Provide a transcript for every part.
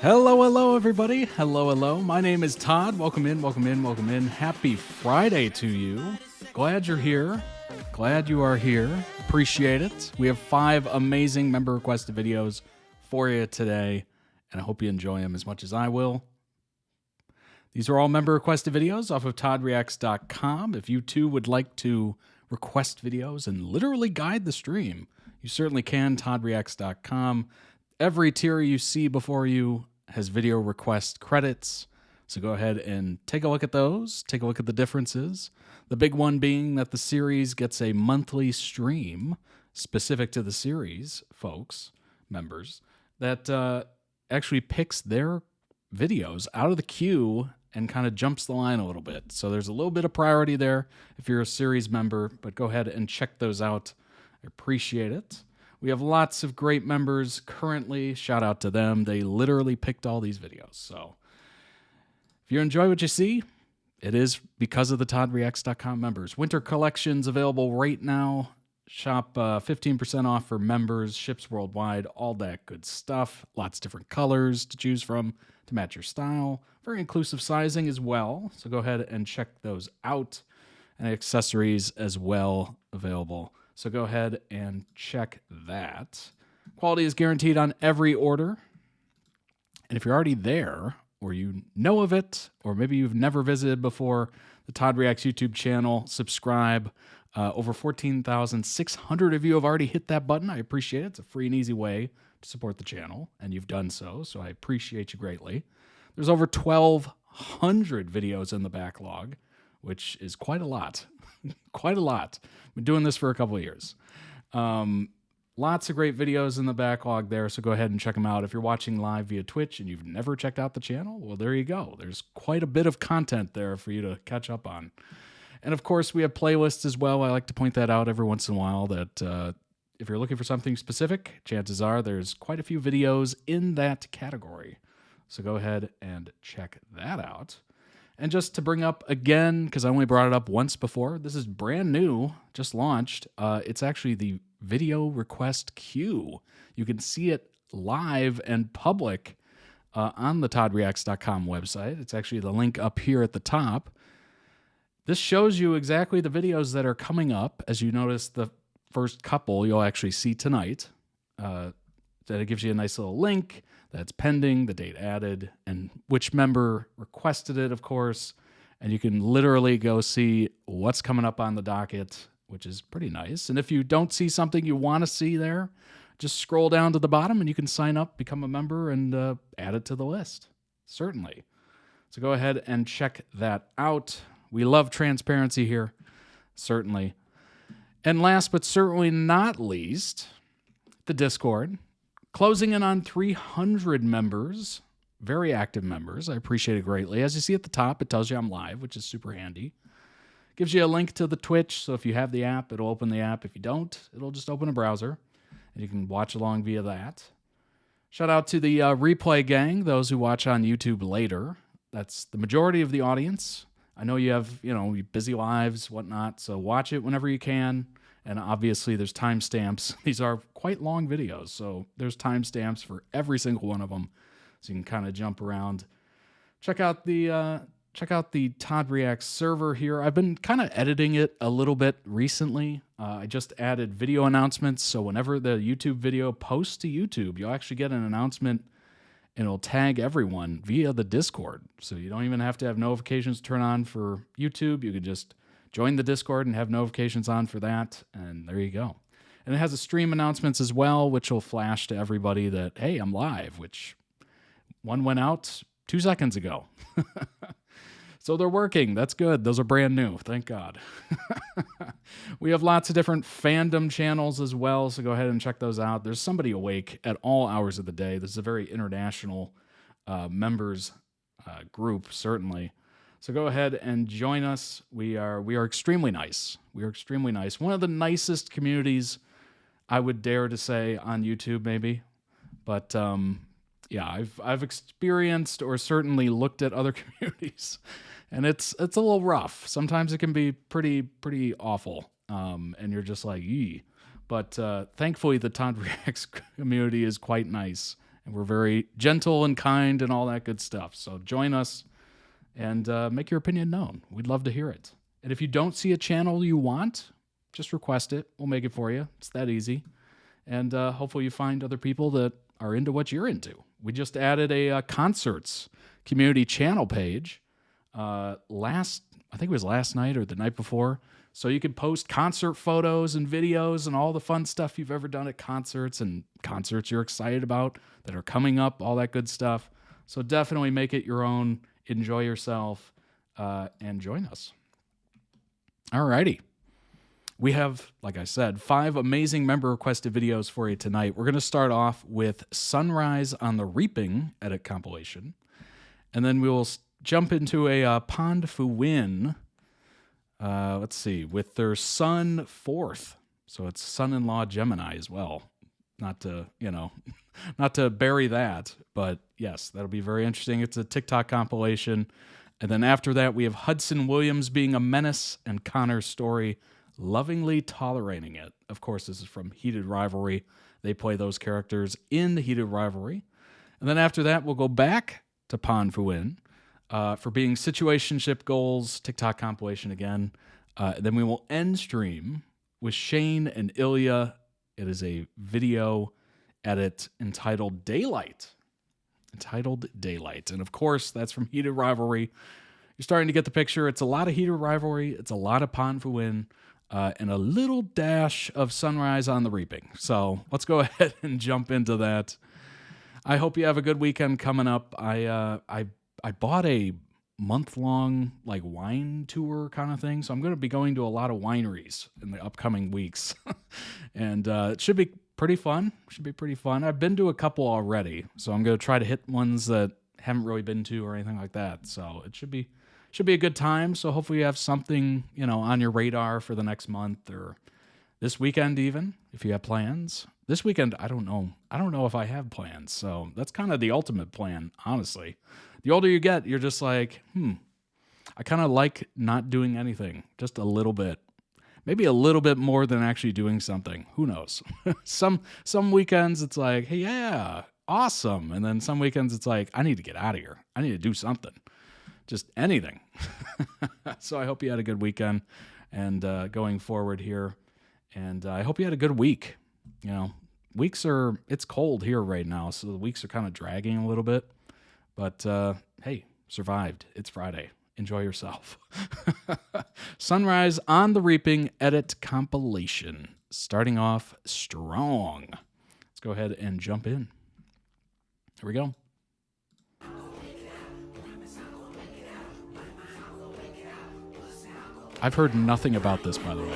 Hello, hello, everybody. Hello, hello. My name is Todd. Welcome in, welcome in, welcome in. Happy Friday to you. Glad you're here. Glad you are here. Appreciate it. We have 5 amazing member requested videos for you today, and I hope you enjoy them as much as I will. These are all member requested videos off of toddreacts.com. If you too would like to request videos and literally guide the stream, you certainly can, toddreacts.com. Every tier you see before you has video request credits, so go ahead and take a look at those, take a look at the differences. The big one being that the series gets a monthly stream specific to the series, folks, members, that actually picks their videos out of the queue and kind of jumps the line a little bit. So there's a little bit of priority there if you're a series member, but go ahead and check those out. I appreciate it. We have lots of great members currently. Shout out to them. They literally picked all these videos. So if you enjoy what you see, it is because of the toddreacts.com members. Winter collections available right now. Shop 15% off for members, ships worldwide, all that good stuff. Lots of different colors to choose from to match your style. Very inclusive sizing as well. So go ahead and check those out. And accessories as well available. So go ahead and check that. Quality is guaranteed on every order. And if you're already there, or you know of it, or maybe you've never visited before, the Todd Reacts YouTube channel, subscribe. Over 14,600 of you have already hit that button. I appreciate it. It's a free and easy way to support the channel, and you've done so I appreciate you greatly. There's over 1,200 videos in the backlog, which is quite a lot. Quite a lot. Been doing this for a couple of years. Lots of great videos in the backlog there, so go ahead and check them out. If you're watching live via Twitch and you've never checked out the channel, well, there you go. There's quite a bit of content there for you to catch up on. And of course, we have playlists as well. I like to point that out every once in a while, that if you're looking for something specific, chances are there's quite a few videos in that category. So go ahead and check that out. And just to bring up again, because I only brought it up once before, this is brand new, just launched. It's actually the video request queue. You can see it live and public on the toddreacts.com website. It's actually the link up here at the top. This shows you exactly the videos that are coming up. As you notice, the first couple you'll actually see tonight. That it gives you a nice little link that's pending, the date added, and which member requested it, of course. And you can literally go see what's coming up on the docket, which is pretty nice. And if you don't see something you want to see there, just scroll down to the bottom and you can sign up, become a member, and add it to the list. Certainly. So go ahead and check that out. We love transparency here, certainly. And last but certainly not least, the Discord. Closing in on 300 members, very active members. I appreciate it greatly. As you see at the top, it tells you I'm live, which is super handy. Gives you a link to the Twitch, so if you have the app, it'll open the app. If you don't, it'll just open a browser, and you can watch along via that. Shout out to the replay gang, those who watch on YouTube later. That's the majority of the audience. I know you have, busy lives, whatnot, so watch it whenever you can. And obviously, there's timestamps. These are quite long videos, so there's timestamps for every single one of them, so you can kind of jump around. Check out the Todd Reacts server here. I've been kind of editing it a little bit recently. I just added video announcements, so whenever the YouTube video posts to YouTube, you'll actually get an announcement, and it'll tag everyone via the Discord. So you don't even have to have notifications turn on for YouTube. You could just join the Discord and have notifications on for that, and there you go. And it has a stream announcements as well, which will flash to everybody that, hey, I'm live, which one went out 2 seconds ago. So they're working. That's good. Those are brand new. Thank God. We have lots of different fandom channels as well, so go ahead and check those out. There's somebody awake at all hours of the day. This is a very international members group, certainly. So go ahead and join us. We are extremely nice. We are extremely nice. One of the nicest communities, I would dare to say, on YouTube, maybe. But yeah, I've experienced or certainly looked at other communities, and it's a little rough. Sometimes it can be pretty awful, and you're just like, yee. But thankfully, the Todd Reacts community is quite nice, And we're very gentle and kind and all that good stuff. So join us and make your opinion known. We'd love to hear it. And if you don't see a channel you want, just request it. We'll make it for you. It's that easy. And hopefully you find other people that are into what you're into. We just added a concerts community channel page I think it was last night or the night before. So you can post concert photos and videos and all the fun stuff you've ever done at concerts and concerts you're excited about that are coming up, all that good stuff. So definitely make it your own. Enjoy yourself and join us. All righty. We have, like I said, 5 amazing member-requested videos for you tonight. We're going to start off with Sunrise on the Reaping edit compilation. And then we will jump into a PondPhuwin, let's see, with their son fourth. So it's son-in-law Gemini as well. Not to, not to bury that, but yes, that'll be very interesting. It's a TikTok compilation. And then after that, we have Hudson Williams being a menace and Connor's story, lovingly tolerating it. Of course, this is from Heated Rivalry. They play those characters in Heated Rivalry. And then after that, we'll go back to PondPhuwin for being situationship goals, TikTok compilation again. Then we will end stream with Shane and Ilya. It is a video edit entitled Daylight. And of course, that's from Heated Rivalry. You're starting to get the picture. It's a lot of Heated Rivalry. It's a lot of PondPhuwin. And a little dash of Sunrise on the Reaping. So let's go ahead and jump into that. I hope you have a good weekend coming up. I bought a month-long wine tour kind of thing, so I'm going to be going to a lot of wineries in the upcoming weeks, and it should be pretty fun. I've been to a couple already, so I'm going to try to hit ones that haven't really been to or anything like that. So it should be a good time. So hopefully you have something, on your radar for the next month or this weekend even, if you have plans. This weekend, I don't know. I don't know if I have plans. So that's kind of the ultimate plan, honestly. The older you get, you're just like, I kind of like not doing anything, just a little bit. Maybe a little bit more than actually doing something. Who knows? Some weekends it's like, hey, yeah, awesome. And then some weekends it's like, I need to get out of here. I need to do something. Just anything. So I hope you had a good weekend and going forward here. And I hope you had a good week. It's cold here right now, so the weeks are kind of dragging a little bit. But hey, survived. It's Friday. Enjoy yourself. Sunrise on the Reaping edit compilation. Starting off strong. Let's go ahead and jump in. Here we go. I've heard nothing about this, by the way.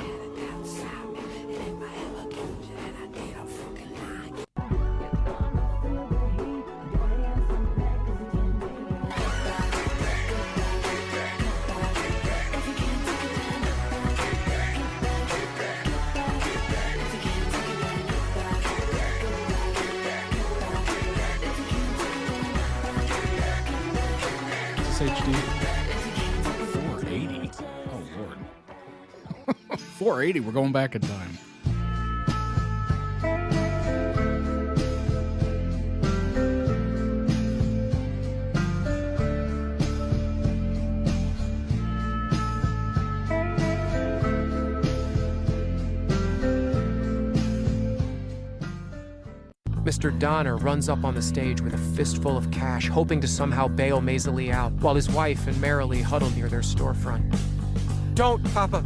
Is this HD? 480. Oh, Lord. 480, we're going back in time. Mr. Donner runs up on the stage with a fistful of cash, hoping to somehow bail Mazily out, while his wife and Marilee huddle near their storefront. Don't, Papa!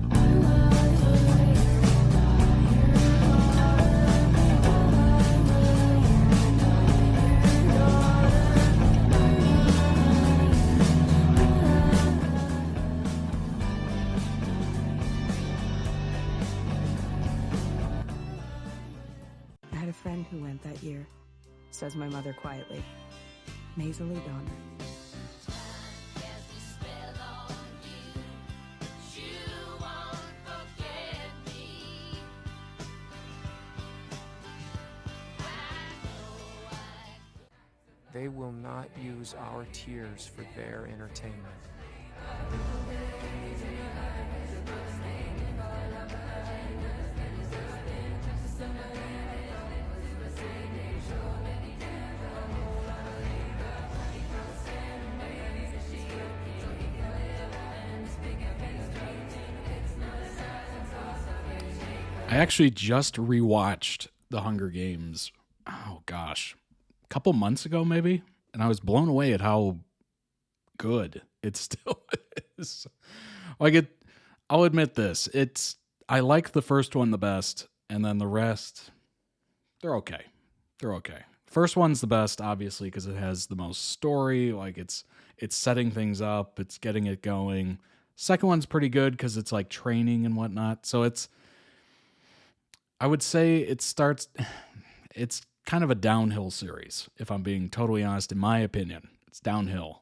I had a friend who went that year, says my mother quietly. Mazily Donner. They will not use our tears for their entertainment. I actually just rewatched The Hunger Games, oh gosh, a couple months ago maybe, and I was blown away at how good it still is. I'll admit this. I like the first one the best, and then the rest, they're okay. They're okay. First one's the best, obviously, because it has the most story. Like it's setting things up, it's getting it going. Second one's pretty good because it's like training and whatnot. So I would say it's kind of a downhill series, if I'm being totally honest, in my opinion. It's downhill.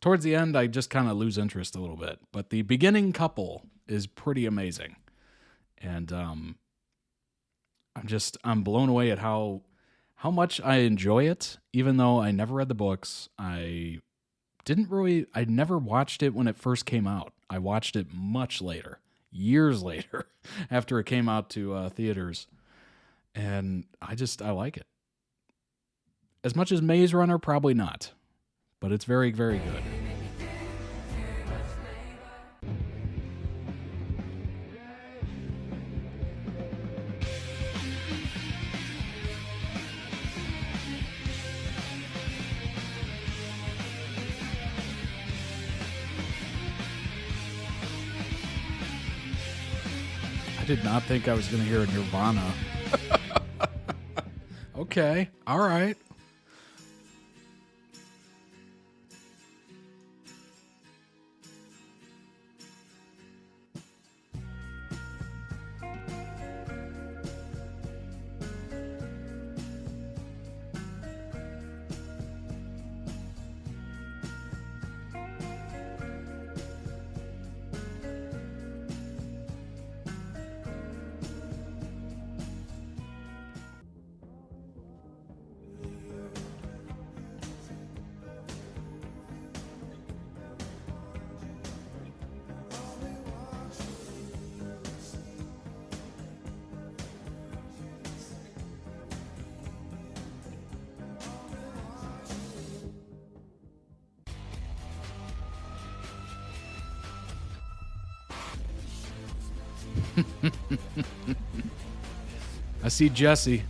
Towards the end, I just kind of lose interest a little bit. But the beginning couple is pretty amazing. And I'm blown away at how much I enjoy it, even though I never read the books. I never watched it when it first came out. I watched it much later, years later, after it came out to theaters. And I like it. As much as Maze Runner, probably not. But it's very, very good. I did not think I was going to hear Nirvana. Okay, all right. I see Jesse.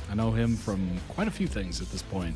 I know him from quite a few things at this point.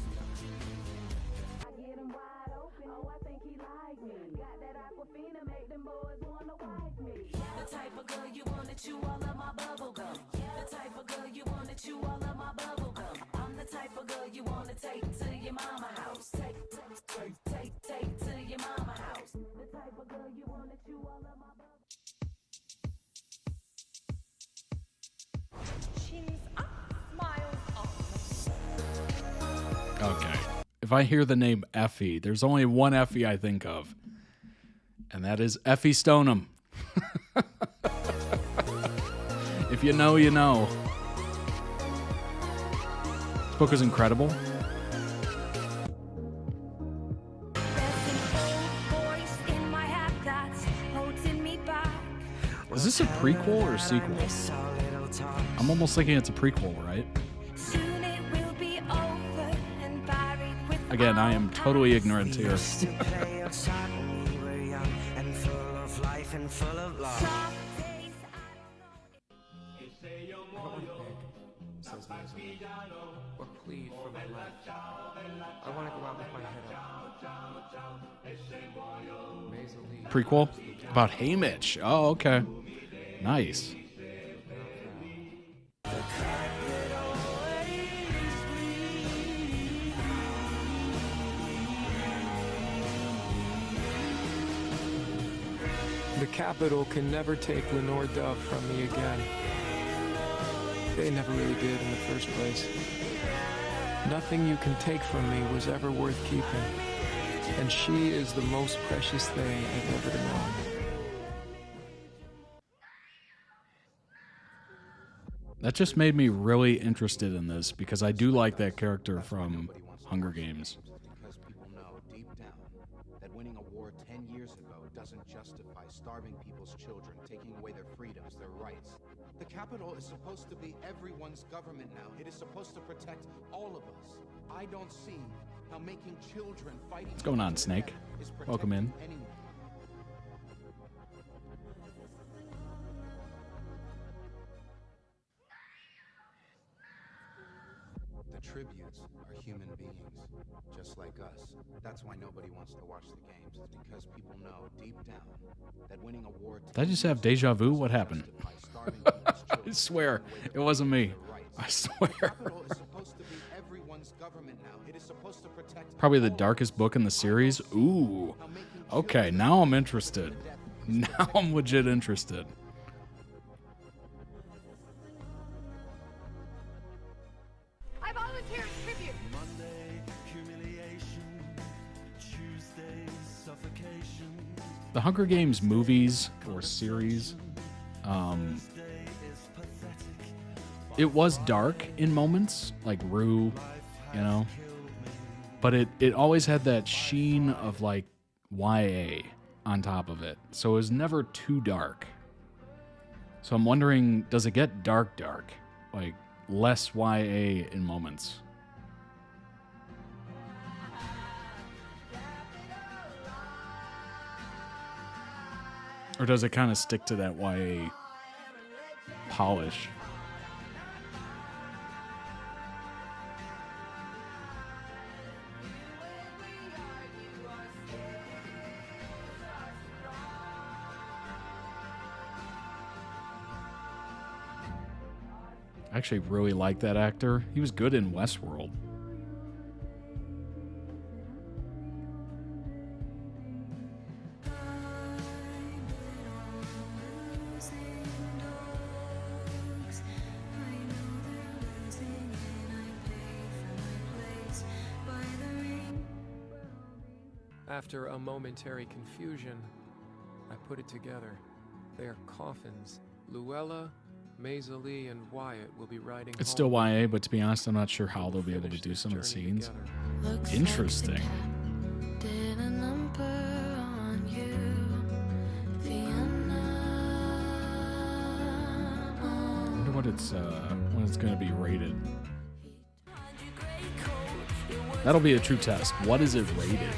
Okay. If I hear the name Effie, there's only one Effie I think of, and that is Effie Stoneham. If you know, you know. This book is incredible. Is this a prequel or a sequel? I'm almost thinking it's a prequel, right? Again, I am totally ignorant here. Or plead for my life. I want to go out with my head up. Prequel? About Haymitch. Oh, okay. Nice. The Capitol can never take Lenore Dove from me again. They never really did in the first place. Nothing you can take from me was ever worth keeping. And she is the most precious thing I've ever known. That just made me really interested in this because I do like that character from Hunger Games. Because people know deep down that winning a war 10 years ago doesn't justify starving people's children, taking away their freedoms, their rights. The Capitol is supposed to be everyone's government now. It is supposed to protect all of us. I don't see how making children fighting... What's going on, Snake? Welcome in. Anyone. tributes are human beings, just like us. That's why nobody wants to watch the games. It's because people know deep down that winning a war. Did I just have deja vu? What happened? I swear it wasn't me. I swear. Probably the darkest book in the series. Ooh. Okay, now I'm interested. Now I'm legit interested. I volunteer as tribute. Monday, humiliation. Tuesday, suffocation. The Hunger Games movies or series, it was dark in moments, like Rue, you know, but it always had that sheen of like YA on top of it, so it was never too dark. So I'm wondering, does it get dark, like less YA in moments? Or does it kind of stick to that YA polish? I actually really like that actor. He was good in Westworld. After a momentary confusion, I put it together. They are coffins. Luella, Maisie and Wyatt will be riding It's home. still YA, but to be honest, I'm not sure how they'll be able to do some of the scenes. Interesting. I wonder what when it's going to be rated. That'll be a true test. What is it rated?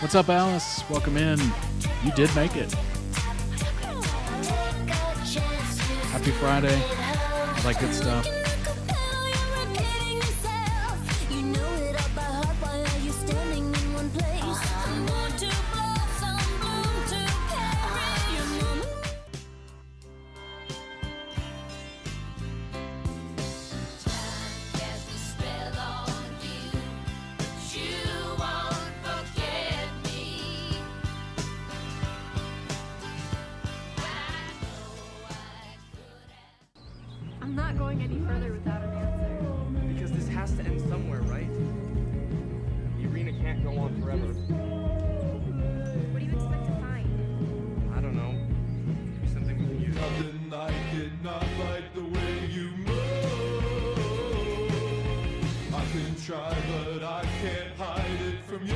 What's up, Alice? Welcome in. You did make it. Happy Friday. All that good stuff. I'm not going any further without an answer. Because this has to end somewhere, right? The arena can't go on forever. What do you expect to find? I don't know. Maybe something we can use. Nothing like it, not like the way you move. I can try, but I can't hide it from you.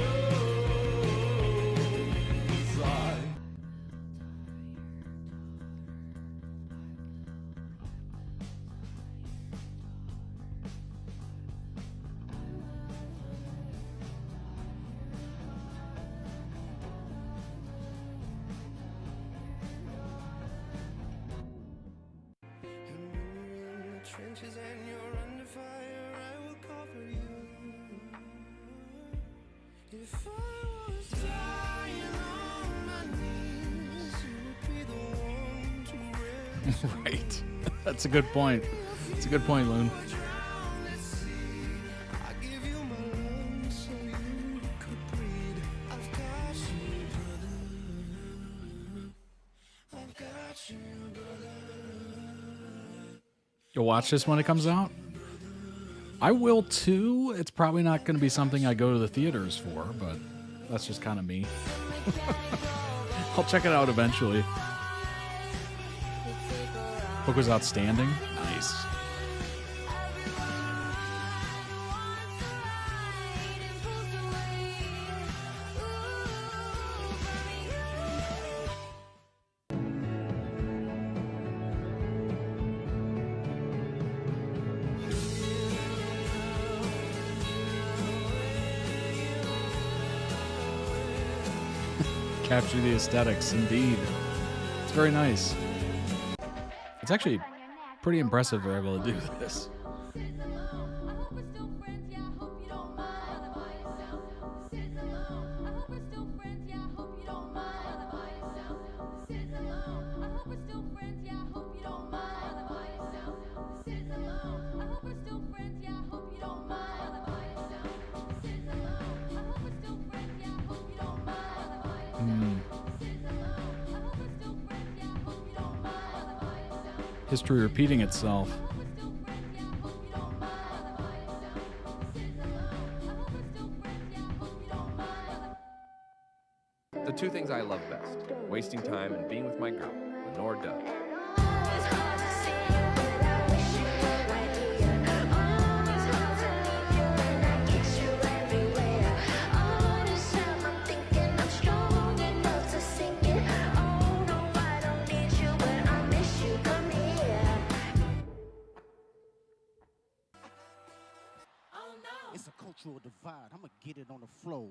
'Cause trenches and you're under fire, I will cover you. If I was dying on my knees, you would be the one to rescue. Right. That's a good point. That's a good point, Loon. I give you my lungs so you could breathe. I've got you, brother. I've got you, brother. You'll watch this when it comes out? I will too. It's probably not going to be something I go to the theaters for, but that's just kind of me. I'll check it out eventually. Book was outstanding. Nice. Capture the aesthetics, indeed. It's very nice. It's actually pretty impressive they're able to do this. History repeating itself. The two things I love best, wasting time and being with my girl, Lenore Dove. It's a cultural divide. I'ma get it on the flow.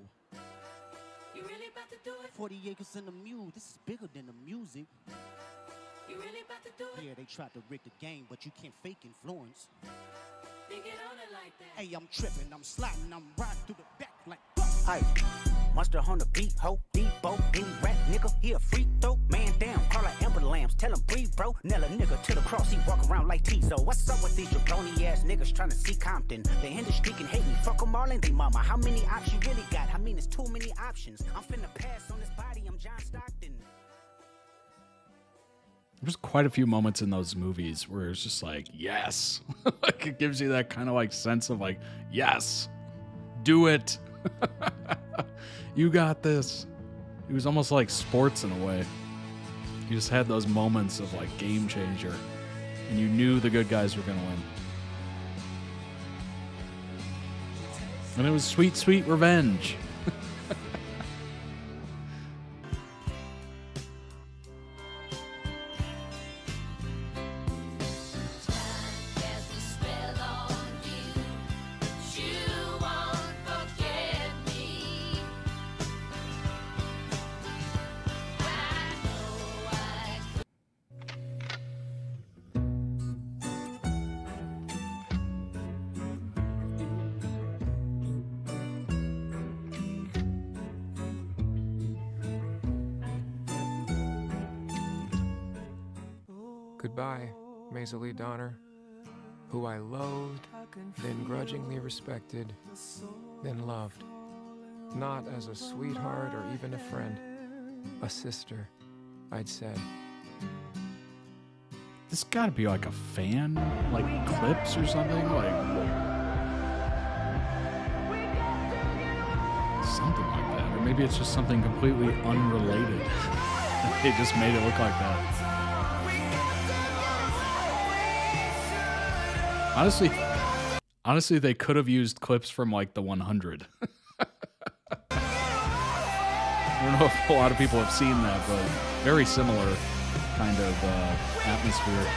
You really about to do it? 40 acres in the mule. This is bigger than the music. You really about to do it? Yeah, they tried to rig the game, but you can't fake influence. They get on it like that. Hey, I'm tripping, I'm sliding, I'm riding through the back like. Hey, monster on the beat, ho, Debo, any rap nigga, he a freak throw, man down, call her Amber Lambs, tell him breathe, bro, nail a nigga to the cross, he walk around like Tizo. What's up with these jabroni ass niggas trying to see Compton? The industry can hate me, fuck them all and they mama. How many options you really got? I mean, it's too many options. I'm finna pass on this body, I'm John Stockton. There's quite a few moments in those movies where it's just like, yes. Like it gives you that kind of like sense of like, yes, do it. You got this. It was almost like sports in a way. You just had those moments of like game changer and you knew the good guys were going to win. And it was sweet, sweet revenge. Goodbye, Maisie Donner, who I loathed, then grudgingly respected, then loved. Not as a sweetheart or even a friend, a sister, I'd said. This gotta be like a fan, like clips or something, like something like that. Or maybe it's just something completely unrelated. They just made it look like that. Honestly, they could have used clips from like the 100. I don't know if a lot of people have seen that, but very similar kind of atmosphere.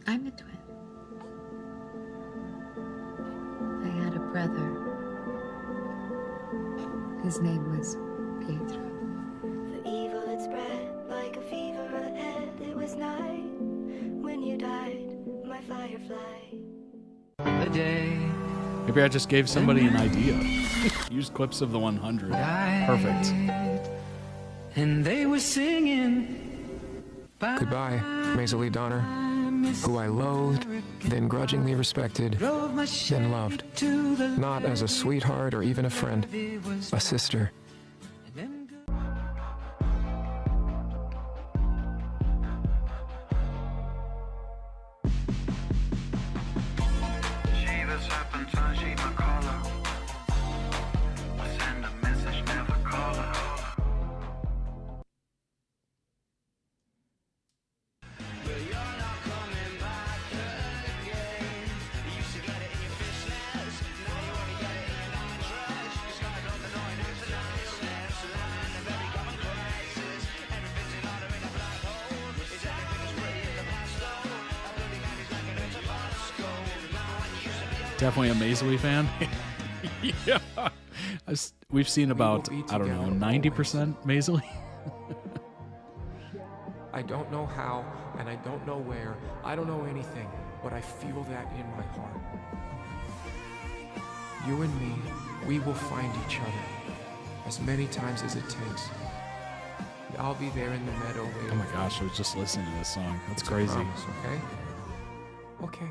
I'm a twin. I had a brother. His name was Pietro. The evil had spread like a fever ahead. It was night when you died, my firefly. The day. Maybe I just gave somebody an idea. Use clips of the 100. Perfect. And they were singing. Goodbye, Maisie Donner, who I loathed, then grudgingly respected, then loved. Not as a sweetheart or even a friend, a sister. Definitely a Maisel fan. Yeah. We've seen about, I don't know, 90% Maisel. I don't know how, and I don't know where. I don't know anything, but I feel that in my heart. You and me, we will find each other as many times as it takes. I'll be there in the meadow waiting. Oh my gosh, I was just listening to this song. That's crazy. Promise, okay? Okay.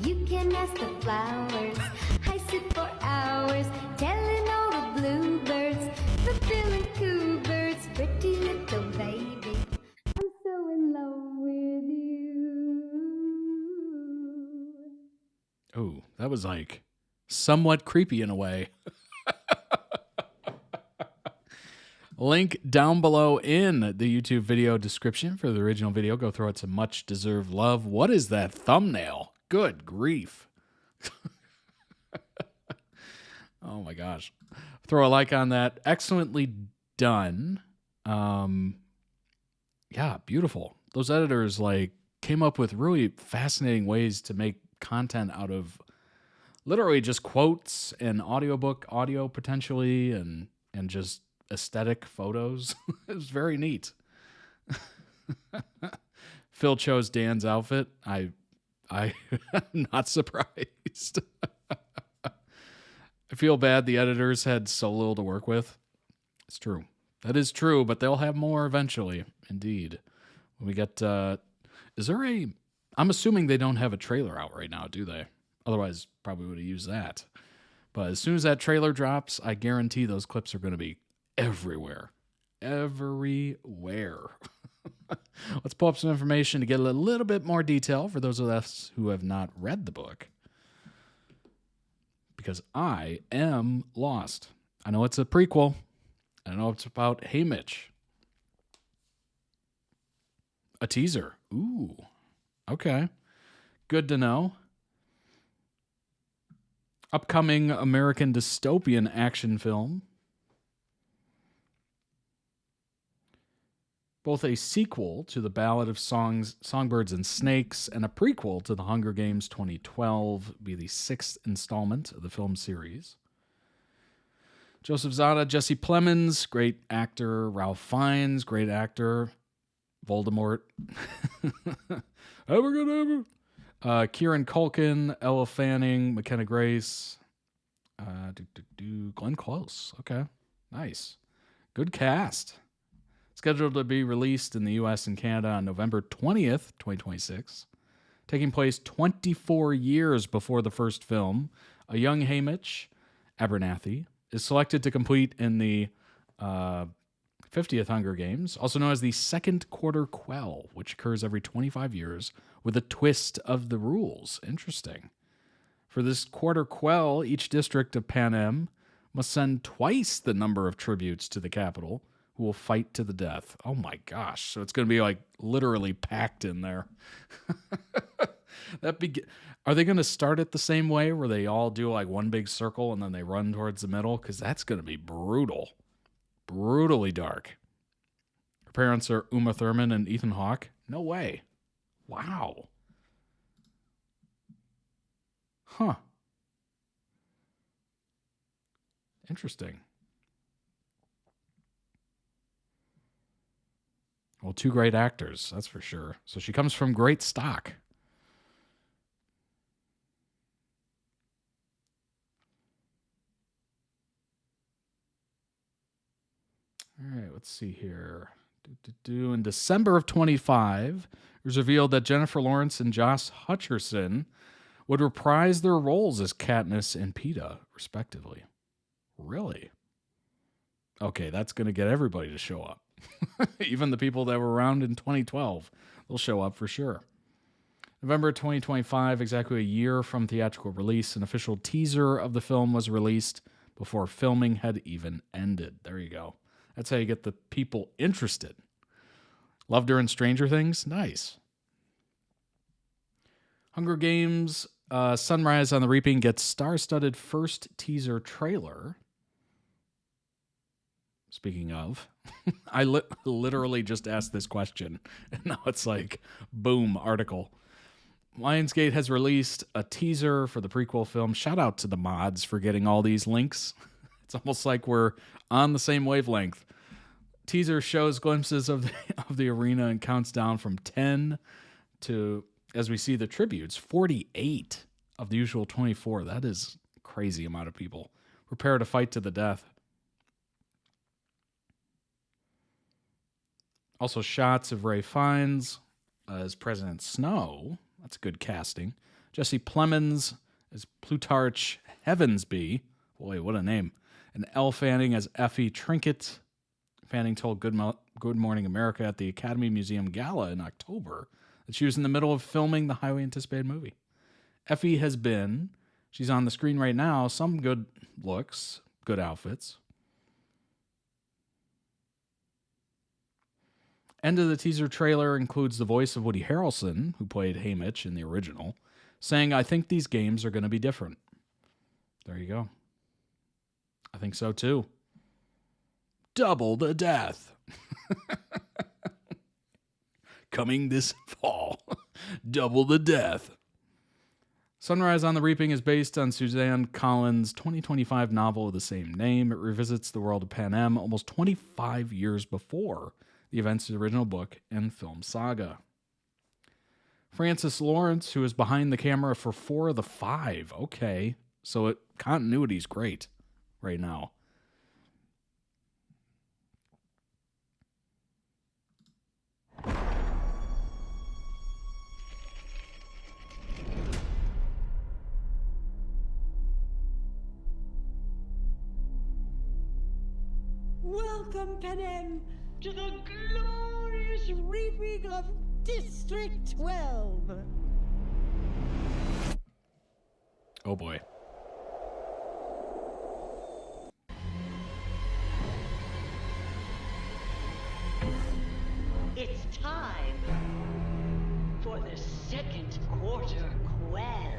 You can ask the flowers, I sit for hours, telling all the bluebirds, fulfilling coo birds, pretty little baby. I'm so in love with you. Oh, that was like somewhat creepy in a way. Link down below in the YouTube video description for the original video. Go throw it some much deserved love. What is that thumbnail? Good grief. Oh my gosh. Throw a like on that. Excellently done. Yeah, beautiful. Those editors like came up with really fascinating ways to make content out of literally just quotes and audiobook audio potentially and just aesthetic photos. It was very neat. Phil chose Dan's outfit. I'm not surprised. I feel bad the editors had so little to work with. It's true. That is true, but they'll have more eventually. Indeed. When we get, is there I'm assuming they don't have a trailer out right now, do they? Otherwise, probably would have used that. But as soon as that trailer drops, I guarantee those clips are going to be everywhere. Everywhere. Let's pull up some information to get a little bit more detail for those of us who have not read the book. Because I am lost. I know it's a prequel. I know it's about Haymitch. A teaser. Ooh. Okay. Good to know. Upcoming American dystopian action film. Both a sequel to The Ballad of Songbirds and Snakes and a prequel to The Hunger Games 2012 be the 6th installment of the film series. Joseph Zada, Jesse Plemons, great actor. Ralph Fiennes, great actor. Voldemort. Ever good ever. Kieran Culkin, Ella Fanning, McKenna Grace. Glenn Close. Okay, nice. Good cast. Scheduled to be released in the U.S. and Canada on November 20th, 2026. Taking place 24 years before the first film, a young Haymitch, Abernathy, is selected to compete in the 50th Hunger Games, also known as the Second Quarter Quell, which occurs every 25 years with a twist of the rules. Interesting. For this Quarter Quell, each district of Panem must send twice the number of tributes to the capital, who will fight to the death. Oh my gosh. So it's going to be like literally packed in there. Are they going to start it the same way where they all do like one big circle and then they run towards the middle? Because that's going to be brutal. Brutally dark. Her parents are Uma Thurman and Ethan Hawke. No way. Wow. Huh. Interesting. Well, two great actors, that's for sure. So she comes from great stock. All right, let's see here. In December of 25, it was revealed that Jennifer Lawrence and Josh Hutcherson would reprise their roles as Katniss and Peeta, respectively. Really? Okay, that's going to get everybody to show up. Even the people that were around in 2012, they'll show up for sure. November 2025, exactly a year from theatrical release, an official teaser of the film was released before filming had even ended. There you go. That's how you get the people interested. Loved her in Stranger Things? Nice. Hunger Games Sunrise on the Reaping gets star-studded first teaser trailer. Speaking of, I literally just asked this question, and now it's like, boom, article. Lionsgate has released a teaser for the prequel film. Shout out to the mods for getting all these links. It's almost like we're on the same wavelength. Teaser shows glimpses of the arena and counts down from 10 to, as we see the tributes, 48 of the usual 24. That is a crazy amount of people. Prepare to fight to the death. Also shots of Ralph Fiennes as President Snow. That's good casting. Jesse Plemons as Plutarch Heavensby. Boy, what a name. And Elle Fanning as Effie Trinket. Fanning told Good Morning America at the Academy Museum Gala in October that she was in the middle of filming the highly anticipated movie. Effie she's on the screen right now, some good looks, good outfits. End of the teaser trailer includes the voice of Woody Harrelson, who played Haymitch in the original, saying, "I think these games are going to be different." There you go. I think so too. Double the death. Coming this fall. Double the death. Sunrise on the Reaping is based on Suzanne Collins' 2025 novel of the same name. It revisits the world of Panem almost 25 years before the events of the original book and film saga. Francis Lawrence, who is behind the camera for 4 of the 5. Okay, so continuity's great right now. Welcome, Panem, to the glorious reaping of District 12. Oh boy. It's time for the second quarter quell.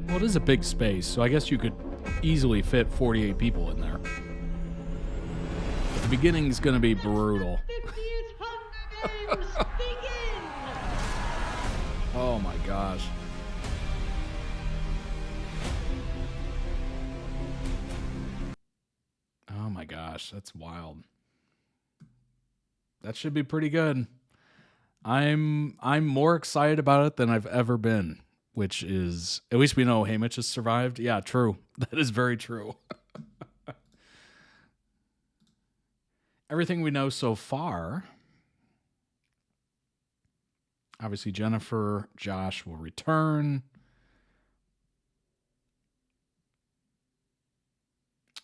Well, it is a big space, so I guess you could easily fit 48 people in there. But the beginning is going to be brutal. Oh my gosh. Oh my gosh, that's wild. That should be pretty good. I'm more excited about it than I've ever been, which is, at least we know Haymitch has survived. Yeah, true. That is very true. Everything we know so far, obviously Jennifer, Josh will return.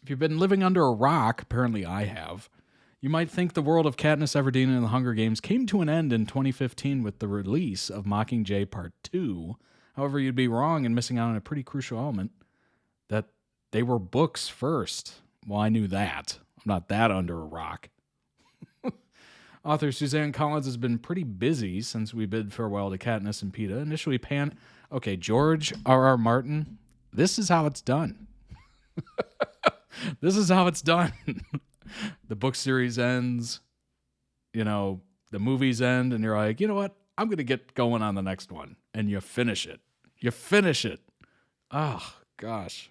If you've been living under a rock, apparently I have, you might think the world of Katniss Everdeen and the Hunger Games came to an end in 2015 with the release of Mockingjay Part 2. However, you'd be wrong in missing out on a pretty crucial element, that they were books first. Well, I knew that. I'm not that under a rock. Author Suzanne Collins has been pretty busy since we bid farewell to Katniss and Peeta. Initially Okay, George R.R. Martin, this is how it's done. This is how it's done. The book series ends, the movies end, and you're like, you know what? I'm going to get going on the next one. And you finish it. You finish it. Oh, gosh.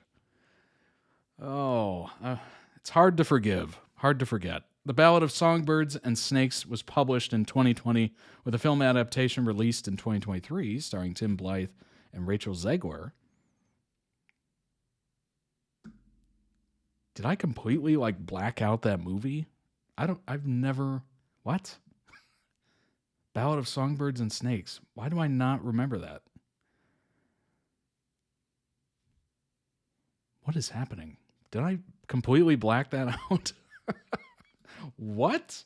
Oh, it's hard to forgive. Hard to forget. The Ballad of Songbirds and Snakes was published in 2020 with a film adaptation released in 2023 starring Tim Blythe and Rachel Zegler. Did I completely black out that movie? I've never, what? Ballad of Songbirds and Snakes. Why do I not remember that? What is happening? Did I completely black that out? What?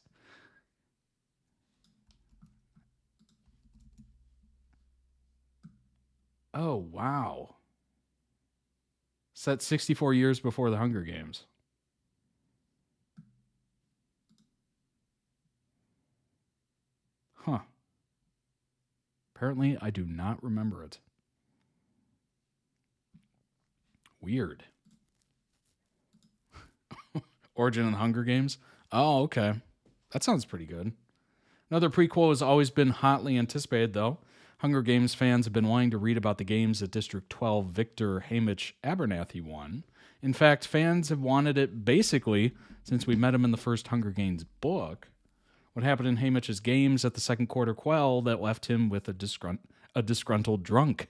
Oh, wow. Set 64 years before the Hunger Games. Huh. Apparently, I do not remember it. Weird. Origin and Hunger Games? Oh, okay. That sounds pretty good. Another prequel has always been hotly anticipated, though. Hunger Games fans have been wanting to read about the games that District 12 victor Hamish Abernathy won. In fact, fans have wanted it basically since we met him in the first Hunger Games book. What happened in Hamish's games at the second quarter quell that left him with a disgruntled drunk?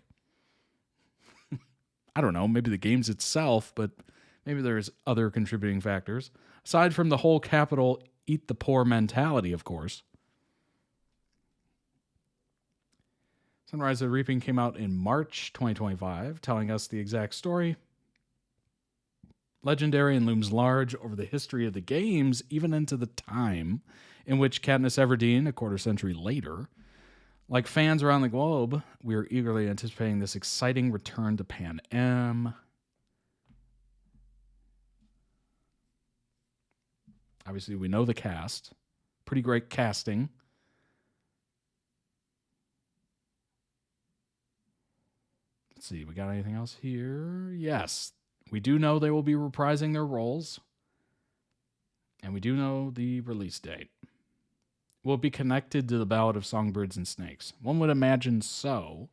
I don't know, maybe the games itself, but maybe there's other contributing factors. Aside from the whole capital eat the poor mentality, of course. Sunrise of the Reaping came out in March 2025, telling us the exact story. Legendary and looms large over the history of the games, even into the time in which Katniss Everdeen, a quarter century later, like fans around the globe, we are eagerly anticipating this exciting return to Pan Am. Obviously, we know the cast. Pretty great casting. Let's see, we got anything else here? Yes, we do know they will be reprising their roles. And we do know the release date. Will it be connected to the Ballad of Songbirds and Snakes? One would imagine so.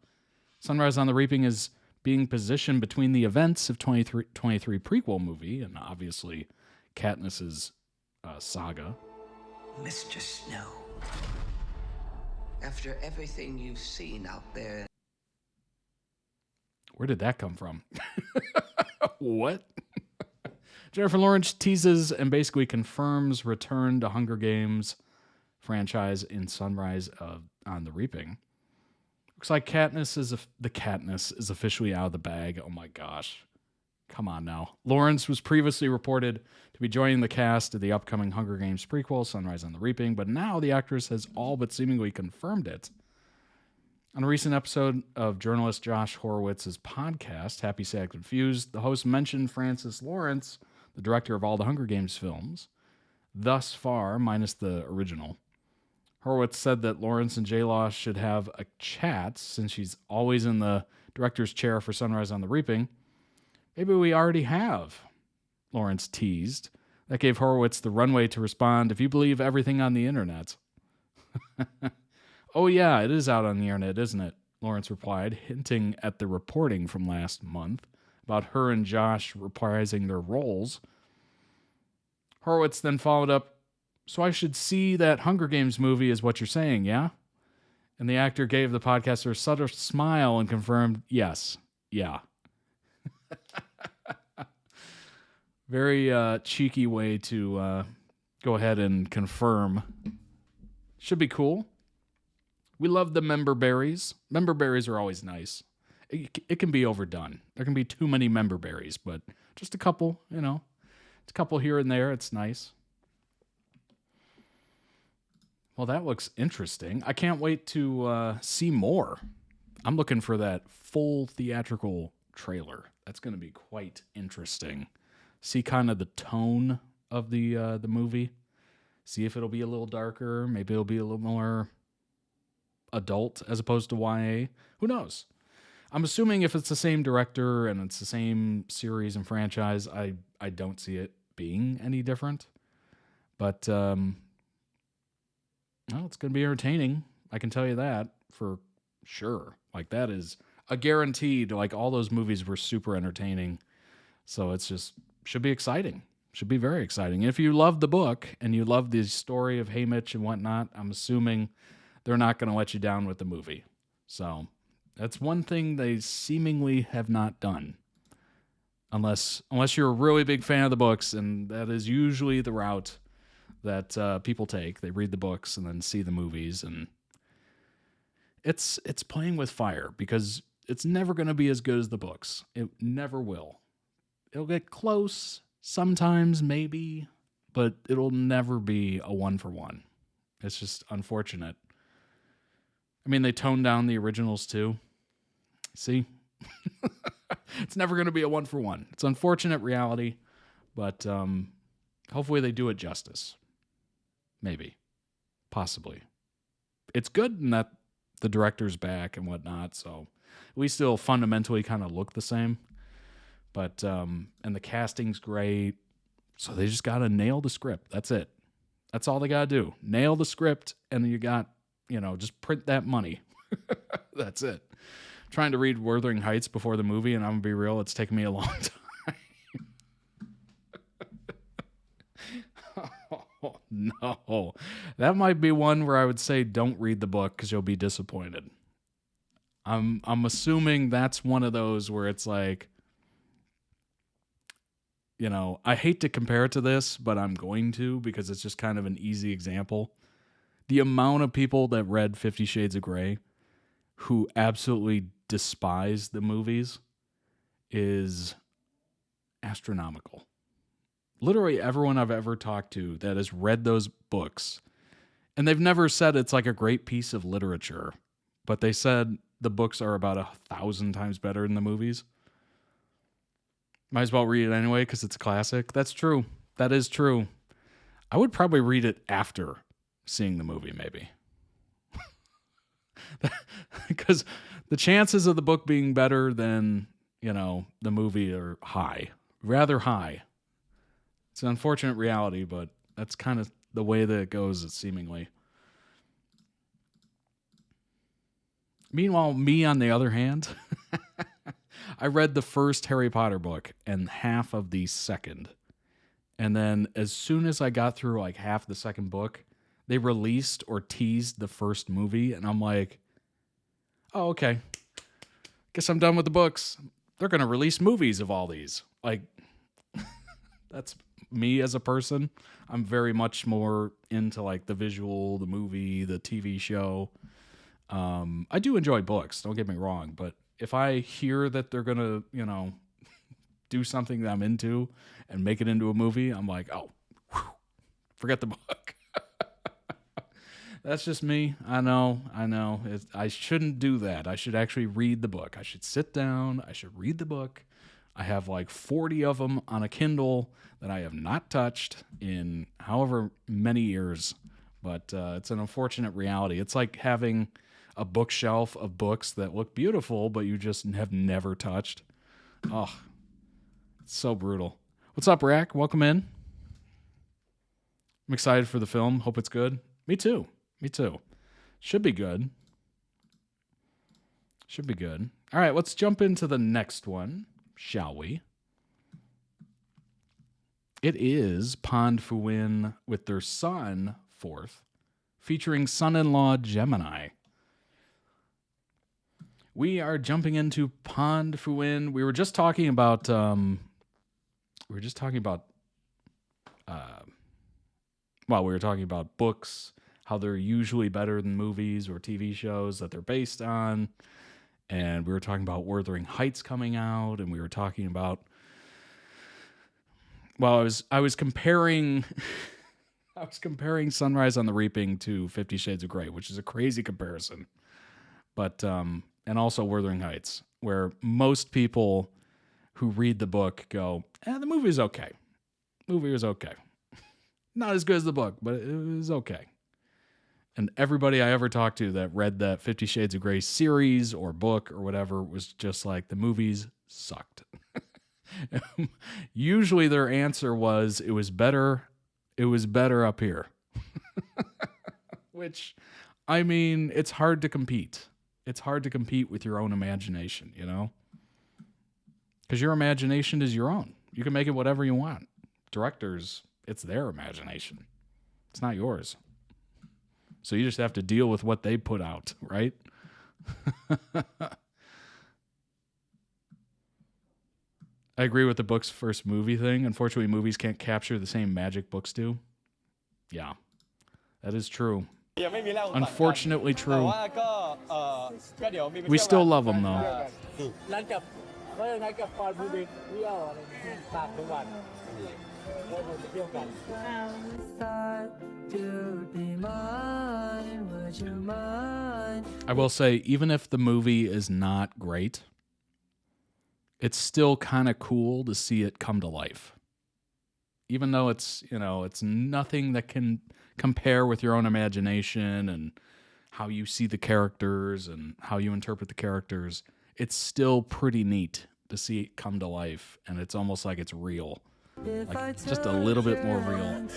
Sunrise on the Reaping is being positioned between the events of 23 prequel movie and obviously Katniss's saga. Mr. Snow, after everything you've seen out there... Where did that come from? What? Jennifer Lawrence teases and basically confirms return to Hunger Games franchise in Sunrise on the Reaping. Looks like the Katniss is officially out of the bag. Oh my gosh. Come on now. Lawrence was previously reported to be joining the cast of the upcoming Hunger Games prequel, Sunrise on the Reaping, but now the actress has all but seemingly confirmed it. On a recent episode of journalist Josh Horowitz's podcast, Happy, Sad, Confused, the host mentioned Francis Lawrence, the director of all the Hunger Games films, thus far, minus the original. Horowitz said that Lawrence and J-Law should have a chat since she's always in the director's chair for Sunrise on the Reaping. Maybe we already have, Lawrence teased. That gave Horowitz the runway to respond, if you believe everything on the internet. Oh yeah, it is out on the internet, isn't it? Lawrence replied, hinting at the reporting from last month about her and Josh reprising their roles. Horowitz then followed up, so I should see that Hunger Games movie is what you're saying, yeah? And the actor gave the podcaster a subtle smile and confirmed, yes, yeah. Very cheeky way to go ahead and confirm. Should be cool. We love the member berries. Member berries are always nice. It can be overdone. There can be too many member berries, but just a couple, you know. It's a couple here and there. It's nice. Well, that looks interesting. I can't wait to see more. I'm looking for that full theatrical trailer. That's going to be quite interesting. See kind of the tone of the movie. See if it'll be a little darker. Maybe it'll be a little more adult as opposed to YA. Who knows? I'm assuming if it's the same director and it's the same series and franchise, I don't see it being any different. But well, it's going to be entertaining. I can tell you that for sure. Like, that is a guaranteed. Like, all those movies were super entertaining. So it's just, should be exciting. Should be very exciting. If you love the book and you love the story of Haymitch and whatnot, I'm assuming they're not going to let you down with the movie. So that's one thing they seemingly have not done. Unless you're a really big fan of the books, and that is usually the route that people take. They read the books and then see the movies, and it's playing with fire because it's never going to be as good as the books. It never will. It'll get close sometimes, maybe, but it'll never be a 1-for-1. It's just unfortunate. I mean, they toned down the originals too. See? It's never going to be a 1-for-1. It's unfortunate reality, but hopefully they do it justice. Maybe. Possibly. It's good in that the director's back and whatnot, so we still fundamentally kind of look the same. But, and the casting's great, so they just got to nail the script. That's it. That's all they got to do. Nail the script, and you got, just print that money. That's it. I'm trying to read Wuthering Heights before the movie, and I'm going to be real, it's taken me a long time. Oh, no. That might be one where I would say don't read the book because you'll be disappointed. I'm assuming that's one of those where it's like, I hate to compare it to this, but I'm going to because it's just kind of an easy example. The amount of people that read 50 Shades of Grey who absolutely despise the movies is astronomical. Literally everyone I've ever talked to that has read those books, and they've never said it's like a great piece of literature, but they said the books are about 1,000 times better than the movies. Might as well read it anyway because it's a classic. That's true. That is true. I would probably read it after seeing the movie, maybe. Because the chances of the book being better than, the movie are high. Rather high. It's an unfortunate reality, but that's kind of the way that it goes, seemingly. Meanwhile, me, on the other hand, I read the first Harry Potter book and half of the second. And then as soon as I got through like half the second book, they released or teased the first movie. And I'm like, oh, okay. Guess I'm done with the books. They're going to release movies of all these. Like, that's me as a person. I'm very much more into like the visual, the movie, the TV show. I do enjoy books, don't get me wrong, but if I hear that they're going to, do something that I'm into and make it into a movie, I'm like, oh, whew, forget the book. That's just me. I know. I shouldn't do that. I should actually read the book. I should sit down. I should read the book. I have like 40 of them on a Kindle that I have not touched in however many years, but it's an unfortunate reality. It's like having a bookshelf of books that look beautiful, but you just have never touched. Oh, it's so brutal. What's up, Rack? Welcome in. I'm excited for the film. Hope it's good. Me too. Should be good. All right, let's jump into the next one, shall we? It is PondPhuwin with their son, Fourth, featuring son-in-law Gemini. We are jumping into PondPhuwin. We were just talking about books, how they're usually better than movies or TV shows that they're based on. And we were talking about Wuthering Heights coming out, and we were talking about, I was comparing Sunrise on the Reaping to 50 Shades of Grey, which is a crazy comparison. But and also Wuthering Heights, where most people who read the book go, the movie is okay. Movie was okay. Not as good as the book, but it was okay. And everybody I ever talked to that read that 50 Shades of Grey series or book or whatever was just like, the movies sucked. Usually their answer was, it was better up here. Which, I mean, it's hard to compete. It's hard to compete with your own imagination, Because your imagination is your own. You can make it whatever you want. Directors, it's their imagination. It's not yours. So you just have to deal with what they put out, right? I agree with the book's first movie thing. Unfortunately, movies can't capture the same magic books do. Yeah, that is true. Unfortunately true. We still love them, though. ว่ายังไงกับพรภูวินเที่ยวอะไรอย่างเงี้ยตามทุกวันก็ไปเที่ยวกัน I will say, even if the movie is not great, it's still kind of cool to see it come to life. Even though it's, it's nothing that can compare with your own imagination and how you see the characters and how you interpret the characters, it's still pretty neat to see it come to life, and it's almost like it's real. Like just a little bit more real.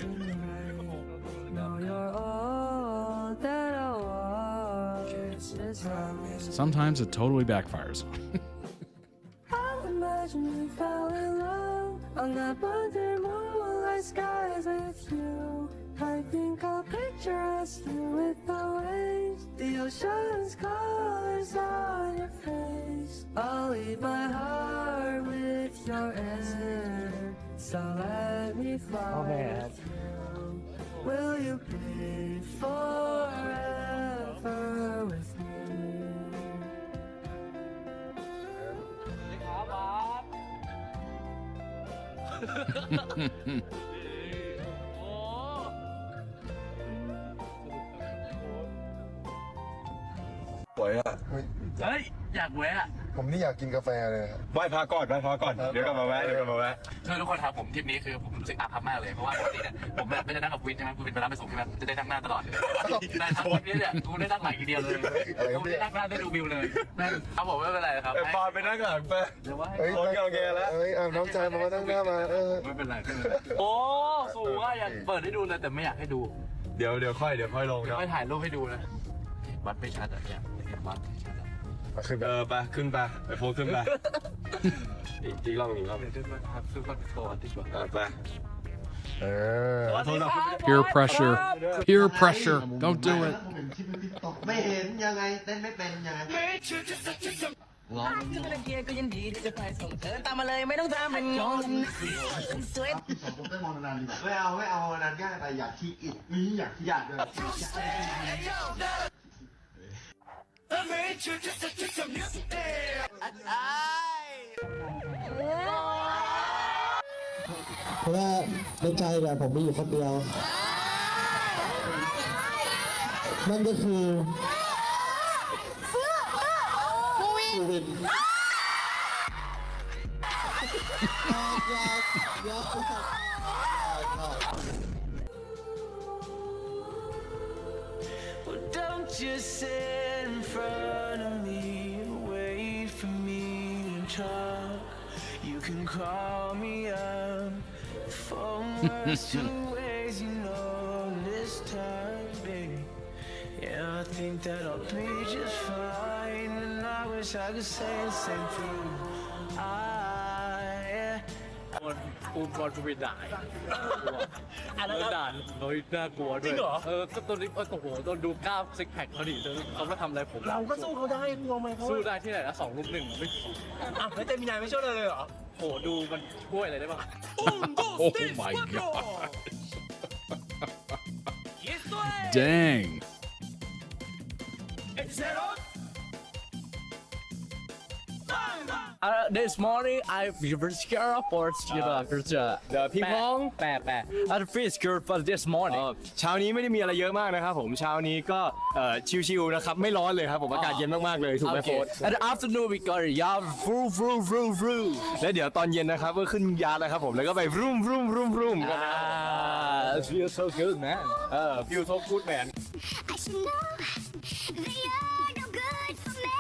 Sometimes it totally backfires. I think I'll picture us with the waves, the ocean's colors on your face. I'll leave my heart with your answer, so let me fly with you. Will you be forever with me? Hey, อยากแวะ ผมนี่อยากกินกาแฟเลยไหว้พระก่อนเดี๋ยวกลับมาแวะทุกคนครับผมทริปนี้คือผมรู้สึกอาภัพมากเลยเพราะว่าปกติเนี่ยผมแบบไม่ได้นั่งกับวินใช่ไหมวินไปรับไปส่งใช่ไหมจะได้นั่งหน้าตลอดเลยได้ทั้งทริปนี้เนี่ยกูได้นั่งหลังทีเดียวเลยกูได้นั่งหน้าได้ดูวิวเลยครับผมไม่เป็นไรครับปอนไปนั่งหลังไปโอเคแล้วน้องชายมานั่งหน้ามาไม่เป็นไรโอ้สูงว่าอยากเปิดให้ดูเลยแต่ไม่อยากให้ดูเดี๋ยวค่อยลงนะค่อยถ่ายรูปให้ดูนะวัดไม่ชัดอ่ะเนี่ยวัดขึ้นไปขึ้นไปโฟขึ้นไปอีกรอบครับขึ้นมาโฟที่สุดไปPeer pressure don't do it ไม่เห็นยังไงเต้นไม่เป็นยังไงร้องก็ยินดีที่จะไปส่งเธอตามมาเลยไม่ต้องทำเป็นงงสวยผมเต้นมอนานดีกว่าไม่เอานานง่ายแต่อยากที่อิดนี่อยากเลยเพราะว่าในใจแบบผมมีอยู่คนเดียวนั่นก็คือภูวินDon't just sit in front of me, wait for me to talk. You can call me up, phone works two ways, you know this time, baby. Yeah, I think that I'll be just fine, and I wish I could say the same thing.ภูวินด่าอันนั้นด่าน่ากลัวด้วยก็ตัวนี้โอ้โหต้นดูกล้ามซิกแพคเขาดิเขาไม่ทำอะไรผมเราก็สู้เขาได้งงไหมเขาสู้ได้ที่ไหนละ2 ลุม 1ไม่แล้วเจมินายไม่ช่วยเลยเหรอโหดูมันช่วยอะไรได้บ้าง Oh my god Dang This morning I was scared for the people แปะ I feel scared for this morning เช้านี้ไม่ได้มีอะไรเยอะมากนะครับผมเช้านี้ก็ชิวๆนะครับไม่ร้อนเลยครับผมอากาศเย็นมากๆเลยถูกไหมโฟร์ And afternoon we got a yard vroom และเดี๋ยวตอนเย็นนะครับก็ขึ้นยาร์นะครับผมแล้วก็ไปvroomกันนะ feel so good man feel so good man I should know that you're no good for me.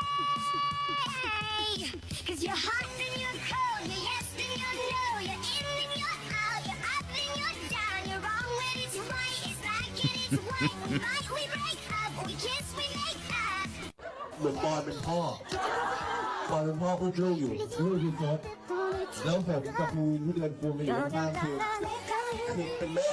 'Cause you're hot and you're cold, you're yes and you're no, you're in and you're out, you're up and you're down, you're wrong when it's right, it's black and it's white. We fight, we break up, we kiss, we make up. เหมือนปอนเป็นพ่อก็ช่วยอยู่คือโฟร์แล้วผมกับภูวินที่เดินปูมาอยู่ข้างๆคือเป็นแม่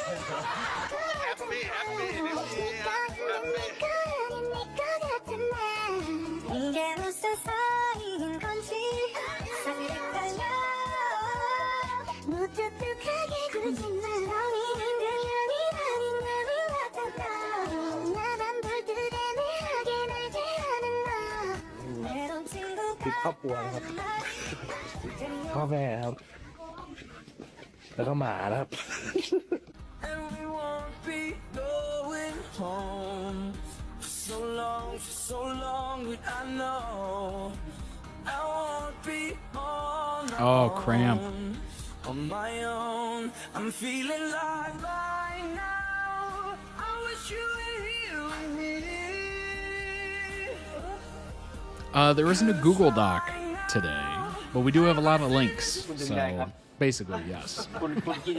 내 ติดครอบครัวนะครับพ่อแม่ครับแล้วก็หมานะครับ Oh, cramp. On my own, I'm feeling like right now. I wish you were here with me. There isn't a Google Doc today, but we do have a lot of links. So basically, yes.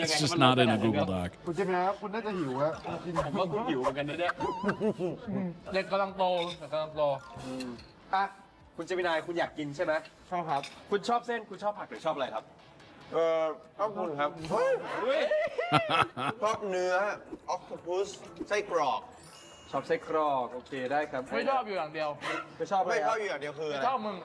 It's just not in a Google Doc. คุณจะไงครับคุณน่าจะหิวอะ ผมว่าคุณหิวเหมือนกันนะเนี่ยเด็กกำลังโตอ่ะคุณเจมินายคุณอยากกินใช่ไหมชอบครับคุณชอบเส้นคุณชอบผักหรือชอบอะไรครับชอบคุณครับชอบเนื้อออกโตปัสไส้กรอก ชอบไส้กรอกโอเคได้ครับ ไม่ชอบอยู่อย่างเดียว ไม่ชอบอะไร ไม่ ค ช รั อบบ อยู่อย่างเดียวคืออะไร ชอบมึง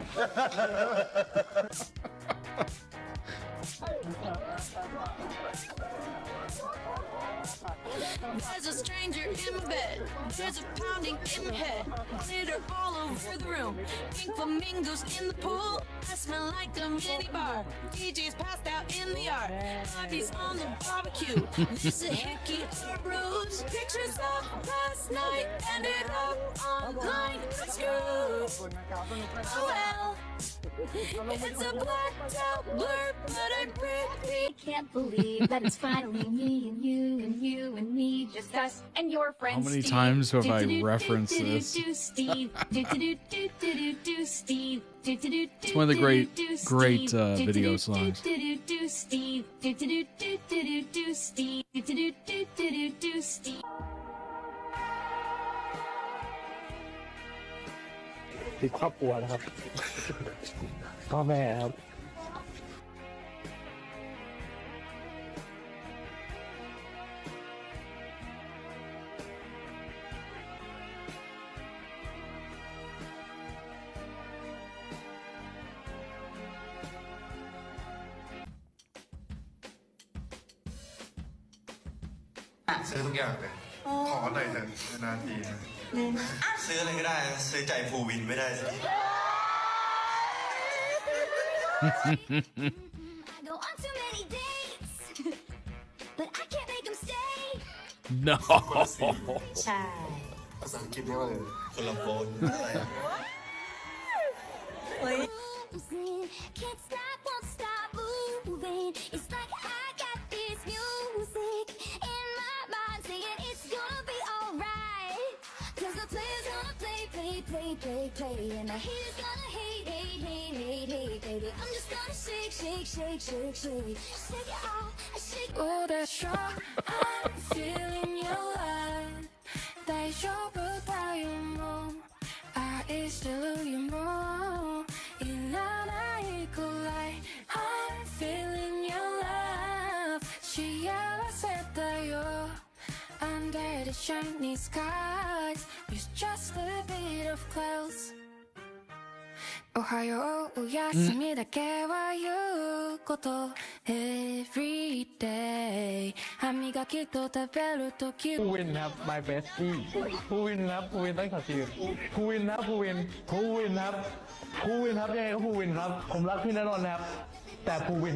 There's a stranger in my bed. There's a pounding in my head. Glitter all over the room. Pink flamingos in the pool. I smell like a mini bar. DJ's passed out in the yard. Bobby's on the barbecue. There's a hickey or bruise. Pictures of last night ended up online. Screw. Oh well. It's a blacked out blur, but I'm pretty. Can't believe that it's finally me and you and you and me, just us and your friends. How many times have I referenced this? It's one of the great video songs. Steve. ติดครอบครัวนะครับพ่อแม่ครับซื้อทุกอย่างเลยขอหน่อยเถอะนานทีนะซื้ออะไรก็ได้ซื้อใจภูวินไม่ได้สิ I go on too many dates, but I can't make them stay. No. ใช่ ภาษาอังกฤษเรียกว่าอะไรคนละโฟนอะไร Can't stop, won't stop moving. It's like I got this music in my mind saying it's gonna be alright. Cause the player's gonna play, and the hater's gonna hate, baby. I'm just gonna shake, shake it off, shake. Oh, that's right. I'm feeling your love. ได้ชอบหรือได้ยังมอง I still you more. Ilana ikulay. I'm feeling your love. Shiyara setayo. Under the shiny skies, with just a bit of clouds. Ohayo oyasumi dake wa yukoto every day. Hamigaki to taberu toki. ภูวินครับ my bestie ภูวินครับภูวินต้องขอชื่อภูวินครับภูวินครับยังไงก็ภูวินครับผมรักพี่ณนนท์ครับแต่ภูวิน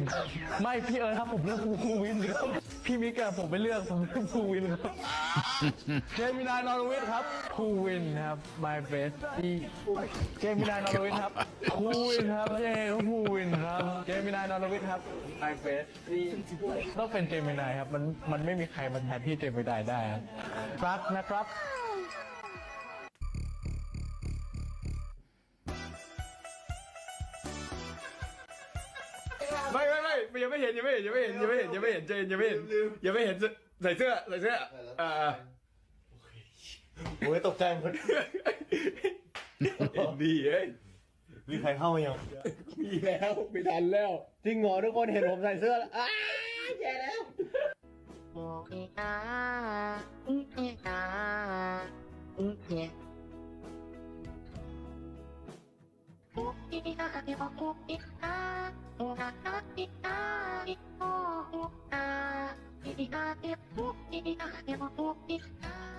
ไม่พี่เอิร์ธครับผมเลือกภูวินครับพี่มิกอะผมไม่เลือกผมเลือกภูวินครับเจมินายนอร์วิทครับภูวินครับ my bestie เจมินายนอร์วิทครับภูวินครับยังไงก็ภูวินครับเจมินายนอร์วิทครับ my bestie ต้องเป็นเจมินายครับมันไม่มีใครมาแทนที่เจมินายได้ครับรักนะครับไม่ยังไม่เห็นเจนยังไม่เห็นใส่เสื้อโอ้ยตกใจหมดดีเอ้ย มีใครเข้ามายัง มีแล้วไม่ทันแล้วจริงเหรอทุกคนเห็นผมใส่เสื้อแล้วแย่แล้ว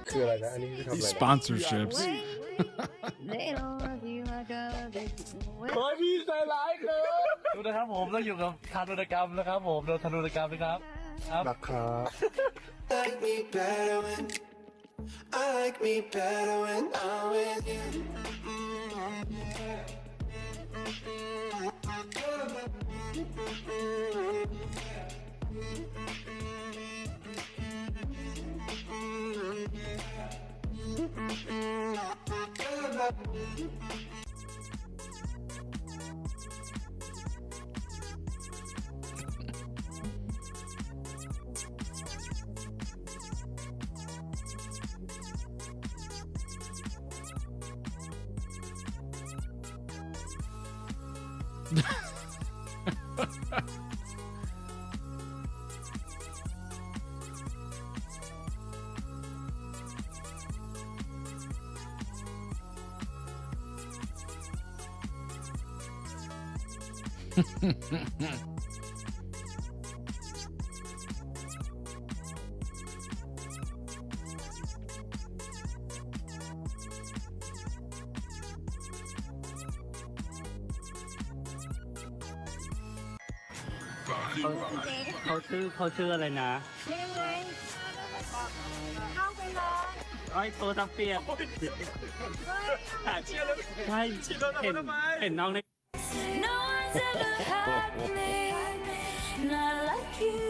คืออะไรนะอันนี้คือทำอะไร These sponsorships. โอ้ยพี่ใจร้ายเกินดูนะครับผมต้องอยู่กับทารุณกรรมนะครับผมโดนทารุณกรรมนะครับครับ นะครับ Like me better when I like me better when I'm with you.เขาชื่ออะไรนะไอ้ตัวตะเปียกใช่เห็นน้องใน No one's ever had me, not like you.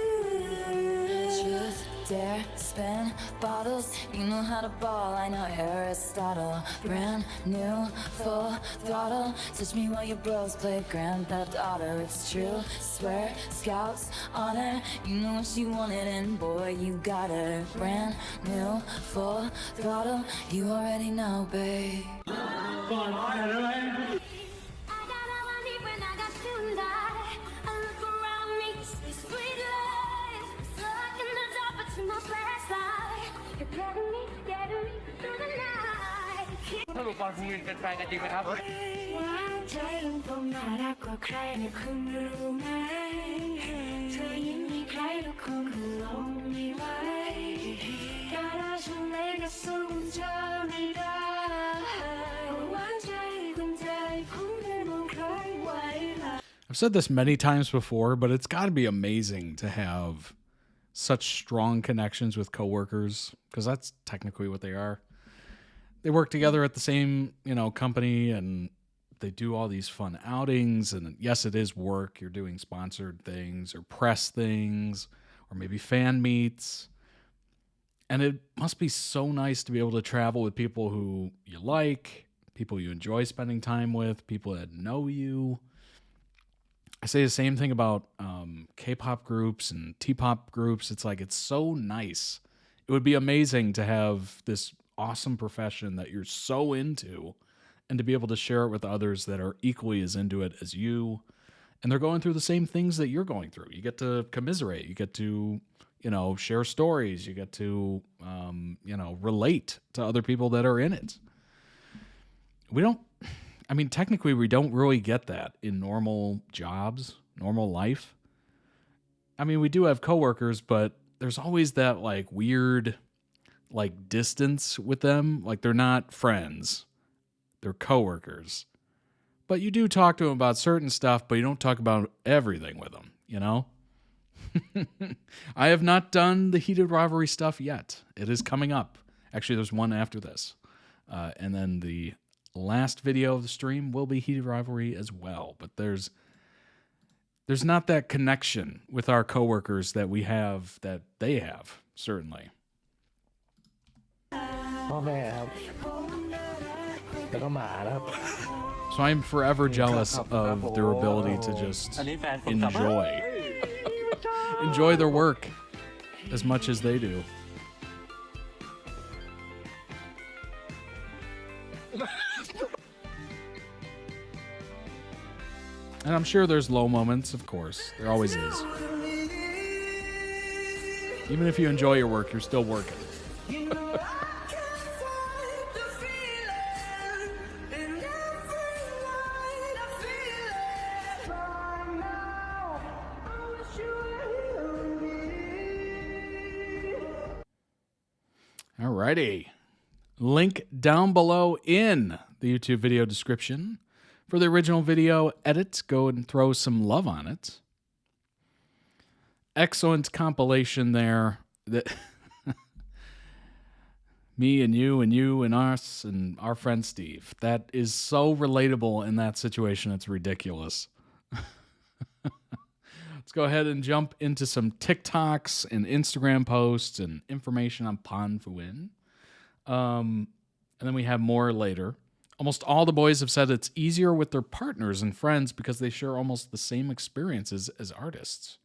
Truth, dare, spin bottles. You know how to ball, I know Aristotle. Brand new, full throttle. Touch me while your bros play Grand Theft Auto. It's true, swear, scouts, honor. You know what she wanted, and boy, you got her. Brand new, full throttle. You already know, babe.สรุปบอลภูวินเป็นแฟนกันจริงไหมครับ ใจลงตรงน่ารักกว่าใครเนี่ยคุณรู้ไหมเธอยังมีใครทุกคนก็ลงไม่ไหวการรักฉันเล็กก็สู้เธอไม่ได้หวานใจคนใจคุณไม่มองใครไว้ล่ะ I've said this many times before, but it's got to be amazing to have such strong connections with coworkers, because that's technically what they are. They work together at the same, company, and they do all these fun outings. And yes, it is work. You're doing sponsored things or press things or maybe fan meets. And it must be so nice to be able to travel with people who you like, people you enjoy spending time with, people that know you. I say the same thing about K-pop groups and T-pop groups. It's like, it's so nice. It would be amazing to have this awesome profession that you're so into and to be able to share it with others that are equally as into it as you. And they're going through the same things that you're going through. You get to commiserate. You get to, share stories. You get to, relate to other people that are in it. Technically we don't really get that in normal jobs, normal life. We do have coworkers, but there's always that weird distance with them. They're not friends. They're coworkers. But you do talk to them about certain stuff, but you don't talk about everything with them, I have not done the heated rivalry stuff yet. It is coming up. Actually, there's one after this. And then the last video of the stream will be heated rivalry as well. But there's not that connection with our coworkers that we have, that they have, certainly. พ่อแม่ครับแล้วก็หมานะครับ So I'm forever jealous of their ability to just enjoy their work as much as they do. And I'm sure there's low moments, of course. There always is. Even if you enjoy your work, you're still working. Alrighty. Link down below in the YouTube video description for the original video edit. Go and throw some love on it. Excellent compilation there. Me and you and us and our friend Steve. That is so relatable in that situation. It's ridiculous. Let's go ahead and jump into some TikToks and Instagram posts and information on PondPhuwin. And then we have more later. Almost all the boys have said it's easier with their partners and friends because they share almost the same experiences as artists.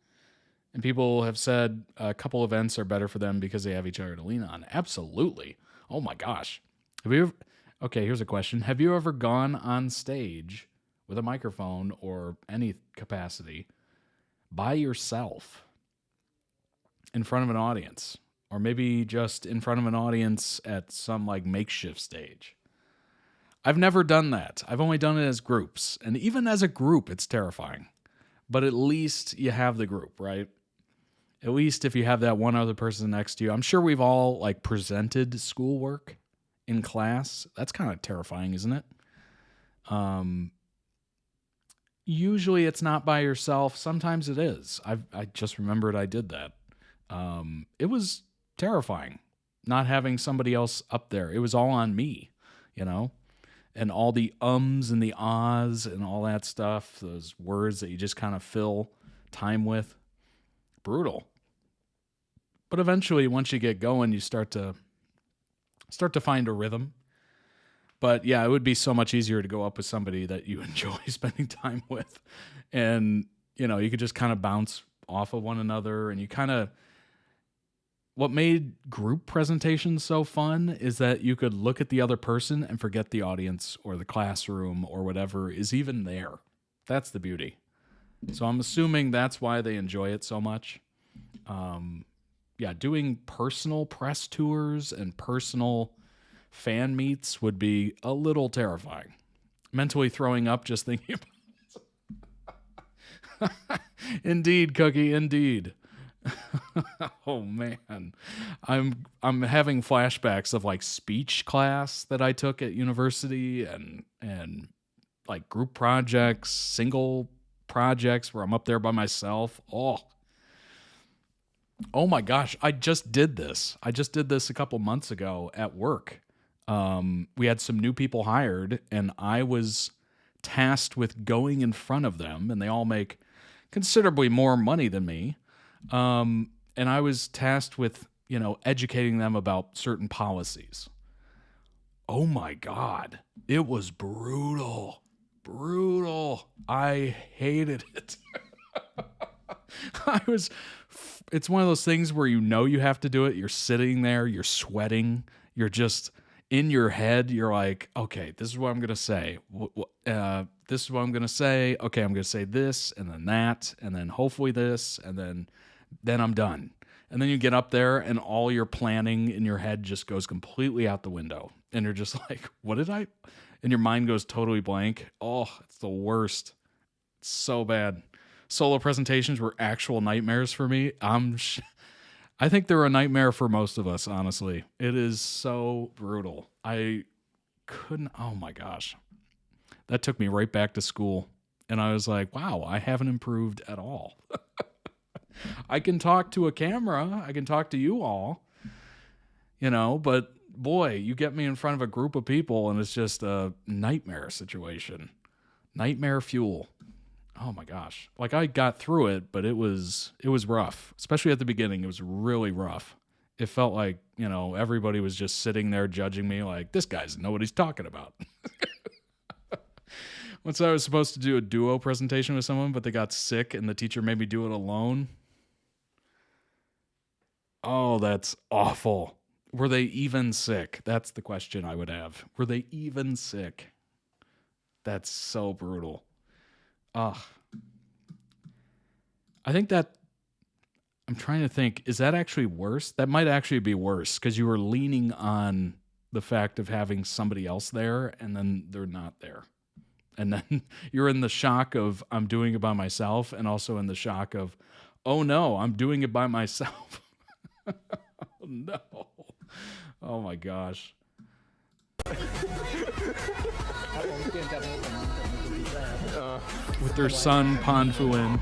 And people have said a couple events are better for them because they have each other to lean on. Absolutely. Oh my gosh. Okay, here's a question. Have you ever gone on stage with a microphone or any capacity by yourself in front of an audience? Or maybe just in front of an audience at some like makeshift stage? I've never done that. I've only done it as groups. And even as a group, it's terrifying. But at least you have the group, right? At least if you have that one other person next to you. I'm sure we've all like presented schoolwork in class. That's kind of terrifying, isn't it? Usually it's not by yourself. Sometimes it is. I just remembered I did that. It was terrifying not having somebody else up there. It was all on me, you know? And all the ums and the ahs and all that stuff, those words that you just kind of fill time with. Brutal. But eventually, once you get going, you start to find a rhythm. But yeah, it would be so much easier to go up with somebody that you enjoy spending time with. And, you know, you could just kind of bounce off of one another. And you kind of... What made group presentations so fun is that you could look at the other person and forget the audience or the classroom or whatever is even there. That's the beauty. So I'm assuming that's why they enjoy it so much. Yeah, doing personal press tours and personal fan meets would be a little terrifying. Mentally throwing up just thinking about it. Indeed, Cookie, indeed. Oh man, I'm having flashbacks of like speech class that I took at university and like group projects, single projects where I'm up there by myself. Oh my gosh, I just did this. I just did this a couple months ago at work. We had some new people hired and I was tasked with going in front of them, and they all make considerably more money than me. And I was tasked with, you know, educating them about certain policies. Oh my God. It was brutal. Brutal. I hated it. It's one of those things where you know you have to do it. You're sitting there, you're sweating, you're just in your head. You're like, okay, this is what I'm going to say. This is what I'm going to say. Okay, I'm going to say this and then that, and then hopefully this, and then I'm done. And then you get up there and all your planning in your head just goes completely out the window. And you're just like, what did I? And your mind goes totally blank. Oh, it's the worst. It's so bad. Solo presentations were actual nightmares for me. I think they're a nightmare for most of us, honestly. It is so brutal. I couldn't, oh my gosh. That took me right back to school. And I was like, wow, I haven't improved at all. I can talk to a camera. I can talk to you all, you know, but boy, you get me in front of a group of people and it's just a nightmare situation. Nightmare fuel. Oh my gosh. Like I got through it, but it was rough, especially at the beginning. It was really rough. It felt like, you know, everybody was just sitting there judging me like, this guy doesn't know what he's talking about. Once I was supposed to do a duo presentation with someone, but they got sick and the teacher made me do it alone. Oh, that's awful. Were they even sick? That's the question I would have. Were they even sick? That's so brutal. Ugh. I think that, I'm trying to think, is that actually worse? That might actually be worse because you were leaning on the fact of having somebody else there and then they're not there. And then you're in the shock of, I'm doing it by myself, and also in the shock of, oh no, I'm doing it by myself. No. Oh my gosh. With their son PondPhuwin.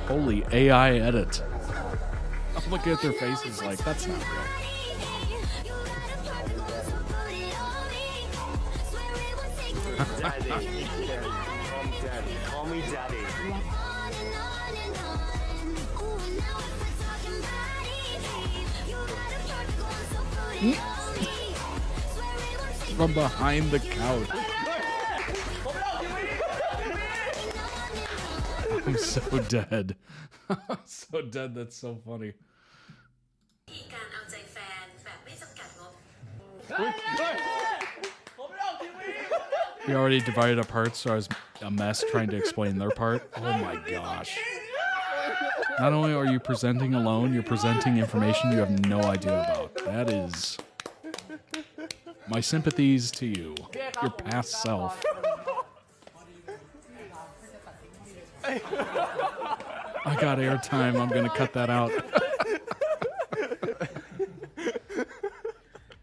Holy AI edit. I'm looking at their faces like, that's not real. Daddy. Call me daddy. From behind the couch. I'm so dead. So dead, that's so funny. We already divided up parts, so I was a mess trying to explain their part. Oh my gosh. Not only are you presenting alone, you're presenting information you have no idea about. That is... My sympathies to you, your past self. I got airtime, I'm gonna cut that out.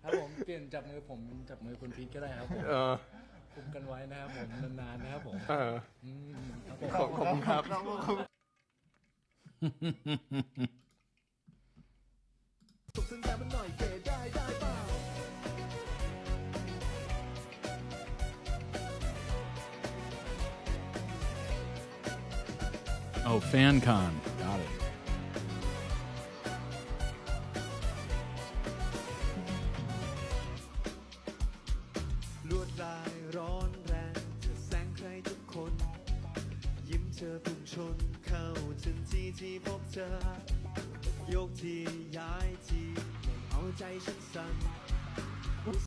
ครับผมเปลี่ยนจับมือผมจับมือคุณพีทก็ได้ครับผมคุมกันไว้นะครับผมนานๆนะครับผมขอบคุณครับ Oh, FanCon. Got it.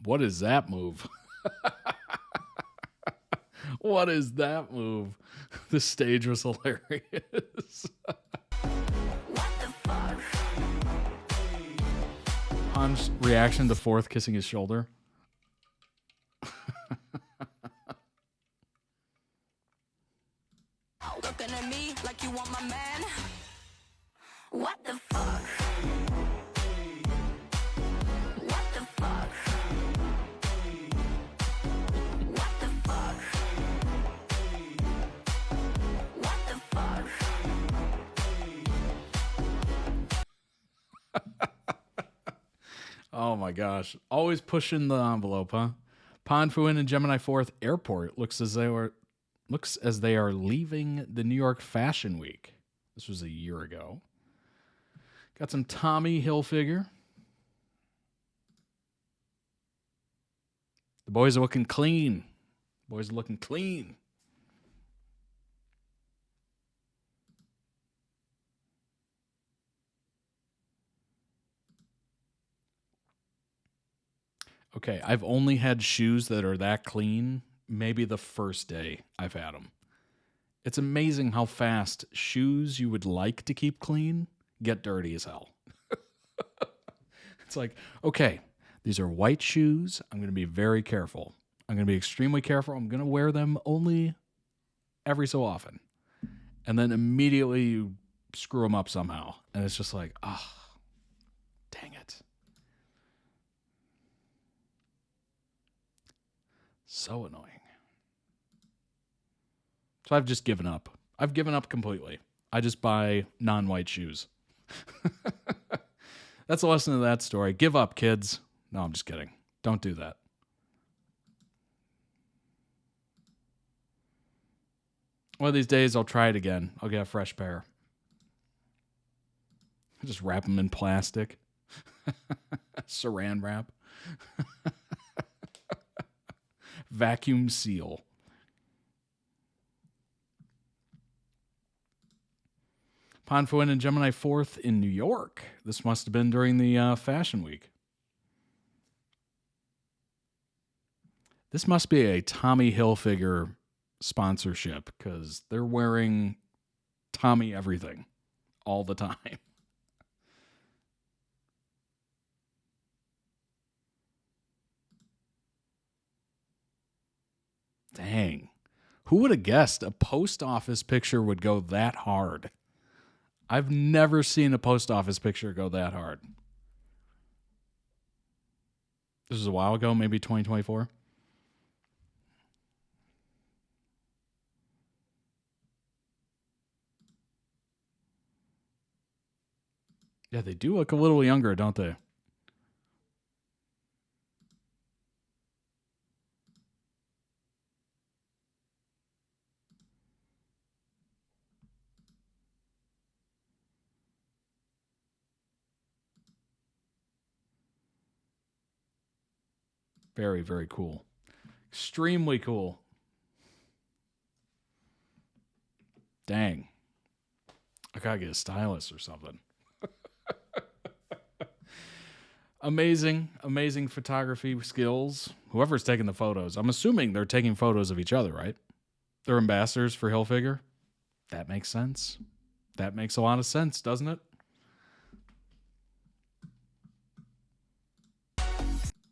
What is that move? What is that move? The stage was hilarious. Han's reaction to Fourth kissing his shoulder. Looking at me like you want my man. What the fuck? What the fuck? What the fuck? What the fuck? Oh my gosh. Always pushing the envelope, huh? PondPhuwin and Gemini 4th Airport looks as they are leaving the New York Fashion Week. This was a year ago. Got some Tommy Hilfiger. The boys are looking clean. Boys are looking clean. Okay, I've only had shoes that are that clean maybe the first day I've had them. It's amazing how fast shoes you would like to keep clean get dirty as hell. It's like, okay, these are white shoes. I'm going to be very careful. I'm going to be extremely careful. I'm going to wear them only every so often. And then immediately you screw them up somehow. And it's just like, ah, oh, dang it. So annoying. So I've just given up. I've given up completely. I just buy non-white shoes. That's the lesson of that story. Give up, kids. No, I'm just kidding. Don't do that. One of these days, I'll try it again. I'll get a fresh pair. I'll just wrap them in plastic. Saran wrap. Vacuum seal. PondPhuwin and Gemini 4th in New York. This must have been during the Fashion Week. This must be a Tommy Hilfiger sponsorship because they're wearing Tommy everything all the time. Dang. Who would have guessed a post office picture would go that hard? I've never seen a post office picture go that hard. This was a while ago, maybe 2024. Yeah, they do look a little younger, don't they? Very, very cool. Extremely cool. Dang. I gotta get a stylist or something. Amazing, amazing photography skills. Whoever's taking the photos, I'm assuming they're taking photos of each other, right? They're ambassadors for Hilfiger. That makes sense. That makes a lot of sense, doesn't it?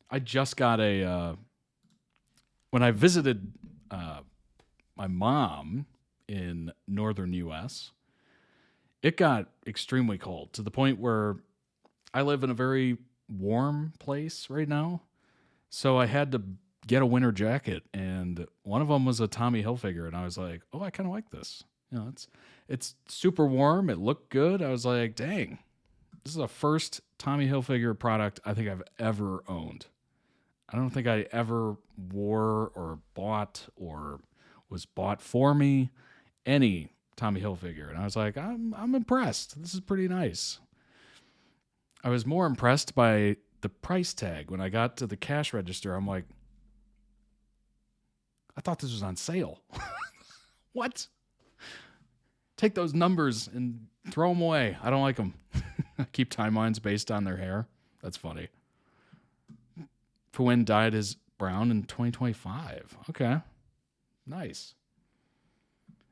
I just got when I visited my mom in northern U.S., it got extremely cold to the point where I live in a very warm place right now. So I had to get a winter jacket, and one of them was a Tommy Hilfiger, and I was like, oh, I kind of like this. You know, it's super warm. It looked good. I was like, dang, this is the first Tommy Hilfiger product I think I've ever owned. I don't think I ever wore or bought or was bought for me any Tommy Hilfiger. And I was like, I'm impressed. This is pretty nice. I was more impressed by the price tag. When I got to the cash register, I'm like, I thought this was on sale. What? Take those numbers and throw them away. I don't like them. Keep timelines based on their hair. That's funny. Phuwin dyed his brown in 2025. Okay. Nice.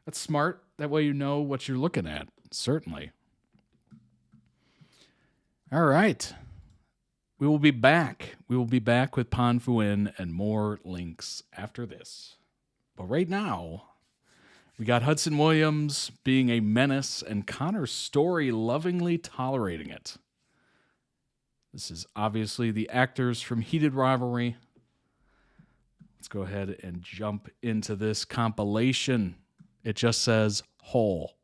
That's smart. That way you know what you're looking at. Certainly. All right. We will be back. We will be back with PondPhuwin and more links after this. But right now, we got Hudson Williams being a menace and Connor Story lovingly tolerating it. This is obviously the actors from Heated Rivalry. Let's go ahead and jump into this compilation. It just says whole.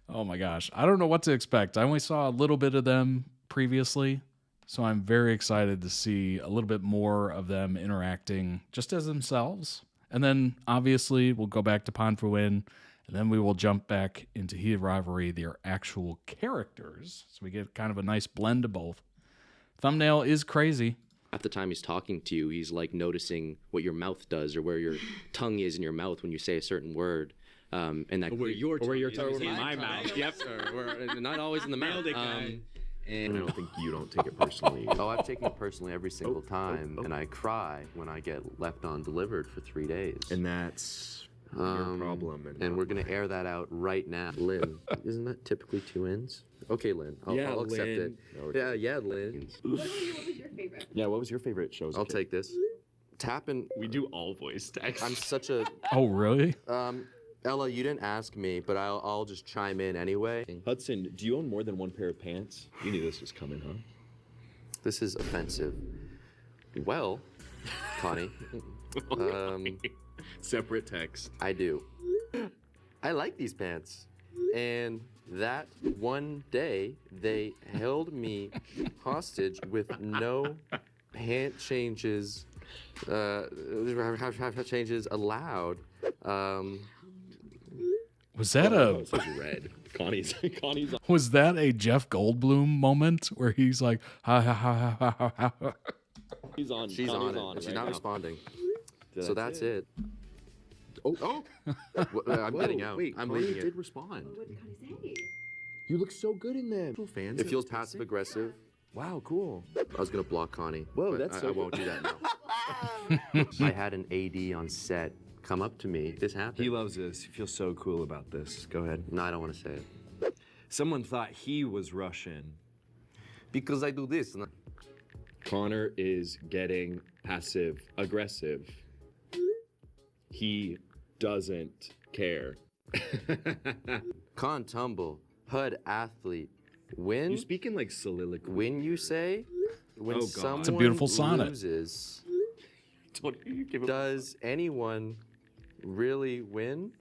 Oh my gosh. I don't know what to expect. I only saw a little bit of them previously, so I'm very excited to see a little bit more of them interacting just as themselves. And then obviously we'll go back to PondPhuwin, and then we will jump back into Heated Rivalry, their actual characters. So we get kind of a nice blend of both. Thumbnail is crazy. Half the time he's talking to you, he's like noticing what your mouth does or where your tongue is in your mouth when you say a certain word. And that where your tongue is in my mouth. Yep. Or not always in the mouth. And I don't think you don't take it personally. Oh, I've taken it personally every single time, and I cry when I get left undelivered for 3 days. And that's your problem. And we're gonna air that out right now. Lynn, isn't that typically 2 ins? Okay, Lynn, I'll accept it. Yeah, Lynn. What was your favorite? Yeah, what was your favorite shows? I'll take this. Tapping. We do all voice text. I'm such a. Oh, really? Ella, you didn't ask me, but I'll just chime in anyway. Hudson, do you own more than one pair of pants? You knew this was coming, huh? This is offensive. Well, Connie. Separate text. I do. I like these pants. And that one day, they held me hostage with no pant changes, changes allowed. Was that This is red. Connie's on. Was that a Jeff Goldblum moment where he's like, ha ha ha ha ha ha ha? She's on it. She's not responding. So that's it. Oh! I'm getting out. Wait, I'm Connie leaving did it. respond. What did Connie say? You look so good in them. Fans. It feels passive aggressive. Wow, cool. I was gonna block Connie. Whoa, but that's so I won't do that now. I had an AD on set come up to me. This happened. He loves this. He feels so cool about this. Go ahead. No, I don't want to say it. Someone thought he was Russian. Because I do this. Connor is getting passive aggressive. He doesn't care. Con tumble, HUD athlete. When You speak in like soliloquy. when you say when Oh, God. someone It's a beautiful sonnet. loses, does anyone really win?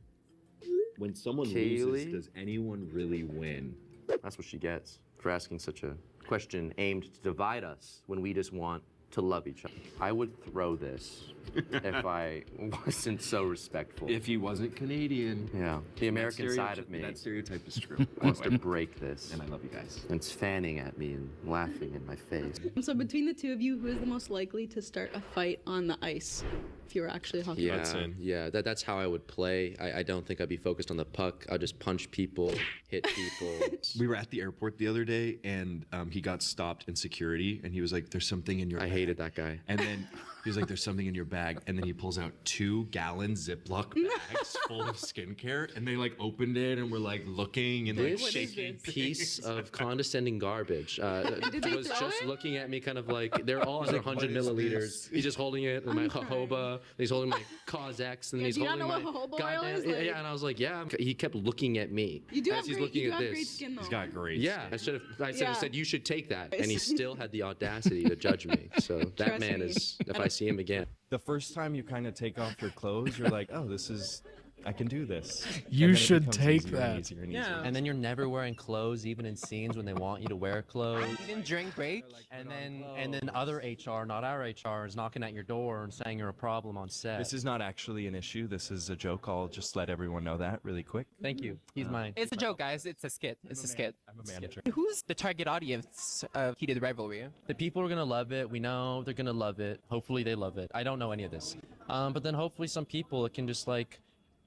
When someone Kaylee? loses, does anyone really win? That's what she gets for asking such a question aimed to divide us when we just want to love each other. I would throw this if I wasn't so respectful. If he wasn't Canadian. Yeah, the American side of me That stereotype is true. wants to break this. And I love you guys. And it's fanning at me and laughing in my face. So between the two of you, who is the most likely to start a fight on the ice if you were actually a hockey player? Yeah, yeah, that's how I would play. I don't think I'd be focused on the puck. I'll just punch people, hit people. We were at the airport the other day, and he got stopped in security, and he was like, "There's something in your." I hated that guy. And then he was like, "There's something in your bag," and then he pulls out 2-gallon Ziploc bags full of skincare, and they like opened it and were like looking and like This shaking. piece of condescending garbage Did they was throw just it? looking at me kind of like, they're all under like, 100 "What is milliliters. this?" He's just holding it in my jojoba, he's holding my Cos-X, and then Yeah, he's do you not holding know my what jojoba oil goddamn... is? Like- Yeah, and I was like, yeah. He kept looking at me You do as have he's great, looking you at have this. great skin though. He's got great. Yeah, I should have Yeah. said, you should take that. And he still had the audacity to judge me. So that Trust man me. is, if I see him again. The first time you kind of take off your clothes, you're like, oh, this is, I can do this. You And then it should becomes take easier that. And easier and easier. And then you're never wearing clothes, even in scenes when they want you to wear clothes. Even during break, and then other HR, not our HR, is knocking at your door and saying you're a problem on set. This is not actually an issue. This is a joke. I'll just let everyone know that really quick. Thank you. He's mine. It's a joke, guys. It's a skit. It's a skit. I'm a manager. Who's the target audience of Heated Rivalry? The people are gonna love it. We know they're gonna love it. Hopefully they love it. I don't know any of this. But then hopefully some people, it can just like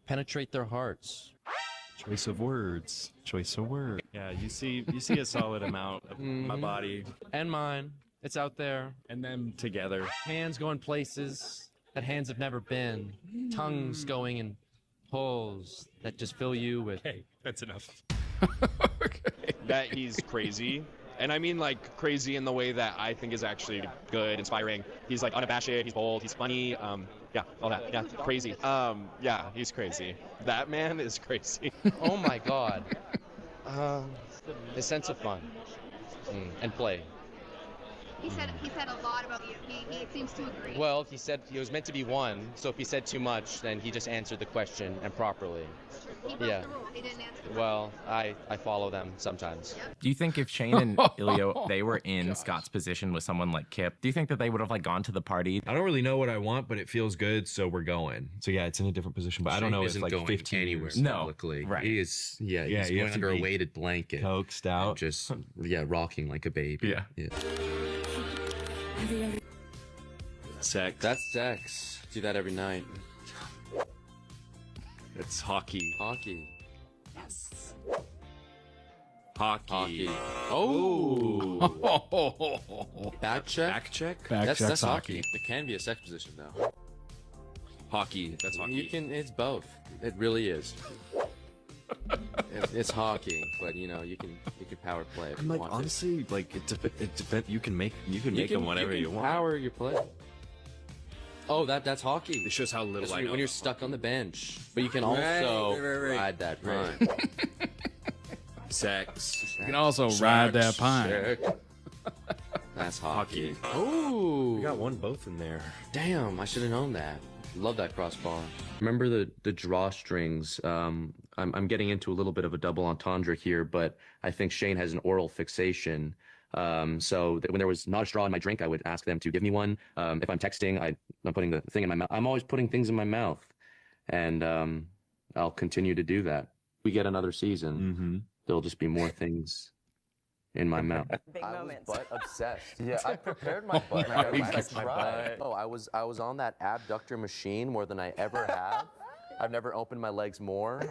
penetrate their hearts. Choice of words. Choice of words. Yeah, you see a solid amount of my body And mine. It's out there. and them together. Hands going places that hands have never been. Tongues going in holes that just fill you with. Hey, that's enough. That he's crazy. And I mean like crazy in the way that I think is actually good, inspiring. He's like unabashed, he's bold, he's funny, yeah, all that. Yeah, crazy. Yeah, he's crazy. That man is crazy. Oh my god. His sense of fun and play. He said a lot about you. He seems to agree. Well, he said he was meant to be one, so if he said too much, then he just answered the question and properly. He broke the rule. He didn't answer the Well, I follow them sometimes. Do you think if Shane and Ilio, they were in Scott's position with someone like Kip, do you think that they would have like gone to the party? I don't really know what I want, but it feels good, so we're going. So yeah, it's in a different position, but I don't know if Isn't like going 15 anywhere years. publicly. right. He is, yeah, Yeah, he's you going have to under a be weighted blanket. Coked out. Just, yeah, rocking like a baby. Yeah. Sex. That's sex. Do that every night. It's hockey. Hockey. Yes. Hockey. Oh. Back check? Back check? That's hockey. It can be a sex position though. Hockey. That's hockey. It's both. It really is. It's hockey, but you know, you can power play if I'm you like, want to. honestly, like it depends. You can make them whatever you want. Power your play. Oh, that's hockey. It shows how little That's I know. when you're stuck on the bench, but you can Right, also right. ride that pine. Sex. You can also ride that pine. Check. That's hockey. Oh, we got both in there. Damn, I should have known that. Love that crossbar. Remember the drawstrings? I'm getting into a little bit of a double entendre here, but I think Shane has an oral fixation. So that when there was not a straw in my drink, I would ask them to give me one. If I'm texting, I'm putting the thing in my mouth. I'm always putting things in my mouth, and I'll continue to do that. We get another season. There'll just be more things in my mouth. I was butt obsessed. Yeah, I prepared my butt. I tried. Oh, I was on that abductor machine more than I ever have. I've never opened my legs more.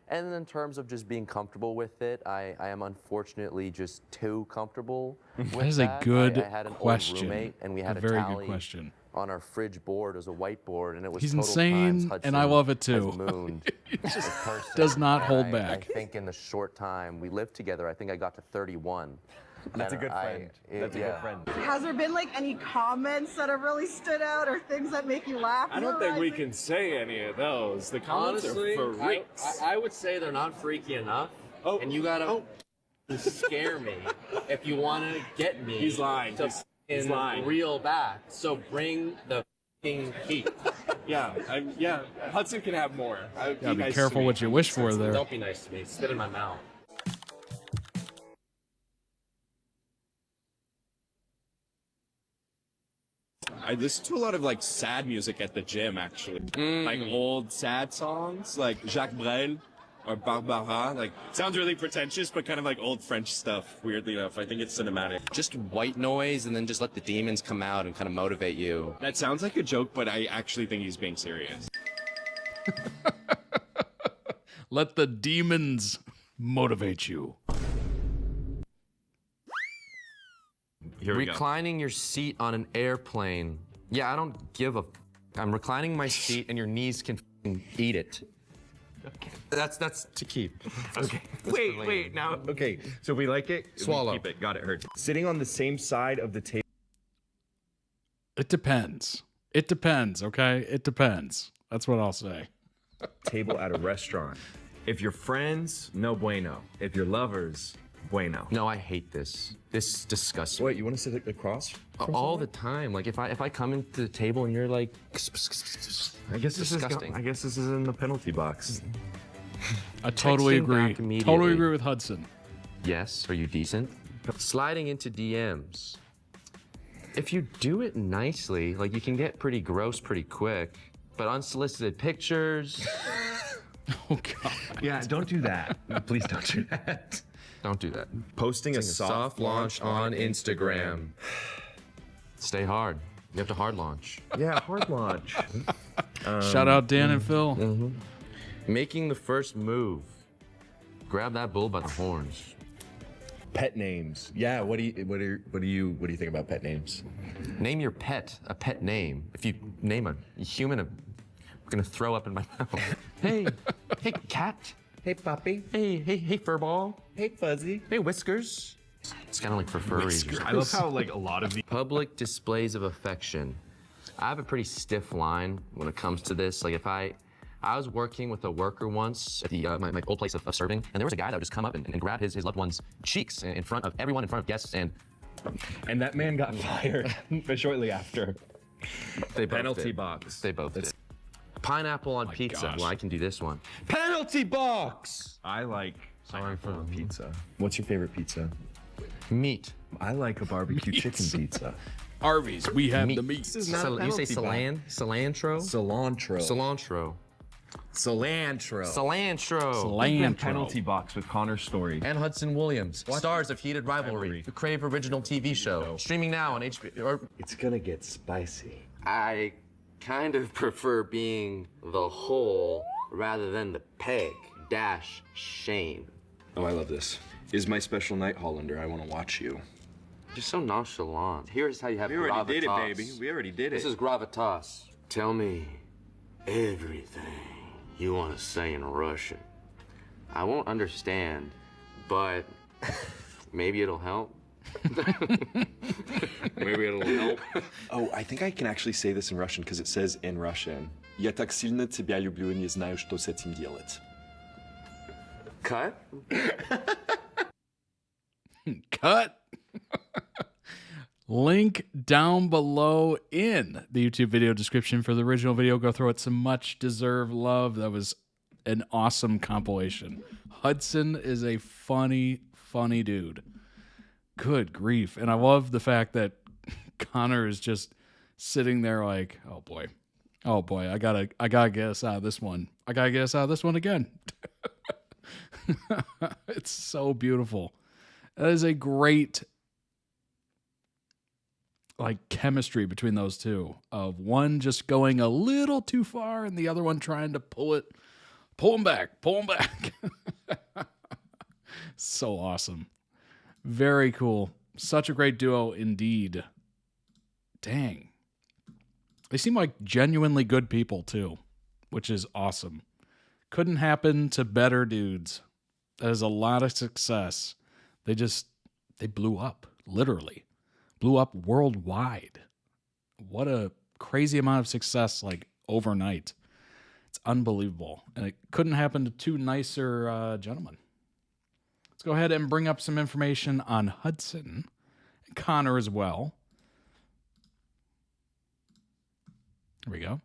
And in terms of just being comfortable with it, I am unfortunately just too comfortable with That is a good I had an question. old roommate, and we had A very good tally question. on our fridge board as a whiteboard, and it was He's total insane, times Hudson and I love it has too. mooned this person. Does not And hold I back. think in the short time we lived together, I think I got to 31. That's a good friend. That's a good friend. Has there been like any comments that have really stood out or things that make you laugh? I don't think we can say any of those. The comments Honestly, are freaks. I would say they're not freaky enough. And you gotta scare me if you want to get me. He's lying. To He's lying. Reel back. So bring the heat. Yeah, Hudson can have more. Be careful what you wish for there. Don't be nice to me. Spit in my mouth. I listen to a lot of like sad music at the gym, actually. Like old sad songs, like Jacques Brel or Barbara. Like sounds really pretentious, but kind of like old French stuff. Weirdly enough, I think it's cinematic. Just white noise, and then just let the demons come out and kind of motivate you. That sounds like a joke, but I actually think he's being serious. Let the demons motivate you. Here we Reclining your seat on an airplane. Yeah, I don't give a. I'm reclining my seat, and your knees can eat it. Okay. That's to keep. Okay. Wait. Now, okay. So we like it. Swallow. We keep it. Got it. Heard. Sitting on the same side of the table. It depends. It depends. Okay. It depends. That's what I'll say. Table at a restaurant. If you're friends, no bueno. If you're lovers, bueno. No, I hate this. This disgusts me. Wait, you want to sit across? All the time. Like if I come into the table and you're like, I guess this disgusting. this is in the penalty box. I totally Texting agree. back immediately. Totally agree with Hudson. Yes. Are you decent? Sliding into DMs. If you do it nicely, like you can get pretty gross pretty quick. But unsolicited pictures. Oh God. Yeah, don't do that. Please don't do that. Don't do that. Posting a soft launch on Instagram. Stay hard. You have to hard launch. Yeah, hard launch. Shout out Dan and Phil. Mm-hmm. Making the first move. Grab that bull by the horns. Pet names. Yeah. What do you think about pet names? Name your pet a pet name. If you name a human, I'm gonna throw up in my mouth. Hey cat. Hey puppy. Hey furball. Hey fuzzy. Hey whiskers. It's kind of like for furries. I love how like a lot of the Public displays of affection. I have a pretty stiff line when it comes to this. Like if I was working with a worker once at the my old place of serving, and there was a guy that would just come up and grab his loved one's cheeks in front of everyone, in front of guests, and that man got fired shortly after. They both penalty did. box. They both did. Pineapple on pizza. gosh. Well, I can do this one. Penalty box. I like Sorry for the pizza. What's your favorite pizza? Meat. I like a barbecue chicken pizza. Arby's, we have the meat. You say cilantro? Cilantro. Cilantro. Penalty box with Connor Story. And Hudson Williams, stars of Heated Rivalry, the Crave original TV show, streaming now on HBO. It's gonna get spicy. I kind of prefer being the hole rather than the peg. Shame. Oh, I love this. Is my special night, Hollander. I want to watch you. You're so nonchalant. Here's how you have We gravitas. already did it, baby. We already did it. This is gravitas. Tell me everything you want to say in Russian. I won't understand, but maybe it'll help. Maybe it'll help. Oh, I think I can actually say this in Russian because it says in Russian. Я так сильно тебя люблю, не знаю, что с этим делать. Cut? Cut. Link down below in the YouTube video description for the original video. Go throw it some much deserved love. That was an awesome compilation. Hudson is a funny dude. Good grief. And I love the fact that Connor is just sitting there like, oh boy, I gotta get us out of this one. I gotta get us out of this one again. It's so beautiful. That is a great chemistry between those two, of one just going a little too far and the other one trying to pull him back. So awesome. Very cool. Such a great duo indeed. Dang. They seem like genuinely good people too, which is awesome. Couldn't happen to better dudes. That is a lot of success. They They blew up, literally. Blew up worldwide. What a crazy amount of success, like, overnight. It's unbelievable. And it couldn't happen to two nicer gentlemen. Let's go ahead and bring up some information on Hudson and Connor as well. There we go.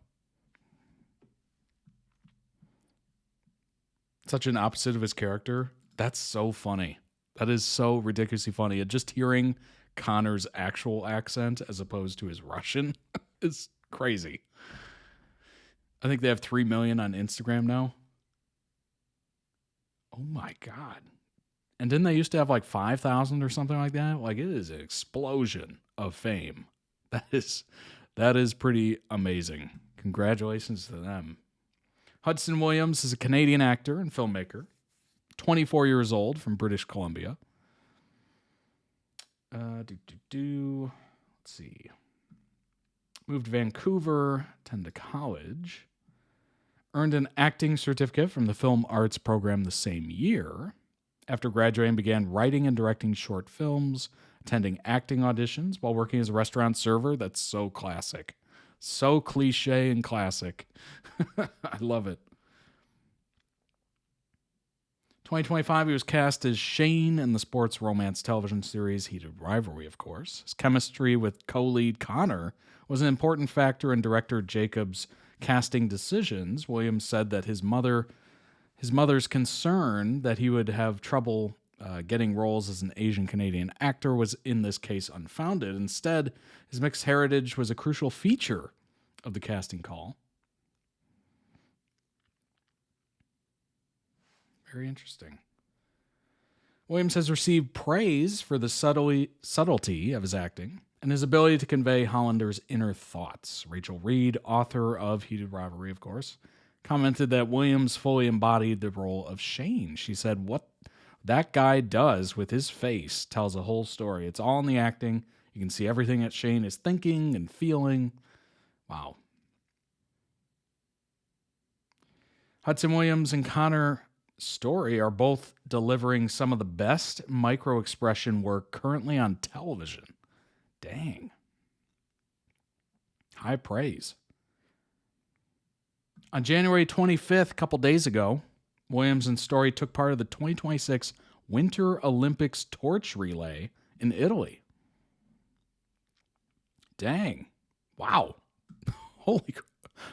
Such an opposite of his character. That's so funny. That is so ridiculously funny. And just hearing Connor's actual accent as opposed to his Russian is crazy. I think they have 3 million on Instagram now. Oh my God. And didn't they used to have like 5,000 or something like that? Like, it is an explosion of fame. That is pretty amazing. Congratulations to them. Hudson Williams is a Canadian actor and filmmaker, 24 years old, from British Columbia. Let's see. Moved to Vancouver, attended college. Earned an acting certificate from the Film Arts program the same year. After graduating, began writing and directing short films, attending acting auditions while working as a restaurant server. That's so classic. So cliche and classic. I love it. 2025, he was cast as Shane in the sports romance television series Heated Rivalry, of course. His chemistry with co-lead Connor was an important factor in director Jacobs' casting decisions. Williams said that his mother's concern that he would have trouble getting roles as an Asian Canadian actor was in this case unfounded. Instead, his mixed heritage was a crucial feature of the casting call. Very interesting. Williams has received praise for the subtlety of his acting and his ability to convey Hollander's inner thoughts. Rachel Reed, author of Heated Rivalry, of course, commented that Williams fully embodied the role of Shane. She said, "What that guy does with his face tells a whole story. It's all in the acting. You can see everything that Shane is thinking and feeling." Wow. Hudson Williams and Connor Story are both delivering some of the best micro-expression work currently on television. Dang. High praise. On January 25th, a couple days ago, Williams and Story took part of the 2026 Winter Olympics torch relay in Italy. Dang. Wow. Holy crap.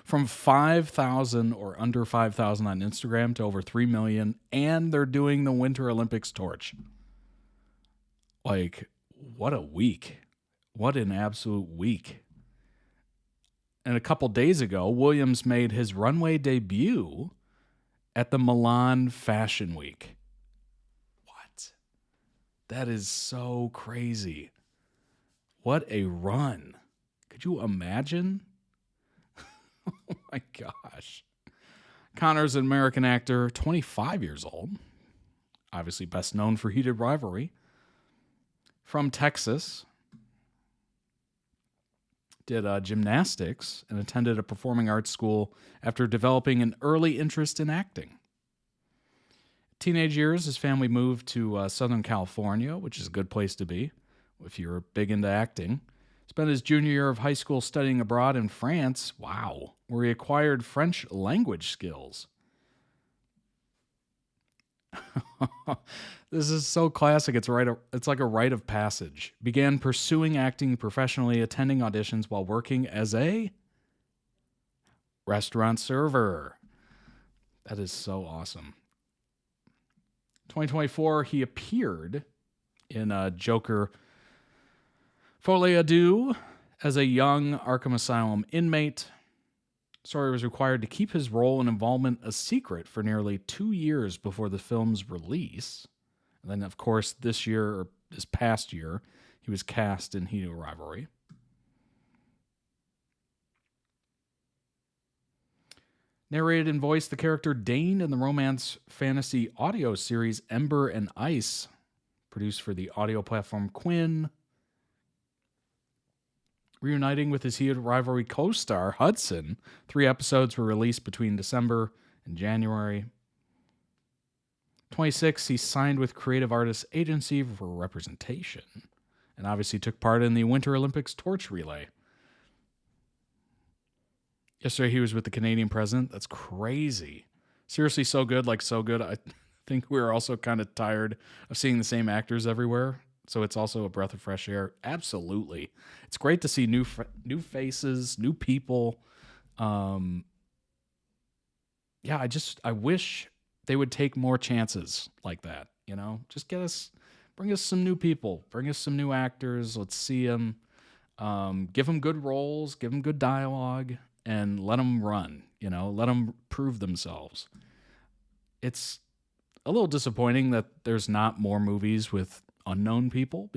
From 5,000 or under 5,000 on Instagram to over 3 million, and they're doing the Winter Olympics torch. Like, what a week. What an absolute week. And a couple days ago, Williams made his runway debut at the Milan Fashion Week. What? That is so crazy. What a run. Could you imagine? Oh my gosh. Connor's an American actor, 25 years old. Obviously best known for Heated Rivalry. From Texas. Did gymnastics and attended a performing arts school after developing an early interest in acting. Teenage years, his family moved to Southern California, which is a good place to be if you're big into acting. Spent his junior year of high school studying abroad in France. Wow. Where he acquired French language skills. This is so classic. It's like a rite of passage. Began pursuing acting professionally, attending auditions while working as a restaurant server. That is so awesome. 2024, he appeared in Joker Folie à Deux as a young Arkham Asylum inmate. Story was required to keep his role and involvement a secret for nearly 2 years before the film's release. And then, of course, this past year, he was cast in Heated Rivalry. Narrated and voiced the character Dane in the romance fantasy audio series Ember and Ice, produced for the audio platform Quinn. Reuniting with his Heated Rivalry co-star, Hudson. 3 episodes were released between December and January. 26, he signed with Creative Artists Agency for representation and obviously took part in the Winter Olympics torch relay. Yesterday, he was with the Canadian president. That's crazy. Seriously, so good, like so good. I think we're also kind of tired of seeing the same actors everywhere. So it's also a breath of fresh air. Absolutely. It's great to see new faces, new people. Yeah, I wish they would take more chances like that, you know? Just bring us some new people, bring us some new actors. Let's see them. Give them good roles, give them good dialogue, and let them run, you know? Let them prove themselves. It's a little disappointing that there's not more movies with unknown people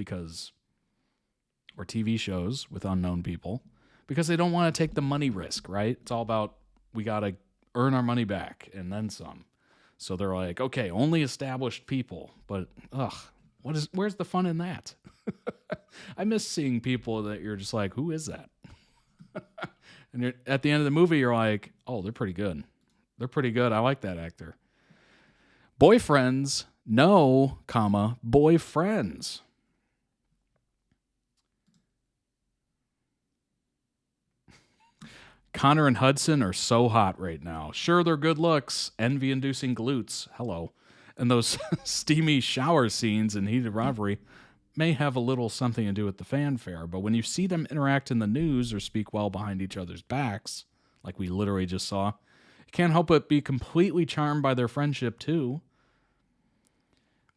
or TV shows with unknown people, because they don't want to take the money risk, right? It's all about, we got to earn our money back and then some. So they're like, okay, only established people, but where's the fun in that? I miss seeing people that you're just like, who is that? And at the end of the movie, you're like, oh, they're pretty good. They're pretty good. I like that actor. Boyfriends, no, boyfriends. Connor and Hudson are so hot right now. Sure, they're good looks, envy-inducing glutes, hello, and those steamy shower scenes in Heated Rivalry may have a little something to do with the fanfare, but when you see them interact in the news or speak well behind each other's backs, like we literally just saw, you can't help but be completely charmed by their friendship, too.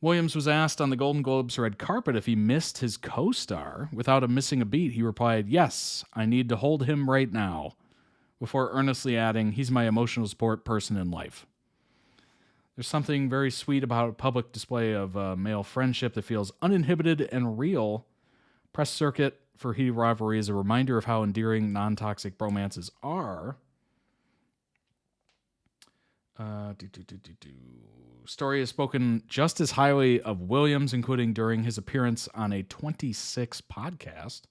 Williams was asked on the Golden Globes red carpet if he missed his co-star. Without him missing a beat, he replied, "Yes, I need to hold him right now," before earnestly adding, "He's my emotional support person in life." There's something very sweet about a public display of male friendship that feels uninhibited and real. Press circuit for Heated Rivalry is a reminder of how endearing non-toxic bromances are. Story has spoken just as highly of Williams, including during his appearance on a 26 podcast.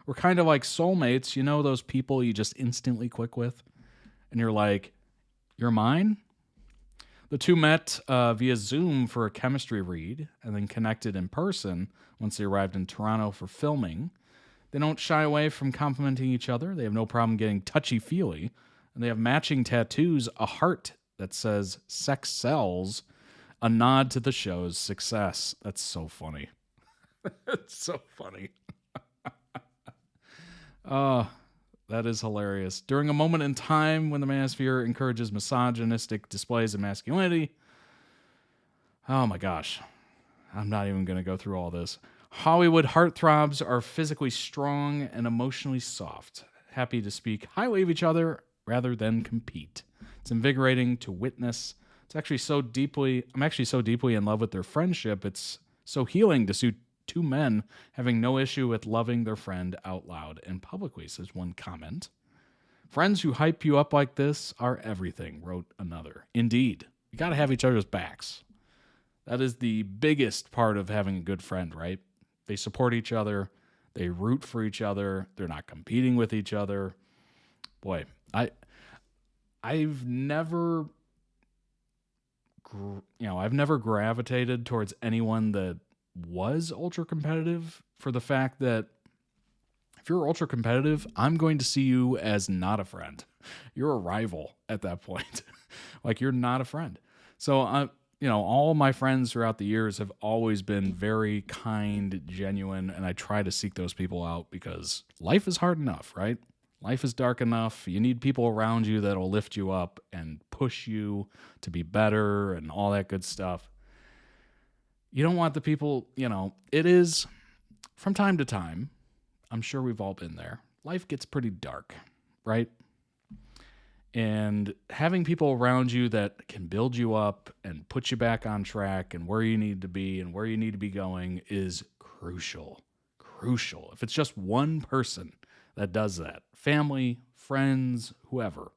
We're kind of like soulmates, you know, those people you just instantly click with, and you're like, you're mine? The two met via Zoom for a chemistry read and then connected in person once they arrived in Toronto for filming. They don't shy away from complimenting each other. They have no problem getting touchy-feely, and they have matching tattoos, a heart that says "sex sells," a nod to the show's success. That's so funny. It's so funny. That is hilarious. During a moment in time when the manosphere encourages misogynistic displays of masculinity. Oh my gosh. I'm not even going to go through all this. Hollywood heartthrobs are physically strong and emotionally soft, happy to speak highly of each other rather than compete. It's invigorating to witness. I'm actually so deeply in love with their friendship. It's so healing to see two men having no issue with loving their friend out loud and publicly, says one comment. Friends who hype you up like this are everything, wrote another. Indeed. You got to have each other's backs. That is the biggest part of having a good friend, right? They support each other. They root for each other. They're not competing with each other. Boy, I've never gravitated towards anyone that was ultra competitive, for the fact that if you're ultra competitive, I'm going to see you as not a friend. You're a rival at that point. Like, you're not a friend. So all my friends throughout the years have always been very kind, genuine, and I try to seek those people out because life is hard enough, right? Life is dark enough. You need people around you that'll lift you up and push you to be better and all that good stuff. You don't want the people, it is, from time to time, I'm sure we've all been there, life gets pretty dark, right? And having people around you that can build you up and put you back on track and where you need to be and where you need to be going is crucial. Crucial. If it's just one person that does that, family, friends, whoever.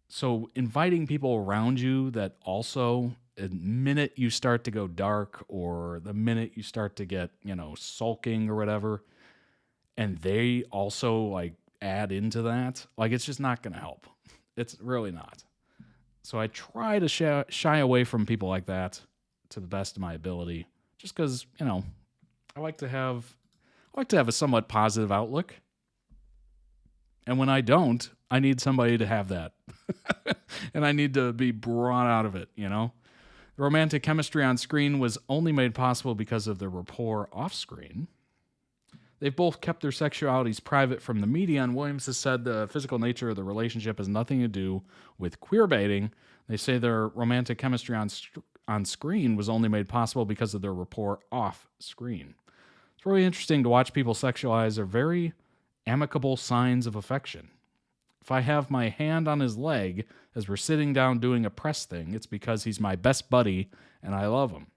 So inviting people around you that also, the minute you start to go dark or the minute you start to get, sulking or whatever, and they also add into that, it's just not going to help. It's really not. So I try to shy away from people like that to the best of my ability, just because, you know, I like to have a somewhat positive outlook. And when I don't, I need somebody to have that. And I need to be brought out of it, you know? The romantic chemistry on screen was only made possible because of their rapport off screen. They've both kept their sexualities private from the media, and Williams has said the physical nature of the relationship has nothing to do with queerbaiting. They say their romantic chemistry on screen was only made possible because of their rapport off screen. It's really interesting to watch people sexualize their very amicable signs of affection. If I have my hand on his leg as we're sitting down doing a press thing, it's because he's my best buddy and I love him.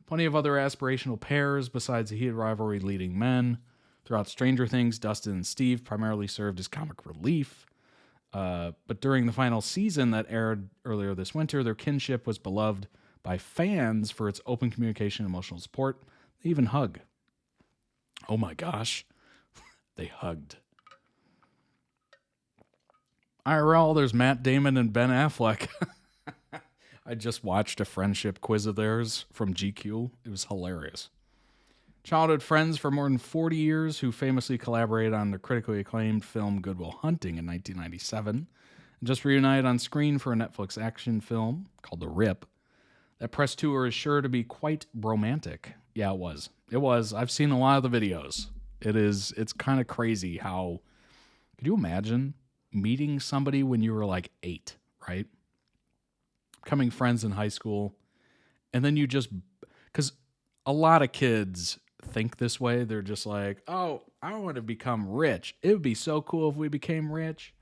Plenty of other aspirational pairs besides the heated rivalry leading men. Throughout Stranger Things, Dustin and Steve primarily served as comic relief. But during the final season that aired earlier this winter, their kinship was beloved by fans for its open communication and emotional support. They even hug. Oh my gosh. They hugged. IRL, there's Matt Damon and Ben Affleck. I just watched a friendship quiz of theirs from GQ. It was hilarious. Childhood friends for more than 40 years who famously collaborated on the critically acclaimed film Good Will Hunting in 1997 and just reunited on screen for a Netflix action film called The Rip. That press tour is sure to be quite romantic. Yeah, it was. It was. I've seen a lot of the videos. It's kind of crazy how... Could you imagine meeting somebody when you were like 8, right? Becoming friends in high school, and then you just... Because a lot of kids think this way. They're just like, oh, I want to become rich. It would be so cool if we became rich.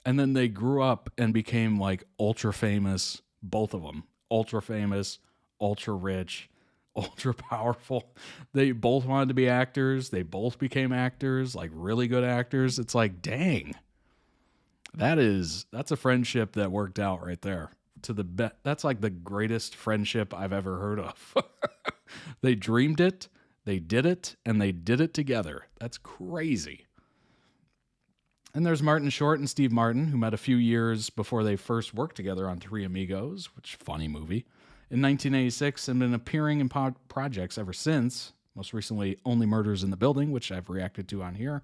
And then they grew up and became like ultra famous, both of them. Ultra famous, ultra rich, ultra powerful. They both wanted to be actors. They both became actors, like really good actors. It's like, dang. That's a friendship that worked out right there. That's like the greatest friendship I've ever heard of. They dreamed it, they did it, and they did it together. That's crazy. And there's Martin Short and Steve Martin, who met a few years before they first worked together on Three Amigos, which funny movie, in 1986, and been appearing in projects ever since, most recently Only Murders in the Building, which I've reacted to on here.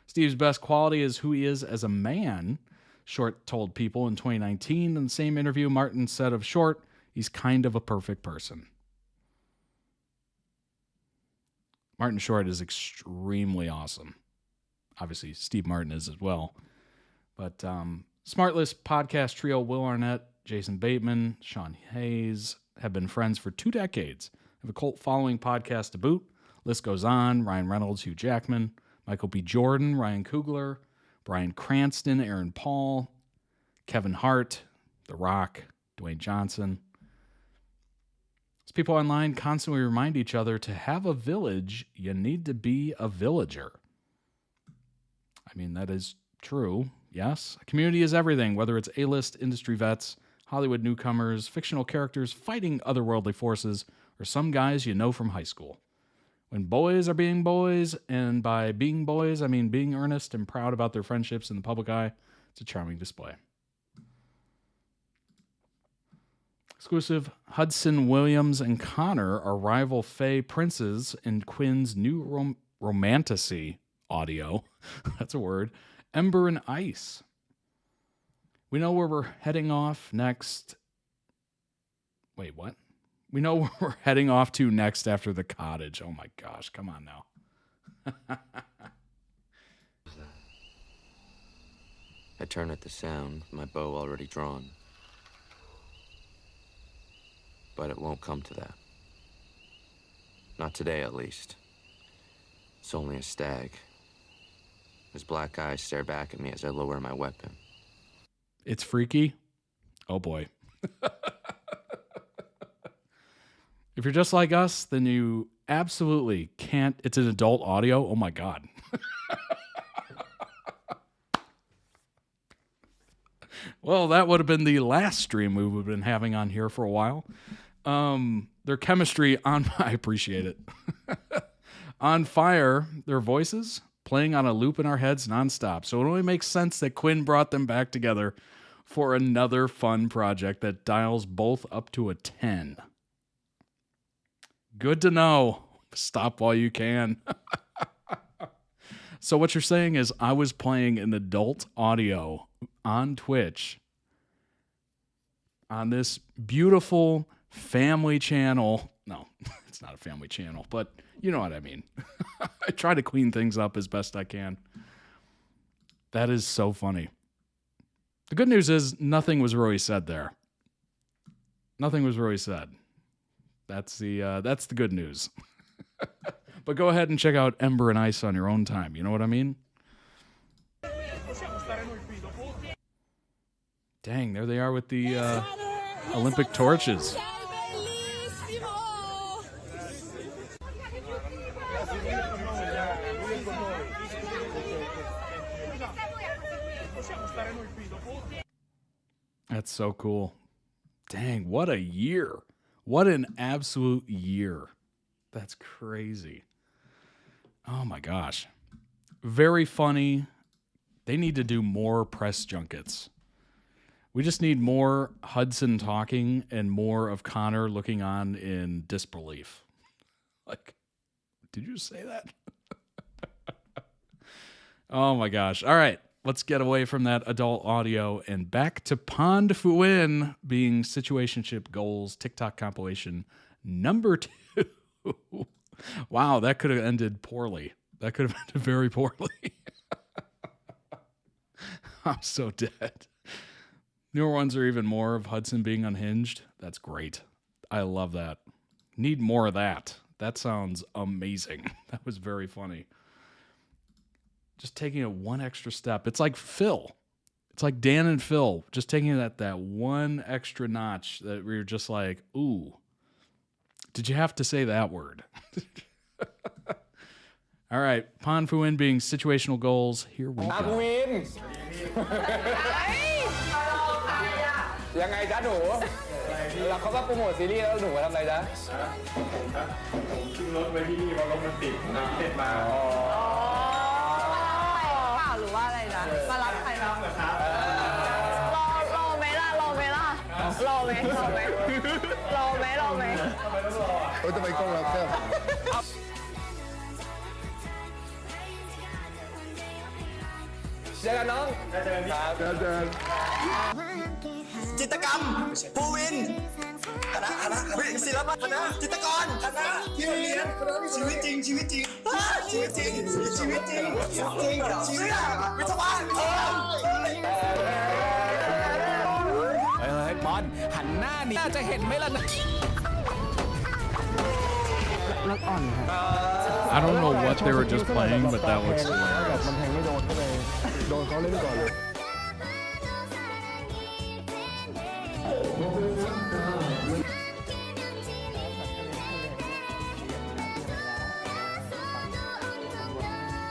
Steve's best quality is who he is as a man, Short told People in 2019. In the same interview, Martin said of Short, he's kind of a perfect person. Martin Short is extremely awesome. Obviously, Steve Martin is as well. But Smartless podcast trio Will Arnett, Jason Bateman, Sean Hayes have been friends for 2 decades. Have a cult following podcast to boot. List goes on. Ryan Reynolds, Hugh Jackman, Michael B. Jordan, Ryan Coogler, Bryan Cranston, Aaron Paul, Kevin Hart, The Rock, Dwayne Johnson. As people online constantly remind each other to have a village, you need to be a villager. I mean, that is true, yes. A community is everything, whether it's A-list industry vets, Hollywood newcomers, fictional characters fighting otherworldly forces, or some guys you know from high school. When boys are being boys, and by being boys, I mean being earnest and proud about their friendships in the public eye, it's a charming display. Exclusive, Hudson, Williams, and Connor are rival Faye princes in Quinn's new romantasy audio. That's a word. Ember and Ice. We know where we're heading off next. Wait, what? We know where we're heading off to next after the cottage. Oh my gosh, come on now. I turn at the sound, my bow already drawn. But it won't come to that. Not today, at least. It's only a stag. His black eyes stare back at me as I lower my weapon. It's freaky. Oh boy. If you're just like us, then you absolutely can't. It's an adult audio. Oh my God. Well, that would have been the last stream we would have been having on here for a while. Their chemistry on, I appreciate it. On fire, their voices playing on a loop in our heads nonstop. So it only makes sense that Quinn brought them back together for another fun project that dials both up to a 10. Good to know. Stop while you can. So what you're saying is I was playing an adult audio on Twitch on this beautiful family channel. No, it's not a family channel, but you know what I mean. I try to clean things up as best I can. That is so funny. The good news is nothing was really said there. Nothing was really said. That's the good news. But go ahead and check out Ember and Ice on your own time. You know what I mean? Dang, there they are with the Olympic torches. That's so cool. Dang, what a year. What an absolute year. That's crazy. Oh my gosh. Very funny. They need to do more press junkets. We just need more Hudson talking and more of Connor looking on in disbelief. Like, did you say that? Oh my gosh. All right. Let's get away from that adult audio and back to PondPhuwin being Situationship Goals TikTok compilation number 2. Wow, that could have ended poorly. That could have ended very poorly. I'm so dead. Newer ones are even more of Hudson being unhinged. That's great. I love that. Need more of that. That sounds amazing. That was very funny. Just taking it one extra step. It's like Phil. It's like Dan and Phil. Just taking it that one extra notch that we were just like, ooh, did you have to say that word? All right. PondPhuwin being situational goals. Here we go. ยังไงจ๊ะหนูแล้วเขาก็โปรโมทซีรีส์แล้วหนูทำอะไรจ๊ะผมขึ้นรถไว้ที่นี่เพราะรถมันติดเด็ดมาหรือว่าอะไรนะมารับใครนะรอไหมล่ะรอไหมล่ะรอไหมรอไหมรอไหมรอไหมทำไมกล้องเราแคบเจอกันน้องเจอกันเจอจิตรกรรมภูวินคณะศิลปะคณะจิตรกรคณะที่เรียนชีวิตจริงชีวิตจริงชีวิตจริงชีวิตจริงชีวิตจริงชีวิตวิทยาศาสตร์เฮ้ยบอลหันหน้านี่น่าจะเห็นไหมล่ะนะ I don't know what they were just playing, but that looks hilarious. มันแทงไม่โดนก็เลยโดนเขาเล่นก่อนเลย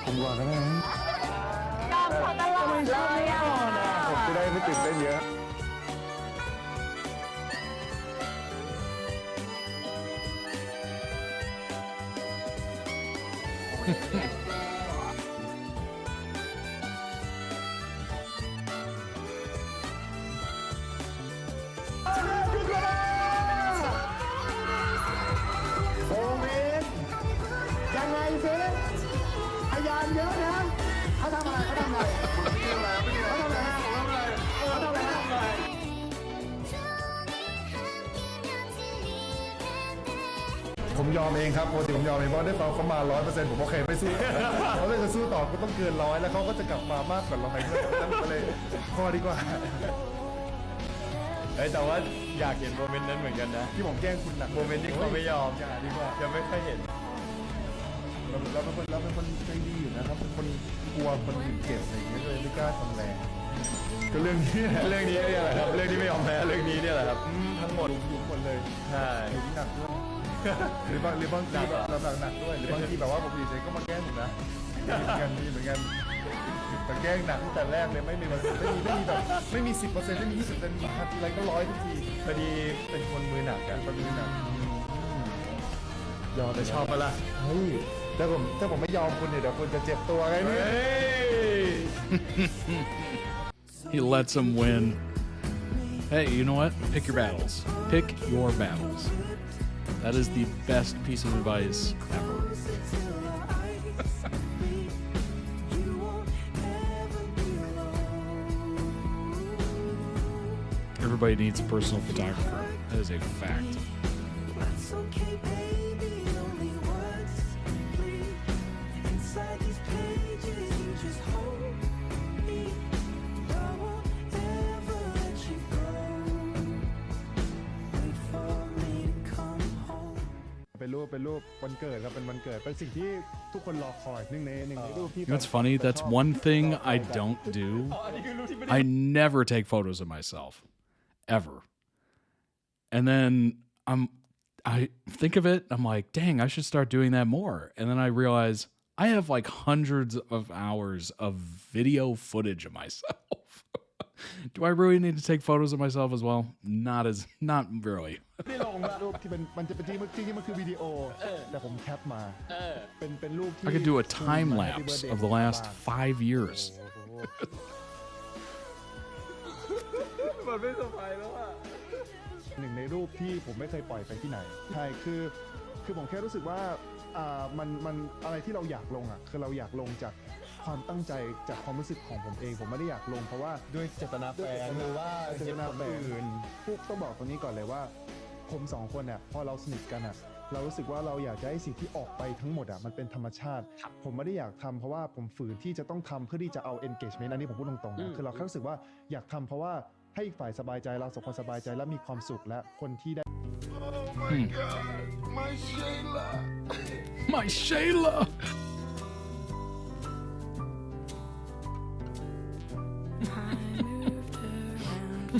ผมว่ากันได้ไหมยอมเขาตลอดเลยอ่ะผมจะได้ไม่ตื่นเต้นเยอะยังไงซิพยานเยอะนะเขาทำอะไรเขาทำอะไรเขาทำอะไรเขาทำอะไรผมยอมเองครับปกติผมยอมเองเพราะได้ฟังเขามา 100% ผมโอเคไม่สู้เขาเลยจะสู้ต่อก็ต้องเกิน100แล้วเขาก็จะกลับมามากกว่า100ก็เลยพอดีกว่าแต่ว่าอยากเห็นโมเมนต์นั้นเหมือนกันนะที่ผมแกล้งคุณหนักโมเมนต์ที่เขาไม่ยอมอย่าดีกว่ายังไม่ค่อยเห็นเราเป็นคนใจดีอยู่นะครับเป็นคนกลัวคนอื่นเกลียดอะไรอย่างเงี้ยเลยไม่กล้าทำแรงก็เรื่องนี้เนี่ยแหละครับเรื่องที่ไม่ยอมแพ้เรื่องนี้เนี่ยแหละครับทั้งหมดยุบหมดเลยใช่หนักด้วยหรือบางทีแบบเราหนักด้วยหรือบางทีแบบว่าผมดีใจก็มาแกล้งผมนะมีเหมือนกันแต่แกล้งหนักตั้งแต่แรกเลยไม่มีแบบไม่มี 10% ไม่มี 20% มีทีไรก็100ทุกทีพอดีเป็นคนมือหนักกันคนมือหนักยอมแต่ชอบมาละเฮ้ยถ้าผมไม่ยอมคุณเนี่ยเดี๋ยวคุณจะเจ็บตัวไงนี่ He lets him win. Hey, you know what? Pick your battles. Pick your battles. That is the best piece of advice ever. Everybody needs a personal photographer. That is a fact.เป็นรูปวันเกิดครับเป็นวันเกิดเป็นสิ่งที่ทุกคนรอคอยหนึ่งในรูปที่ You know what's funny? That's one thing I don't do. I never take photos of myself. Ever. And then I think of it, I'm like, dang, I should start doing that more. And then I realize I have like hundreds of hours of video footage of myself. Do I really need to take photos of myself as well? Not really. ได้ลงรูปที่มันจะเป็นที่มันคือวิดีโอแต่ผมแคปมาเป็นรูปที่ I could do a time lapse of the last 5 years. มันไม่สบายแล้วอ่ะหนึ่งในรูปที่ผมไม่เคยปล่อยไปที่ไหนใช่คือผมแค่รู้สึกว่ามันอะไรที่เราอยากลงอ่ะคือเราอยากลงจากความตั้งใจจากความรู้สึกของผมเองผมไม่ได้อยากลงเพราะว่าด้วยเจตนาแฝงหรือว่าเจตนาแฝงพวกต้องบอกตรงนี้ก่อนเลยว่าผมสองคนเนี่ยพอเราสนิทกันอ่ะเรารู้สึกว่าเราอยากจะให้สิ่งที่ออกไปทั้งหมดอ่ะมันเป็นธรรมชาติผมไม่ได้อยากทำเพราะว่าผมฝืนที่จะต้องทำเพื่อที่จะเอา engagement อันนี้ผมพูดตรงๆนะคือเราแค่รู้สึกว่าอยากทำเพราะว่าให้อีกฝ่ายสบายใจเราสองคนสบายใจและมีความสุขและคนที่ได้ My Shayla.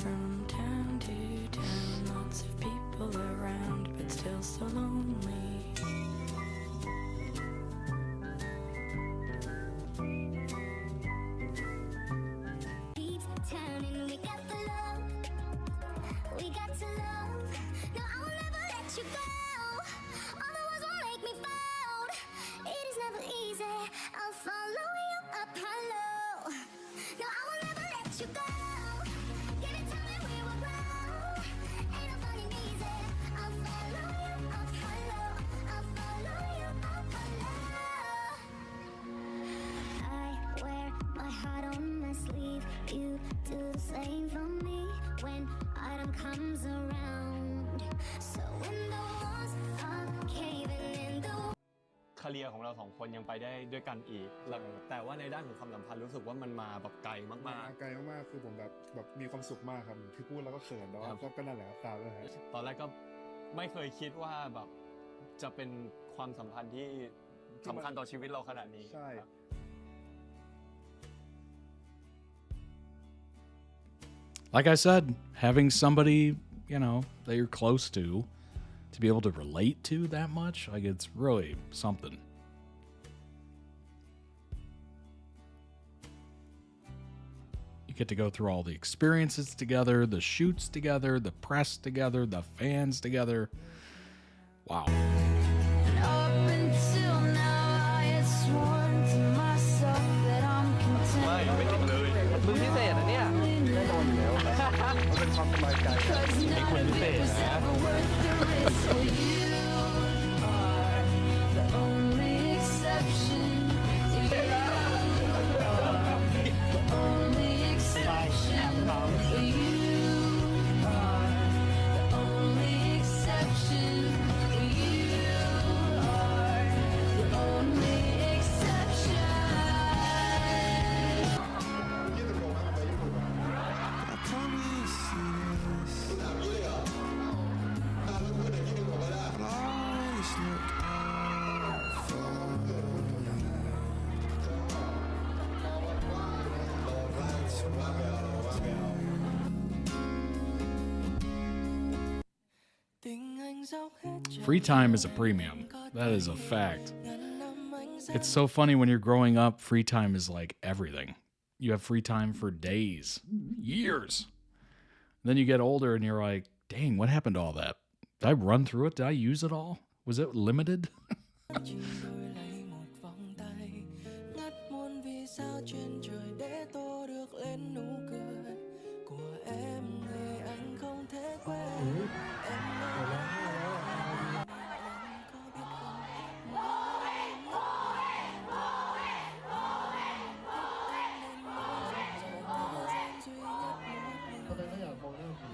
From town to town, lots of people around, but still so lonely. Keeps turning, we got the love, we got to love. No, I will never let you go. All the words won't make me fold. It is never easy. I'll follow you up hello. No, I will never let you go. You do the same for me when autumn comes around. So when the walls are caving in the คาเรียของเราสองคนยังไปได้ด้วยกันอีกแต่ว่าในด้านของความสัมพันธ์รู้สึกว่ามันมาแบบไกลมากๆไกลมากๆคือผมแบบมีความสุขมากครับที่พูดแล้วก็เขินแล้วก็นั่นแหละตามเลยตอนแรกก็ไม่เคยคิดว่าแบบจะเป็นความสัมพันธ์ที่สำคัญต่อชีวิตเราขนาดนี้ใช่ Like I said, having somebody, you know, that you're close to be able to relate to that much, like it's really something. You get to go through all the experiences together, the shoots together, the press together, the fans together. Wow. Up until now, I had sworn to myself that I'm content. ไม่ติดเลยมึงพิเศษนะเนี่ยแน่นอนอยู่แล้วมันเป็นความสบายใจมีคนพิเศษนะ The only exception. The only exception. You are the only exception. You are the only exception. I promise you this. But I always look out for you. That's why I Free time is a premium. That is a fact. It's so funny when you're growing up, free time is like everything. You have free time for days, years. Then you get older and you're like, dang, what happened to all that? Did I run through it? Did I use it all? Was it limited? แสดงก็อยากมองหน้าผม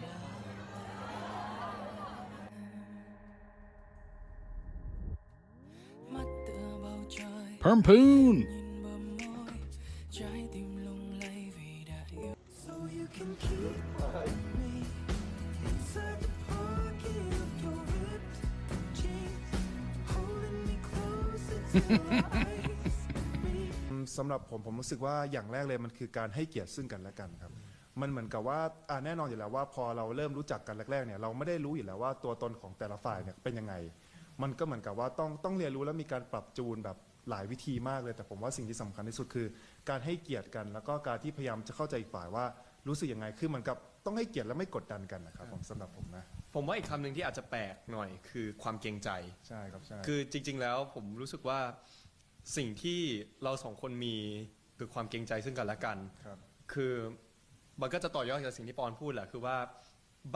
PondPhuwin.สำหรับผมรู้สึกว่าอย่างแรกเลยมันคือการให้เกียรติซึ่งกันและกันครับมันเหมือนกับว่าแน่นอนอยู่แล้วว่าพอเราเริ่มรู้จักกันแรกๆเนี่ยเราไม่ได้รู้อยู่แล้วว่าตัวตนของแต่ละฝ่ายเนี่ยเป็นยังไงมันก็เหมือนกับว่าต้องเรียนรู้แล้วมีการปรับจูนแบบหลายวิธีมากเลยแต่ผมว่าสิ่งที่สำคัญที่สุดคือการให้เกียรติกันแล้วก็การที่พยายามจะเข้าใจอีกฝ่ายว่ารู้สึกยังไงคือเหมือนกับต้องให้เกียรติและไม่กดดันกันนะครับผมสำหรับผมนะผมว่าอีกคำหนึ่งที่อาจจะแปลกหน่อยคือความเกรงใจใช่ครับใช่คือจริงๆแล้วผมรู้สึกว่าสิ่งที่เราสองคนมีคือความเกรงใจซึ่งกันและกันคือมันก็จะต่อยอดจากสิ่งที่ปอนพูดแหละคือว่า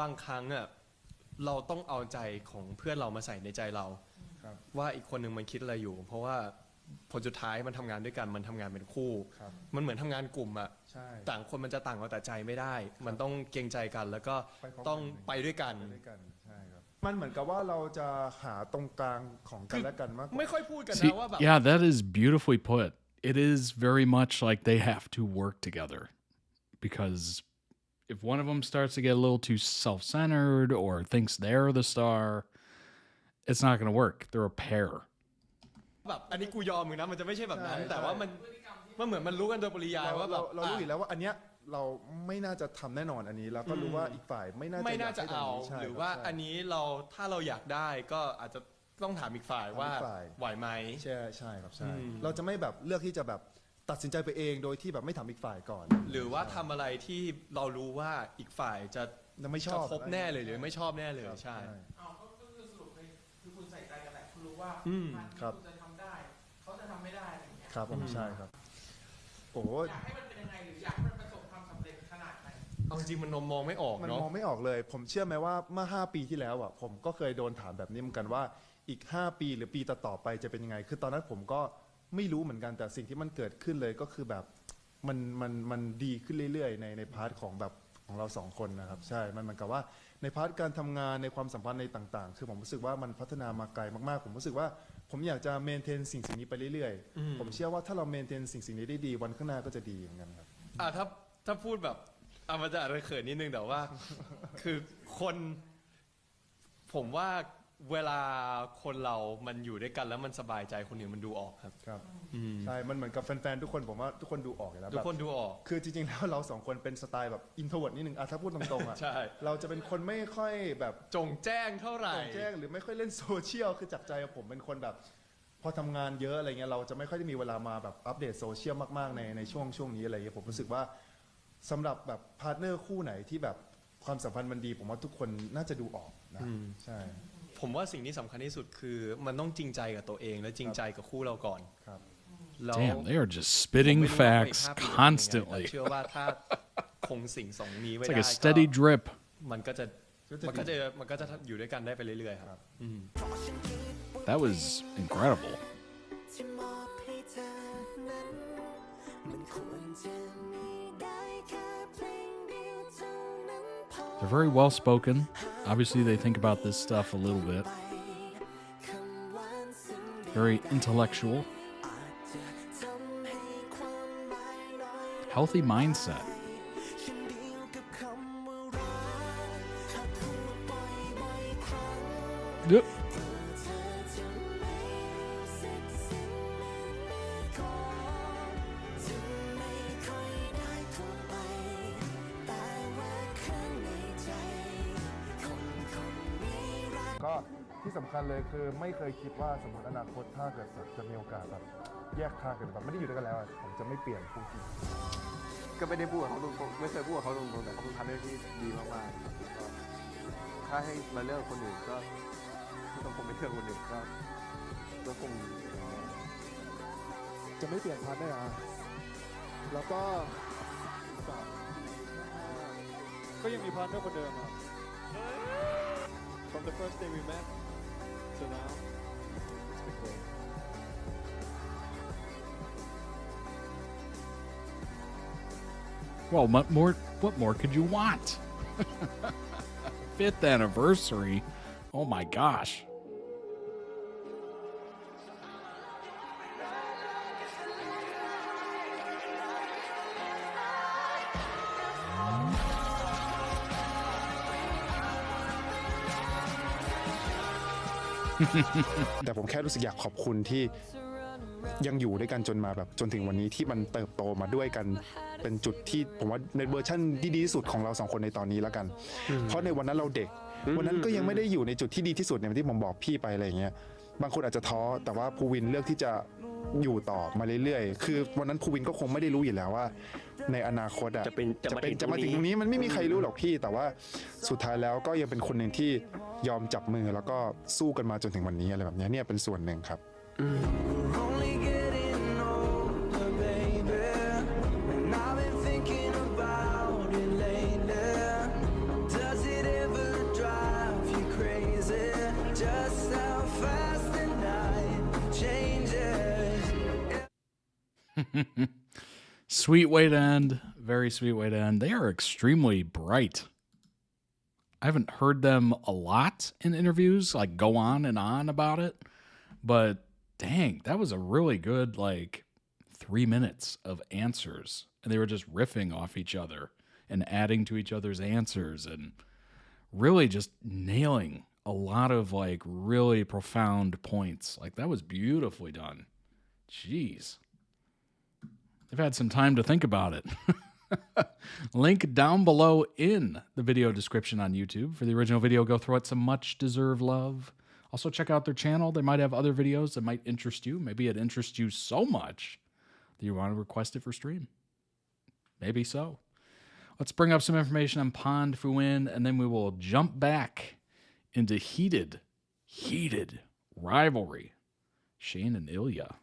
บางครั้งอ่ะเราต้องเอาใจของเพื่อนเรามาใส่ในใจเราว่าอีกคนหนึ่งมันคิดอะไรอยู่เพราะว่าผลสุดท้ายมันทำงานด้วยกันมันทำงานเป็นคู่มันเหมือนทำงานกลุ่มอ่ะต่างคนมันจะต่างเอาแต่ใจไม่ได้มันต้องเกรงใจกันแล้วก็ต้องไปด้วยกันใช่ครับมันเหมือนกับว่าเราจะหาตรงกลางของกันและกันมากกว่า ไม่ค่อยพูดกัน See, นะว่าแบบ yeah, that is beautifully put. It is very much like they have to work together because if one of them starts to get a little too self-centered or thinks they're the star, it's not going to work. They're a pair. แบบอันนี้กูยอมมึงนะมันจะไม่ใช่แบบนั้นแต่ว่ามันเหมือนมันรู้กันโดยปริยายว่าแบบเรารู้อยู่แล้วว่าอันเนี้ยเราไม่น่าจะทำแน่นอนอันนี้แล้วก็รู้ว่าอีกฝ่ายไม่น่าจะเอาหรือว่าอันนี้เราถ้าเราอยากได้ก็อาจจะต้องถามอีกฝ่ายว่าไหวไหมใช่ครับใช่เราจะไม่แบบเลือกที่จะแบบตัดสินใจไปเองโดยที่แบบไม่ถามอีกฝ่ายก่อนหรือว่าทำอะไรที่เรารู้ว่าอีกฝ่ายจะไม่ชอบคบแน่เลยหรือไม่ชอบแน่เลยใช่ก็คือสรุปเลยคือคุณใส่ใจกันแหละคุณรู้ว่าคุณจะทำได้เขาจะทำไม่ได้อะไรอย่างเงี้ยครับผมใช่ครับโอ้อยากให้มันเป็นยังไงหรืออยากให้มันประสบความสำเร็จขนาดไหนเอาจริงมันมองไม่ออกมันมองไม่ออกเลยผมเชื่อไหมว่าเมื่อ5 ปีที่แล้วอ่ะผมก็เคยโดนถามแบบนี้เหมือนกันว่าอีก5 ปีหรือปีต่อไปจะเป็นยังไงคือตอนนั้นผมก็ไม่รู้เหมือนกันแต่สิ่งที่มันเกิดขึ้นเลยก็คือแบบมันดีขึ้นเรื่อยๆในพาร์ทของแบบของเรา2 คนนะครับใช่มันเหมือนกับว่าในพาร์ทการทำงานในความสัมพันธ์ในต่างๆคือผมรู้สึกว่ามันพัฒนามาไกลมากๆผมรู้สึกว่าผมอยากจะเมนเทนสิ่งนี้ไปเรื่อยๆผมเชื่อว่าถ้าเราเมนเทนสิ่งนี้ได้ดีวันข้างหน้าก็จะดีเหมือนกันครับถ้าพูดแบบมันจะอะไรเขินนิดนึงแต่ว่าคือคนผมว่าเวลาคนเรามันอยู่ด้วยกันแล้วมันสบายใจคนอื่นมันดูออกครับใช่มันเหมือนกับแฟนๆทุกคนผมว่าทุกคนดูออกอยู่แล้วทุกคนดูออกคือจริงๆแล้วเรา2 คนเป็นสไตล์แบบอินโทรเวิร์ตนิดนึงถ้าพูดตรงๆอ่ะเราจะเป็นคนไม่ค่อยแบบจงแจ้งเท่าไหร่จงแจ้งหรือไม่ค่อยเล่นโซเชียลคือจากใจผมเป็นคนแบบพอทำงานเยอะอะไรเงี้ยเราจะไม่ค่อยได้มีเวลามาแบบอัปเดตโซเชียลมากๆในช่วงนี้อะไรเงี้ยผมรู้สึกว่าสำหรับแบบพาร์ทเนอร์คู่ไหนที่แบบความสัมพันธ์มันดีผมว่าทุกคนน่าจะดูออกนะใช่ผมว่าสิ่งที่สำคัญที่สุดคือมันต้องจริงใจกับตัวเองและจริงใจกับคู่เราก่อน Damn, they are just spitting facts constantly. เชื่อว่าถ้าคงสิ่ง2 นี้ไว้ได้ It's like a steady drip. มันก็จะอยู่ด้วยกันได้ไปเรื่อยๆครับ That was incredible. They're very well spoken. Obviously, they think about this stuff a little bit. Very intellectual. Healthy mindset. Yep.ก็ที่สำคัญเลยคือไม่เคยคิดว่าสมมติอนาคตถ้าเกิดจะมีโอกาสแบบแยกทางกันแบบไม่ได้อยู่ด้วยกันแล้วผมจะไม่เปลี่ยนคู่คิดก็ไม่ได้พูดกับเขาตรงๆไม่เคยพูดกับเขาตรงๆแต่เขาเป็นพาร์ทเนอร์ที่ดีมากๆถ้าให้มาเลือกคนอื่นก็คงไม่เลือกคนอื่นก็คงจะไม่เปลี่ยนพาร์ทเนอร์แล้วก็ยังมีพาร์ทเนอร์คนเดิมFrom the first day we met to now, it's been great. Well, what more could you want? 5th anniversary. Oh my gosh.แต่ผมแค่รู้สึกอยากขอบคุณที่ยังอยู่ด้วยกันจนมาแบบจนถึงวันนี้ที่มันเติบโตมาด้วยกันเป็นจุดที่ผมว่าในเวอร์ชั่นที่ดีที่สุดของเราสองคนในตอนนี้แล้วกันเพราะในวันนั้นเราเด็กวันนั้นก็ยังไม่ได้อยู่ในจุดที่ดีที่สุดในที่ผมบอกพี่ไปอะไรอย่างเงี้ยบางคนอาจจะท้อแต่ว่าภูวินเลือกที่จะอยู่ต่อมาเรื่อยๆคือวันนั้นภูวินก็คงไม่ได้รู้อยู่แล้วว่าในอนาคตจะมาถึงตรงนี้มันไม่มีใครรู้หรอกพี่แต่ว่าสุดท้ายแล้วก็ยังเป็นคนหนึ่งที่ยอมจับมือแล้วก็สู้กันมาจนถึงวันนี้อะไรแบบนี้เนี่ยเป็นส่วนหนึ่งครับ Sweet way to end. Very sweet way to end. They are extremely bright. I haven't heard them a lot in interviews, like go on and on about it. But dang, that was a really good, 3 minutes of answers. And they were just riffing off each other and adding to each other's answers and really just nailing a lot of really profound points. That was beautifully done. Jeez. They've had some time to think about it. Link down below in the video description on YouTube. For the original video, go throw it some much-deserved love. Also, check out their channel. They might have other videos that might interest you. Maybe it interests you so much that you want to request it for stream. Maybe so. Let's bring up some information on PondPhuwin, and then we will jump back into heated rivalry. Shane and Ilya.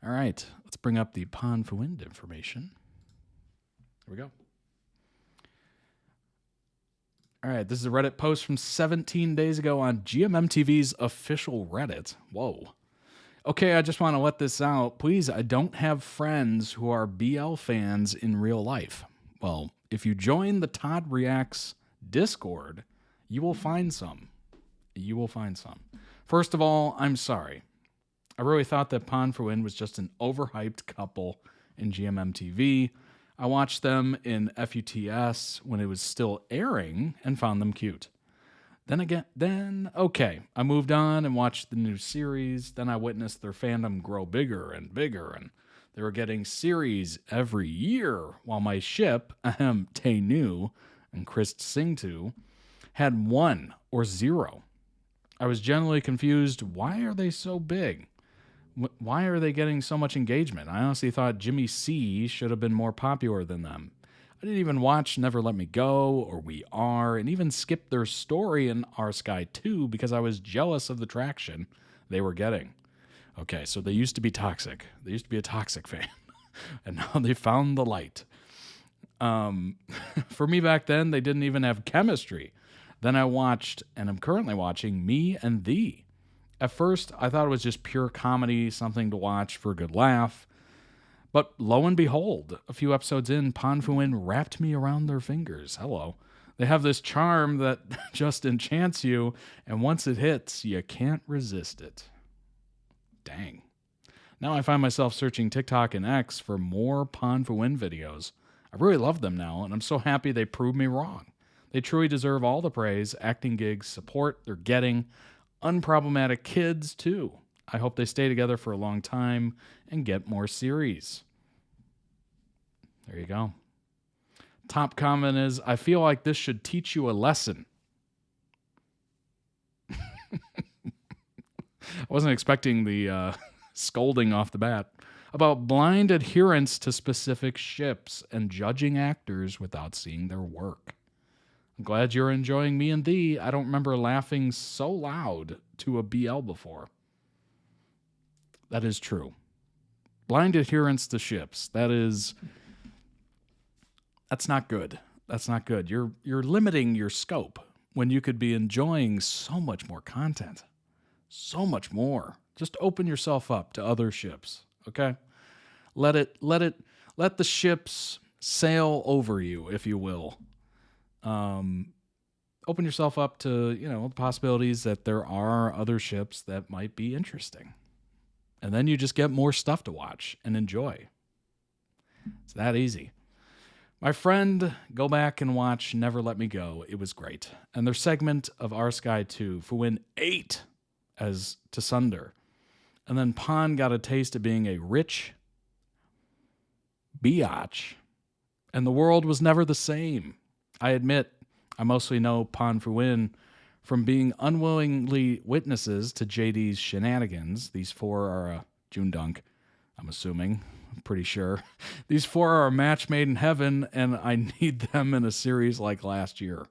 All right, let's bring up the PondPhuwin information. Here we go. All right, this is a Reddit post from 17 days ago on GMMTV's official Reddit. Whoa. Okay, I just want to let this out. Please, I don't have friends who are BL fans in real life. Well, if you join the Todd Reacts Discord, you will find some. You will find some. First of all, I'm sorry. I really thought that PondPhuwin was just an overhyped couple in GMMTV. I watched them in FUTS when it was still airing and found them cute. Okay, I moved on and watched the new series. Then I witnessed their fandom grow bigger and bigger, and they were getting series every year, while my ship, Tae-Nu and Chris Singtu, had 1 or 0. I was generally confused. Why are they so big? Why are they getting so much engagement? I honestly thought Jimmy C should have been more popular than them. I didn't even watch Never Let Me Go or We Are, and even skipped their story in Our Sky 2 because I was jealous of the traction they were getting. Okay, so they used to be toxic. They used to be a toxic fan. And now they found the light. For me back then, they didn't even have chemistry. Then I watched, and I'm currently watching, Me and Thee. At first, I thought it was just pure comedy, something to watch for a good laugh. But lo and behold, a few episodes in, PondPhuwin wrapped me around their fingers. Hello. They have this charm that just enchants you, and once it hits, you can't resist it. Dang. Now I find myself searching TikTok and X for more PondPhuwin videos. I really love them now, and I'm so happy they proved me wrong. They truly deserve all the praise, acting gigs, support they're getting. Unproblematic kids, too. I hope they stay together for a long time and get more series. There you go. Top comment is, I feel like this should teach you a lesson. I wasn't expecting the scolding off the bat. About blind adherence to specific ships and judging actors without seeing their work. I'm glad you're enjoying Me and Thee. I don't remember laughing so loud to a BL before. That is true. Blind adherence to ships. That's not good. That's not good. You're limiting your scope when you could be enjoying so much more content. So much more. Just open yourself up to other ships, okay? Let the ships sail over you, if you will. Open yourself up to, the possibilities that there are other ships that might be interesting. And then you just get more stuff to watch and enjoy. It's that easy. My friend, go back and watch Never Let Me Go. It was great. And their segment of Our Sky 2, PondPhuwin 8 as to Sunder. And then Pond got a taste of being a rich biatch. And the world was never the same. I admit, I mostly know PondPhuwin from being unwillingly witnesses to JD's shenanigans. These four are June Dunk, I'm assuming. I'm pretty sure. These four are a match made in heaven, and I need them in a series like last year.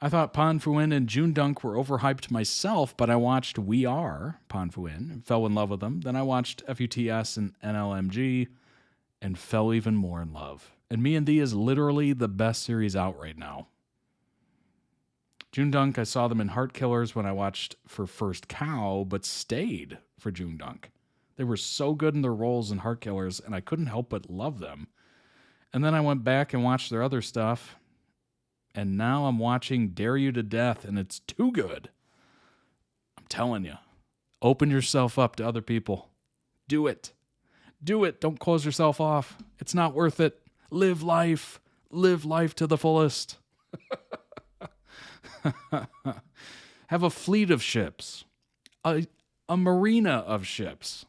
I thought PondPhuwin and June Dunk were overhyped myself, but I watched We Are PondPhuwin and fell in love with them. Then I watched FUTS and NLMG and fell even more in love. And Me and Thee is literally the best series out right now. June Dunk, I saw them in Heart Killers when I watched for First Cow, but stayed for June Dunk. They were so good in their roles in Heart Killers, and I couldn't help but love them. And then I went back and watched their other stuff, and now I'm watching Dare You to Death, and it's too good. I'm telling you, open yourself up to other people. Do it. Do it. Don't close yourself off. It's not worth it. Live life. Live life to the fullest. Have a fleet of ships. A marina of ships.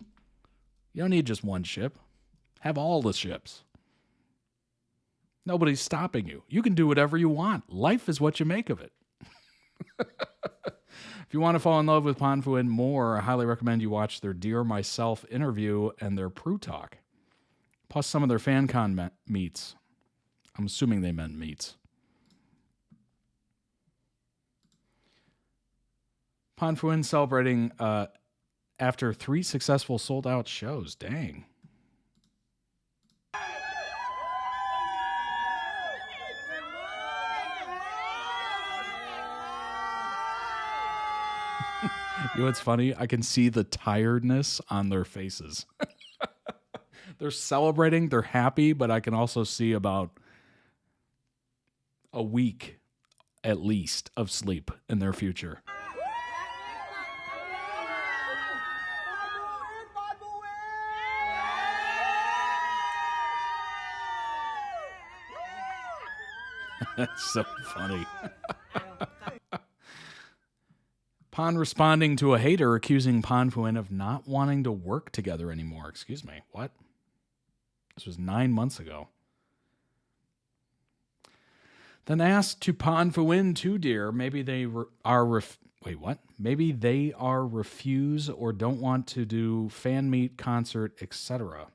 You don't need just one ship. Have all the ships. Nobody's stopping you. You can do whatever you want. Life is what you make of it. If you want to fall in love with PondPhuwin more, I highly recommend you watch their Dear Myself interview and their Prue Talk. Plus some of their FanCon meets. I'm assuming they meant meets. PondPhuwin celebrating after 3 successful sold-out shows. Dang. You know what's funny? I can see the tiredness on their faces. They're celebrating, they're happy, but I can also see about a week at least of sleep in their future. That's so funny. Pond responding to a hater accusing PondPhuwin of not wanting to work together anymore. Excuse me, what? This was 9 months ago. Then asked to PondPhuwin too, dear. Maybe they Maybe they are refuse or don't want to do fan meet, concert, etc.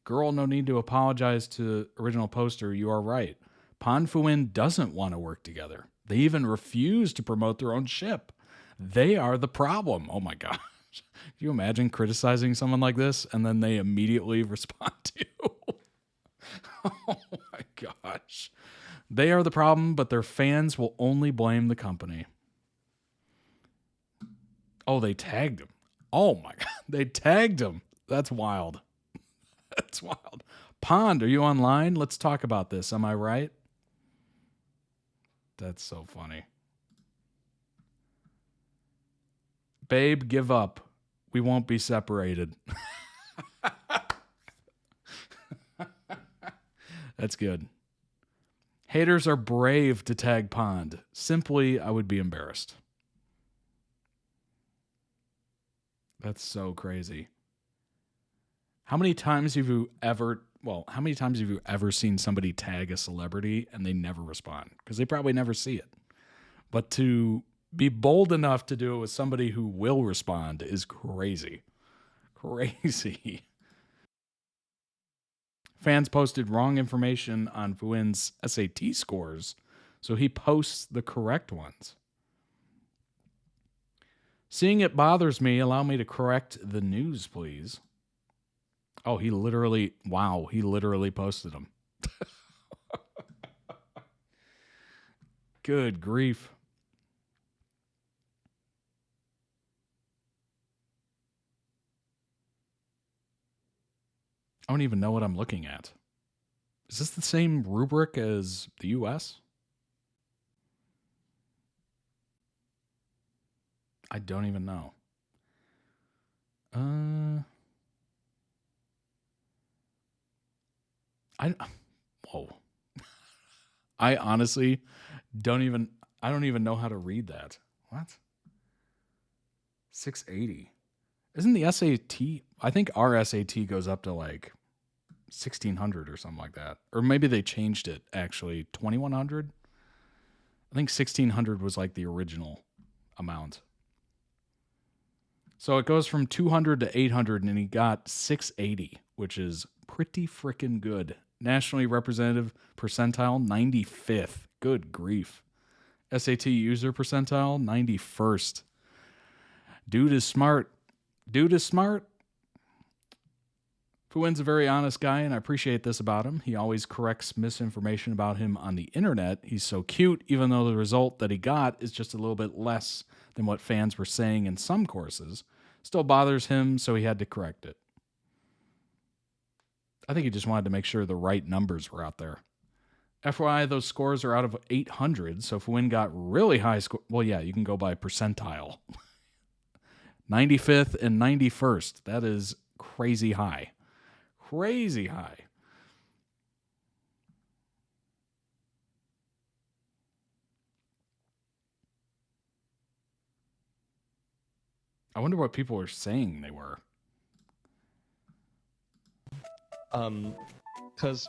Girl, no need to apologize to original poster. You are right. PondPhuwin doesn't want to work together. They even refuse to promote their own ship. They are the problem. Oh my gosh. Can you imagine criticizing someone like this and then they immediately respond to you? Oh my gosh. They are the problem, but their fans will only blame the company. Oh, they tagged him. Oh my God. They tagged him. That's wild. That's wild. Pond, are you online? Let's talk about this. Am I right? That's so funny. Babe, give up. We won't be separated. That's good. Haters are brave to tag Pond. Simply, I would be embarrassed. That's so crazy. How many times have you ever seen somebody tag a celebrity and they never respond? Because they probably never see it. But to be bold enough to do it with somebody who will respond is crazy. Crazy. Fans posted wrong information on Phuwin's SAT scores, so he posts the correct ones. Seeing it bothers me. Allow me to correct the news, please. Oh, he literally posted them. Good grief. I don't even know what I'm looking at. Is this the same rubric as the US? I don't even know. Whoa. I honestly don't even know how to read that. What? 680. Isn't the SAT? I think our SAT goes up to like 1600 or something like that. Or maybe they changed it actually. 2100? I think 1600 was like the original amount. So it goes from 200 to 800 and he got 680, which is pretty freaking good. Nationally representative percentile, 95th. Good grief. SAT user percentile, 91st. Dude is smart. Phuwin's a very honest guy, and I appreciate this about him. He always corrects misinformation about him on the internet. He's so cute, even though the result that he got is just a little bit less than what fans were saying in some courses. Still bothers him, so he had to correct it. I think he just wanted to make sure the right numbers were out there. FYI, those scores are out of 800, so Phuwin got really high score. Well, yeah, you can go by percentile. 95th and 91st. That is crazy high. Crazy high. I wonder what people were saying they were. Because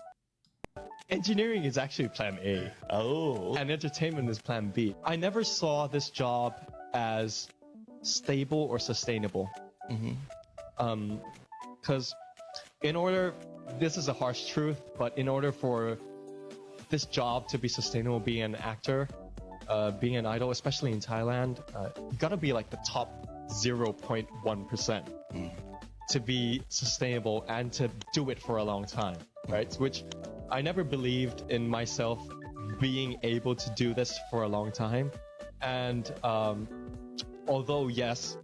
engineering is actually plan A. Oh. And entertainment is plan B. I never saw this job as stable or sustainable. Because this is a harsh truth, but in order for this job to be sustainable, being an actor, being an idol, especially in Thailand, you gotta be like the top 0.1% to be sustainable and to do it for a long time, right? Which I never believed in myself being able to do this for a long time. And although, yes,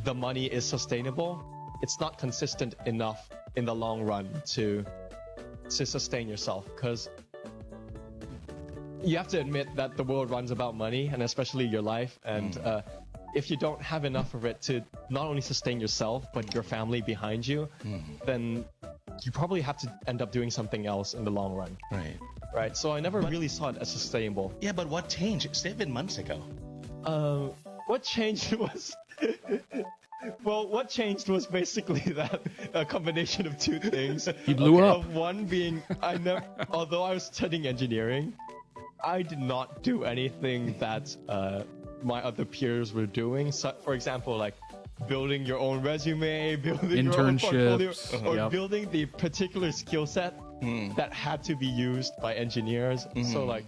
the money is sustainable, it's not consistent enough in the long run to sustain yourself, because you have to admit that the world runs about money, and especially your life, and if you don't have enough of it to not only sustain yourself but your family behind you, then you probably have to end up doing something else in the long run. Right. So I never really saw it as sustainable. Yeah, but what changed 7 months ago? What changed was what changed was basically that a combination of two things. He blew up. Of one being, although I was studying engineering, I did not do anything that my other peers were doing. So, for example, like building your own resume, building your own portfolio, or building the particular skill set that had to be used by engineers. So like,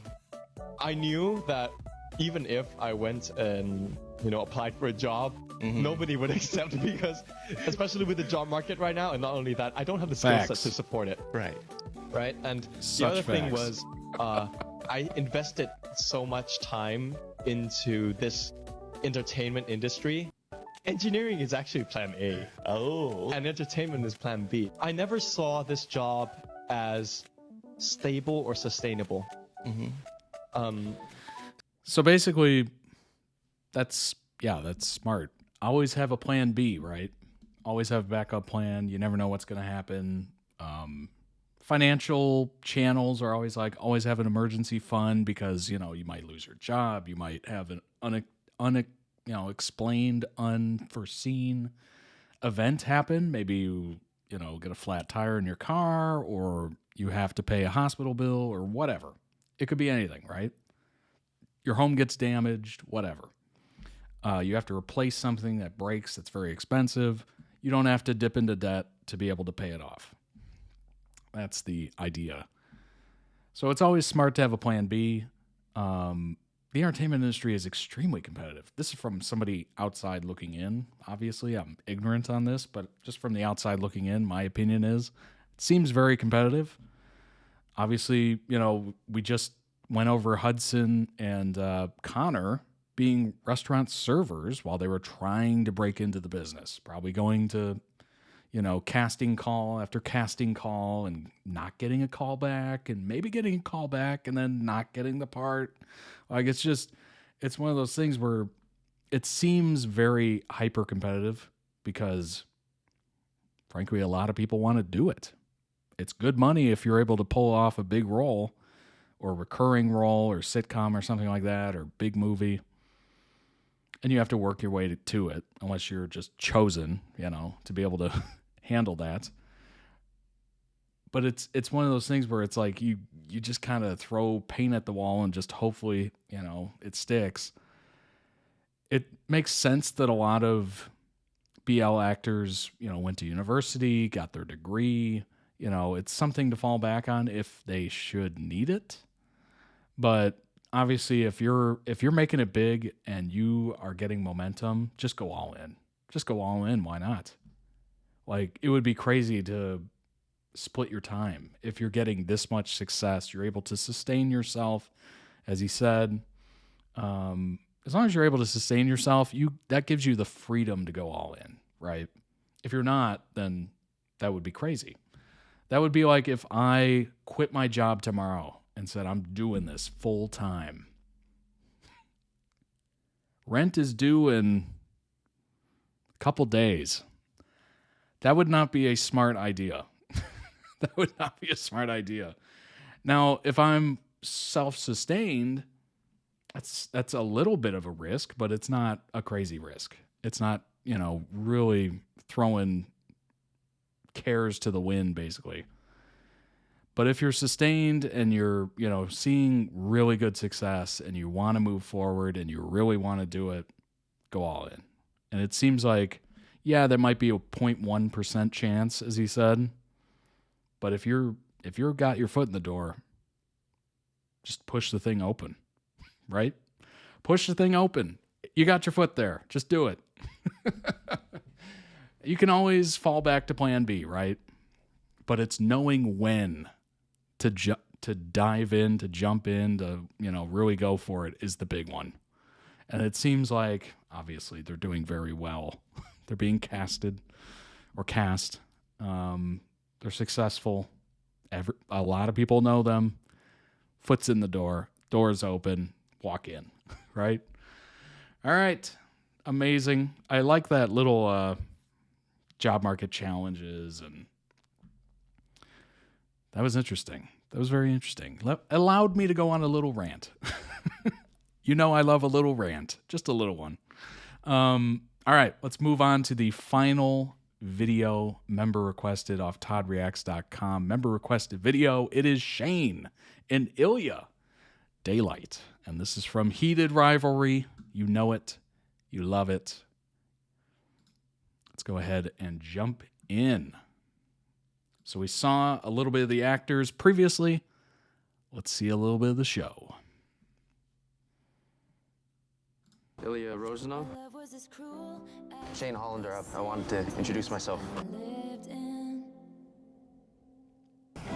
I knew that even if I went and applied for a job, nobody would accept, because especially with the job market right now, and not only that, I don't have the skill set to support it. Right. And the other thing was, I invested so much time into this entertainment industry. Engineering is actually plan A. Oh. And entertainment is plan B. I never saw this job as stable or sustainable. So basically, that's smart. Always have a plan B, right? Always have a backup plan. You never know what's going to happen. Financial channels are always have an emergency fund, because you might lose your job, you might have an explained, unforeseen event happen. Maybe you get a flat tire in your car, or you have to pay a hospital bill, or whatever. It could be anything, right? Your home gets damaged, whatever. You have to replace something that breaks that's very expensive. You don't have to dip into debt to be able to pay it off. That's the idea. So it's always smart to have a plan B. The entertainment industry is extremely competitive. This is from somebody outside looking in. Obviously, I'm ignorant on this, but just from the outside looking in, my opinion is it seems very competitive. Obviously, we just went over Hudson and Connor being restaurant servers while they were trying to break into the business, probably going to casting call after casting call and not getting a call back and maybe getting a call back and then not getting the part. Like, it's one of those things where it seems very hyper competitive because, frankly, a lot of people want to do it. It's good money if you're able to pull off a big role or recurring role or sitcom or something like that or big movie. And you have to work your way to it unless you're just chosen, to be able to handle that. But it's one of those things where it's like you just kind of throw paint at the wall and just hopefully, it sticks. It makes sense that a lot of BL actors, went to university, got their degree. It's something to fall back on if they should need it. But obviously, if you're making it big and you are getting momentum, just go all in. Just go all in. Why not? Like, it would be crazy to split your time. If you're getting this much success, you're able to sustain yourself, as he said. As long as you're able to sustain yourself, that gives you the freedom to go all in, right? If you're not, then that would be crazy. That would be like if I quit my job tomorrow and said, I'm doing this full time. Rent is due in a couple days. That would not be a smart idea. That would not be a smart idea. Now, if I'm self-sustained, that's a little bit of a risk, but it's not a crazy risk. It's not, really throwing cares to the wind, basically. But if you're sustained and you're, seeing really good success and you want to move forward and you really want to do it, go all in. And it seems like, yeah, there might be a 0.1% chance, as he said. But if you're got your foot in the door, just push the thing open, right? Push the thing open. You got your foot there. Just do it. You can always fall back to plan B, right? But it's knowing when to dive in, to jump in, to, really go for it is the big one. And it seems like, obviously, they're doing very well. They're being cast. They're successful. A lot of people know them. Foot's in the door. Door's open. Walk in, right? All right. Amazing. I like that little job market challenges, and that was interesting. That was very interesting. Allowed me to go on a little rant. I love a little rant. Just a little one. All right, let's move on to the final video member requested off toddreacts.com. Member requested video. It is Shane and Ilya, Daylight. And this is from Heated Rivalry. You know it. You love it. Let's go ahead and jump in. So we saw a little bit of the actors previously. Let's see a little bit of the show. Ilya Rozanov. Shane Hollander. I wanted to introduce myself.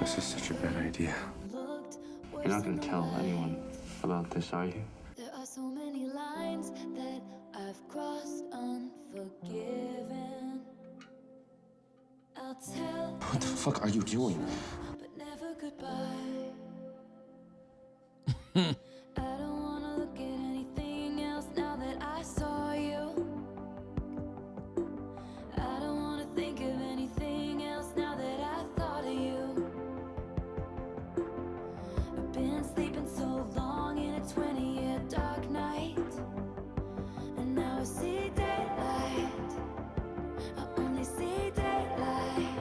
This is such a bad idea. You're not going to tell anyone about this, are you? There are so many lines that I've crossed unforgiven. I'll tell What the fuck are you doing? but never goodbye. I don't wanna look at anything else now that I saw you. I don't wanna think of anything else now that I thought of you. I've been sleeping so long in a 20-year dark night, and now I see daylight. I only see daylight.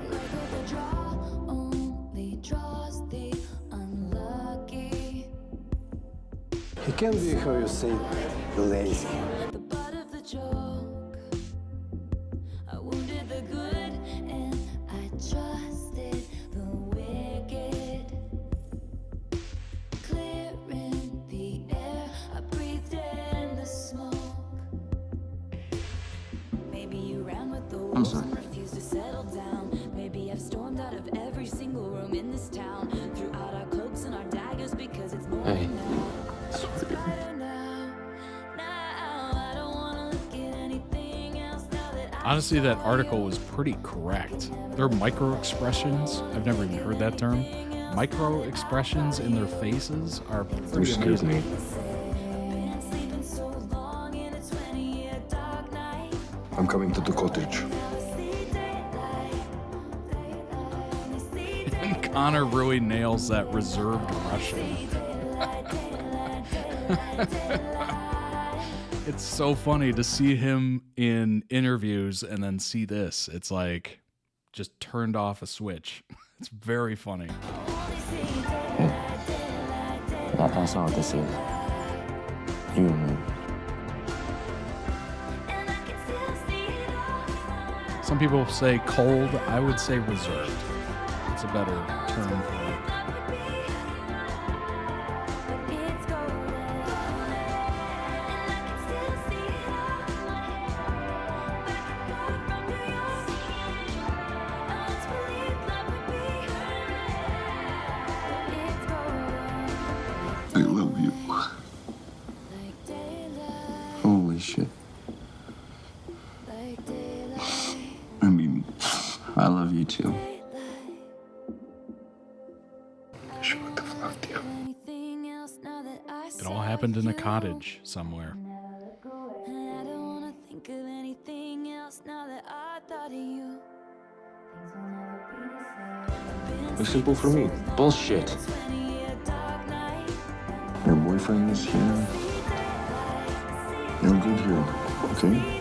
Like the draw only draws the unlucky. He can be how you say lazy. The butt of the joke. I wounded the good and I trusted the wicked. Clearing the air, I breathed in the smoke. Maybe you ran with the wolves and refused to settle down. Maybe I've stormed out of every single room in this town. Threw out our cloaks and our daggers because it's morning now. It's brighter now. Now I don't wanna look at anything else now that Honestly, that article was pretty correct. Their micro expressions, I've never even heard that term. Micro expressions in their faces are pretty Excuse me. amazing. I'm coming to the cottage. And Connor really nails that reserved Russian. It's so funny to see him in interviews and then see this. It's like just turned off a switch. It's very funny. That's not what this is. You and me. Some people say cold. I would say reserved. It's a better term for it. I love you. Holy shit. I mean, I love you too. It all happened in a cottage somewhere. It's simple for me. Bullshit. Your boyfriend is here. You're good here, okay?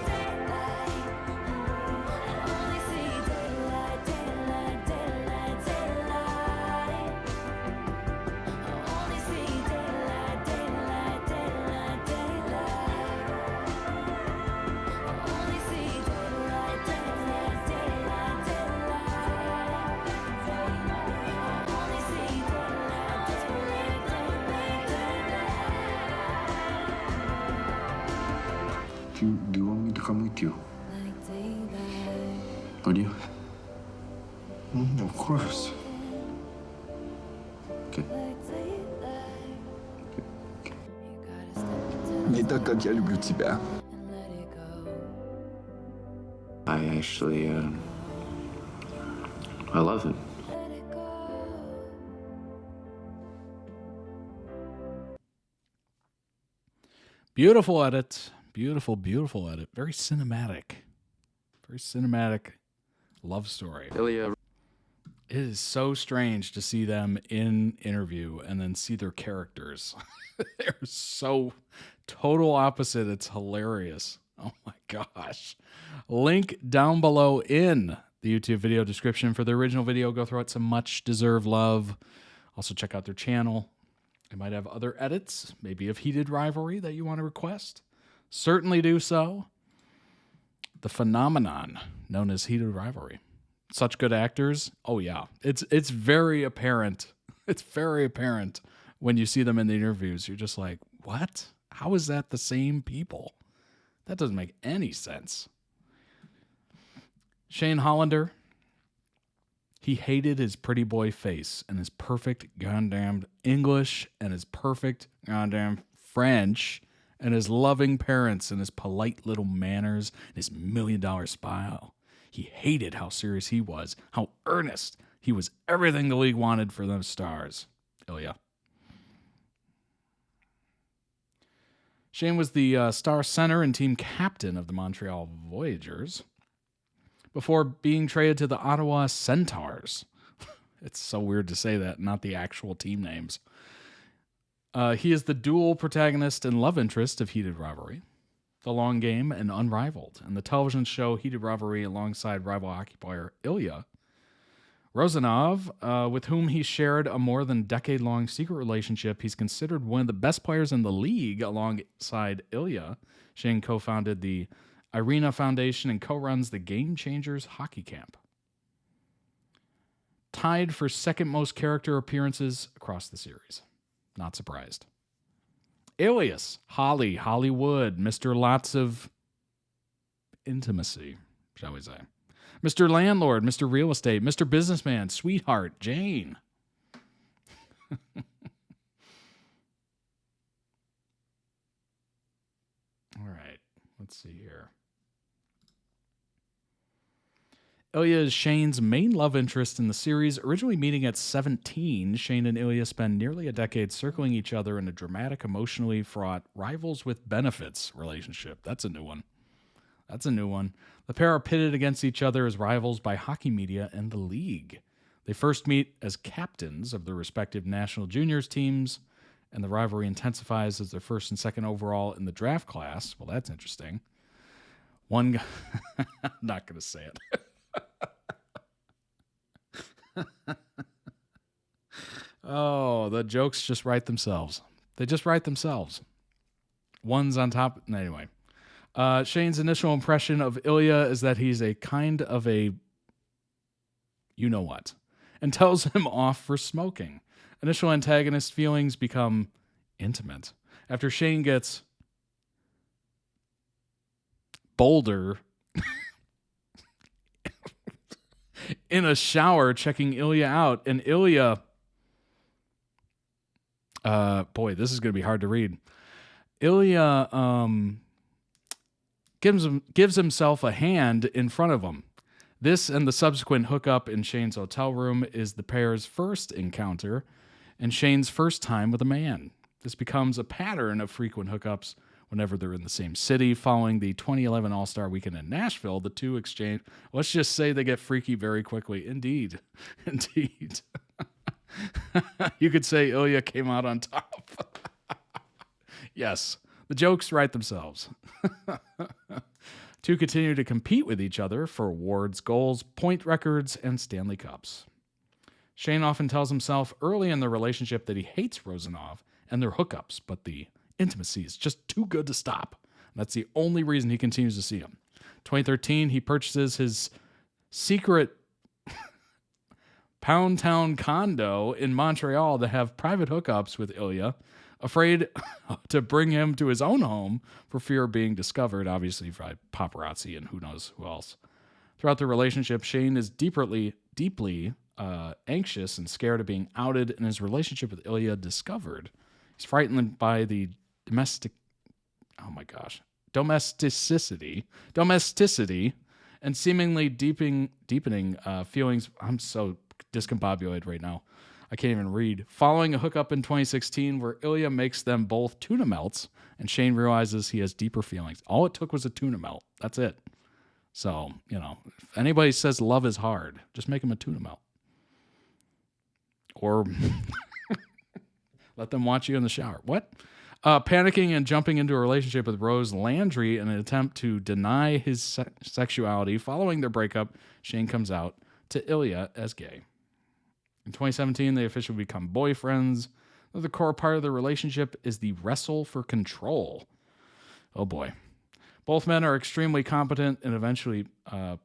Do you want me to come with you? Would you? Of course. Okay. Не так, как я люблю тебя. I actually, I love him. Beautiful edit. Beautiful, beautiful edit. Very cinematic. Very cinematic love story. Ilya. It is so strange to see them in interview and then see their characters. They're so total opposite. It's hilarious. Oh my gosh. Link down below in the YouTube video description for the original video. Go throw it some much deserved love. Also check out their channel. They might have other edits, maybe of Heated Rivalry that you want to request. Certainly do so. The phenomenon known as Heated Rivalry. Such good actors. Oh yeah. It's very apparent. It's very apparent when you see them in the interviews. You're just like, what? How is that the same people? That doesn't make any sense. Shane Hollander. He hated his pretty boy face and his perfect goddamn English and his perfect goddamn French and his loving parents and his polite little manners and his $1 million smile. He hated how serious he was, how earnest. He was everything the league wanted for those stars. Ilya. Shane was the star center and team captain of the Montreal Voyageurs before being traded to the Ottawa Centaurs. It's so weird to say that, not the actual team names. He is the dual protagonist and love interest of Heated Rivalry, The Long Game, and Unrivaled, and the television show Heated Rivalry alongside rival hockey player Ilya Rozanov, with whom he shared a more than decade-long secret relationship. He's considered one of the best players in the league alongside Ilya. Shane co-founded the Irina Foundation and co-runs the Game Changers Hockey Camp. Tied for second most character appearances across the series. Not surprised. Alias, Hollywood, Mr. Lots of Intimacy, shall we say. Mr. Landlord, Mr. Real Estate, Mr. Businessman, Sweetheart, Jane. All right, let's see here. Ilya is Shane's main love interest in the series. Originally meeting at 17, Shane and Ilya spend nearly a decade circling each other in a dramatic, emotionally fraught rivals with benefits relationship. That's a new one. The pair are pitted against each other as rivals by hockey media and the league. They first meet as captains of their respective national juniors teams, and the rivalry intensifies as their first and second overall in the draft class. Well, that's interesting. One guy, I'm not going to say it. Oh, the jokes just write themselves. They just write themselves. One's on top. Anyway. Shane's initial impression of Ilya is that he's a kind of a you-know-what, and tells him off for smoking. Initial antagonist feelings become intimate after Shane gets bolder in a shower checking Ilya out, and Ilya, boy, this is going to be hard to read. Ilya gives himself a hand in front of him. This and the subsequent hookup in Shane's hotel room is the pair's first encounter and Shane's first time with a man. This becomes a pattern of frequent hookups whenever they're in the same city. Following the 2011 All-Star Weekend in Nashville, the two exchange... Let's just say they get freaky very quickly. Indeed. Indeed. You could say Ilya came out on top. Yes. The jokes write themselves. Two continue to compete with each other for awards, goals, point records, and Stanley Cups. Shane often tells himself early in the relationship that he hates Rosanov and their hookups, but the intimacy is just too good to stop. That's the only reason he continues to see him. 2013, he purchases his secret Pound Town condo in Montreal to have private hookups with Ilya, afraid to bring him to his own home for fear of being discovered, obviously by paparazzi and who knows who else. Throughout the relationship, Shane is deeply anxious and scared of being outed and his relationship with Ilya discovered. He's frightened by the domesticity and seemingly deepening feelings. I'm so discombobulated right now. I can't even read. Following a hookup in 2016 where Ilya makes them both tuna melts and Shane realizes he has deeper feelings. All it took was a tuna melt. That's it. So, if anybody says love is hard, just make them a tuna melt. Or let them watch you in the shower. What? Panicking and jumping into a relationship with Rose Landry in an attempt to deny his sexuality. Following their breakup, Shane comes out to Ilya as gay. In 2017, they officially become boyfriends. The core part of the relationship is the wrestle for control. Oh boy. Both men are extremely competent and eventually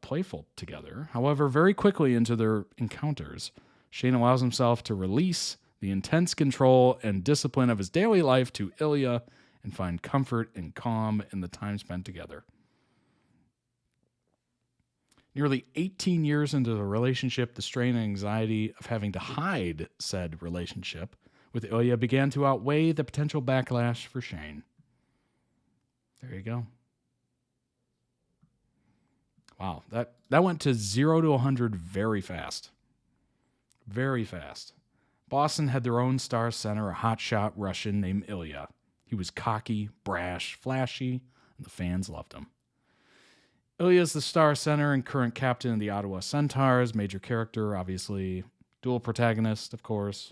playful together. However, very quickly into their encounters, Shane allows himself to release the intense control and discipline of his daily life to Ilya and find comfort and calm in the time spent together. Nearly 18 years into the relationship, the strain and anxiety of having to hide said relationship with Ilya began to outweigh the potential backlash for Shane. There you go. Wow, that went to 0 to 100 very fast. Very fast. Boston had their own star center, a hotshot Russian named Ilya. He was cocky, brash, flashy, and the fans loved him. Ilya is the star center and current captain of the Ottawa Centaurs, major character, obviously, dual protagonist, of course.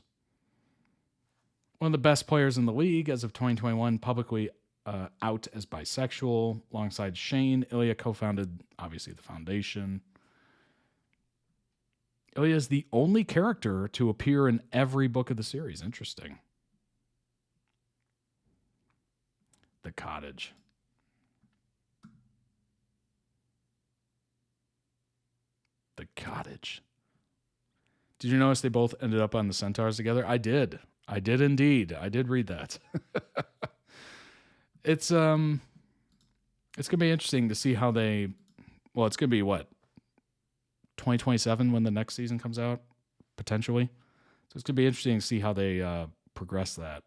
One of the best players in the league as of 2021, publicly out as bisexual. Alongside Shane, Ilya co-founded, obviously, the foundation. Ilya is the only character to appear in every book of the series. Interesting. The Cottage. The Cottage. Did you notice they both ended up on the Centaurs together? I did. I did indeed. I did read that. It's gonna be interesting to see how they. Well, it's gonna be what, 2027 when the next season comes out, potentially. So it's gonna be interesting to see how they progress that.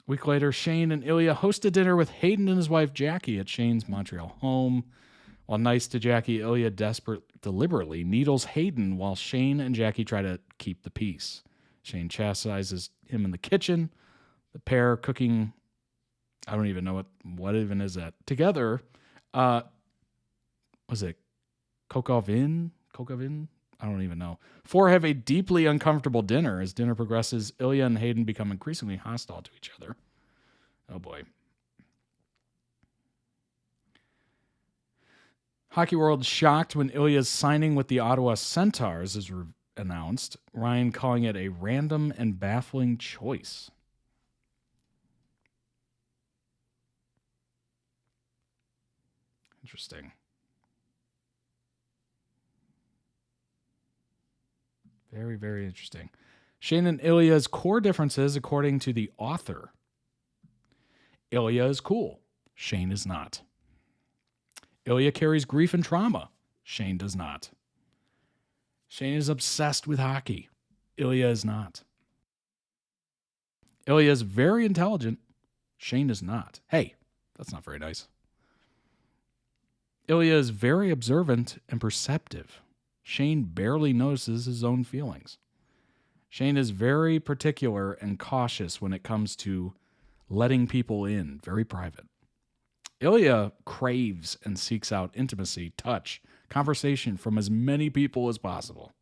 A week later, Shane and Ilya host a dinner with Hayden and his wife Jackie at Shane's Montreal home. While nice to Jackie, Ilya deliberately needles Hayden while Shane and Jackie try to keep the peace. Shane chastises him in the kitchen. The pair cooking, I don't even know what even is that. Together, was it Kokovin? I don't even know. Four have a deeply uncomfortable dinner. As dinner progresses, Ilya and Hayden become increasingly hostile to each other. Oh boy. Hockey World shocked when Ilya's signing with the Ottawa Centaurs is announced, Ryan calling it a random and baffling choice. Interesting. Very, very interesting. Shane and Ilya's core differences, according to the author. Ilya is cool. Shane is not. Ilya carries grief and trauma. Shane does not. Shane is obsessed with hockey. Ilya is not. Ilya is very intelligent. Shane is not. Hey, that's not very nice. Ilya is very observant and perceptive. Shane barely notices his own feelings. Shane is very particular and cautious when it comes to letting people in, very private. Ilya craves and seeks out intimacy, touch, conversation from as many people as possible.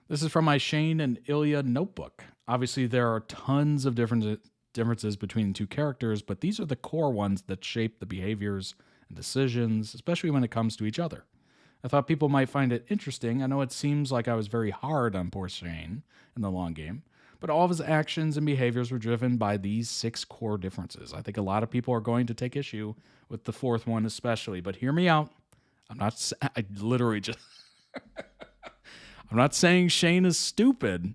This is from my Shane and Ilya notebook. Obviously, there are tons of differences between the two characters, but these are the core ones that shape the behaviors and decisions, especially when it comes to each other. I thought people might find it interesting. I know it seems like I was very hard on poor Shane in the long game, but all of his actions and behaviors were driven by these 6 core differences. I think a lot of people are going to take issue with the 4th one especially, but hear me out. I'm not saying Shane is stupid.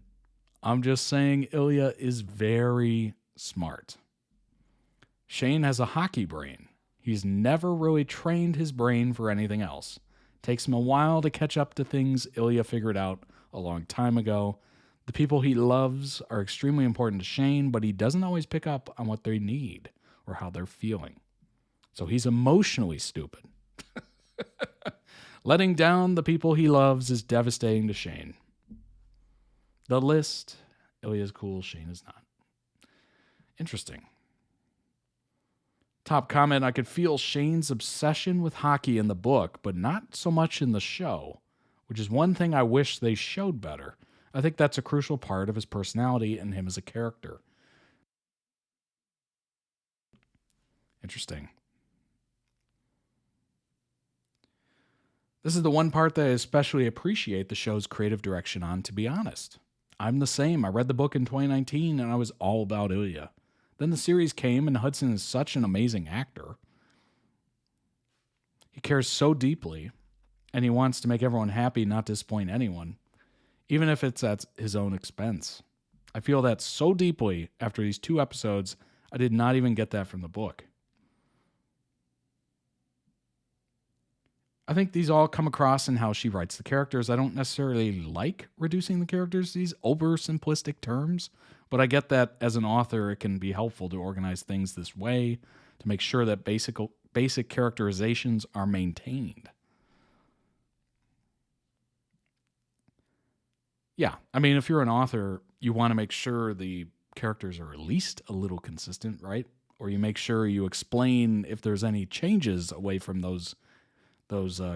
I'm just saying Ilya is very smart. Shane has a hockey brain. He's never really trained his brain for anything else. Takes him a while to catch up to things Ilya figured out a long time ago. The people he loves are extremely important to Shane, but he doesn't always pick up on what they need or how they're feeling. So he's emotionally stupid. Letting down the people he loves is devastating to Shane. The list, Ilya's cool, Shane is not. Interesting. Top comment, I could feel Shane's obsession with hockey in the book, but not so much in the show, which is one thing I wish they showed better. I think that's a crucial part of his personality and him as a character. Interesting. This is the one part that I especially appreciate the show's creative direction on, to be honest. I'm the same. I read the book in 2019 and I was all about Ilya. Then the series came and Hudson is such an amazing actor. He cares so deeply and he wants to make everyone happy, not disappoint anyone, even if it's at his own expense. I feel that so deeply after these 2 episodes, I did not even get that from the book. I think these all come across in how she writes the characters. I don't necessarily like reducing the characters to these over-simplistic terms, but I get that as an author, it can be helpful to organize things this way to make sure that basic characterizations are maintained. Yeah, I mean, if you're an author, you want to make sure the characters are at least a little consistent, right? Or you make sure you explain if there's any changes away from those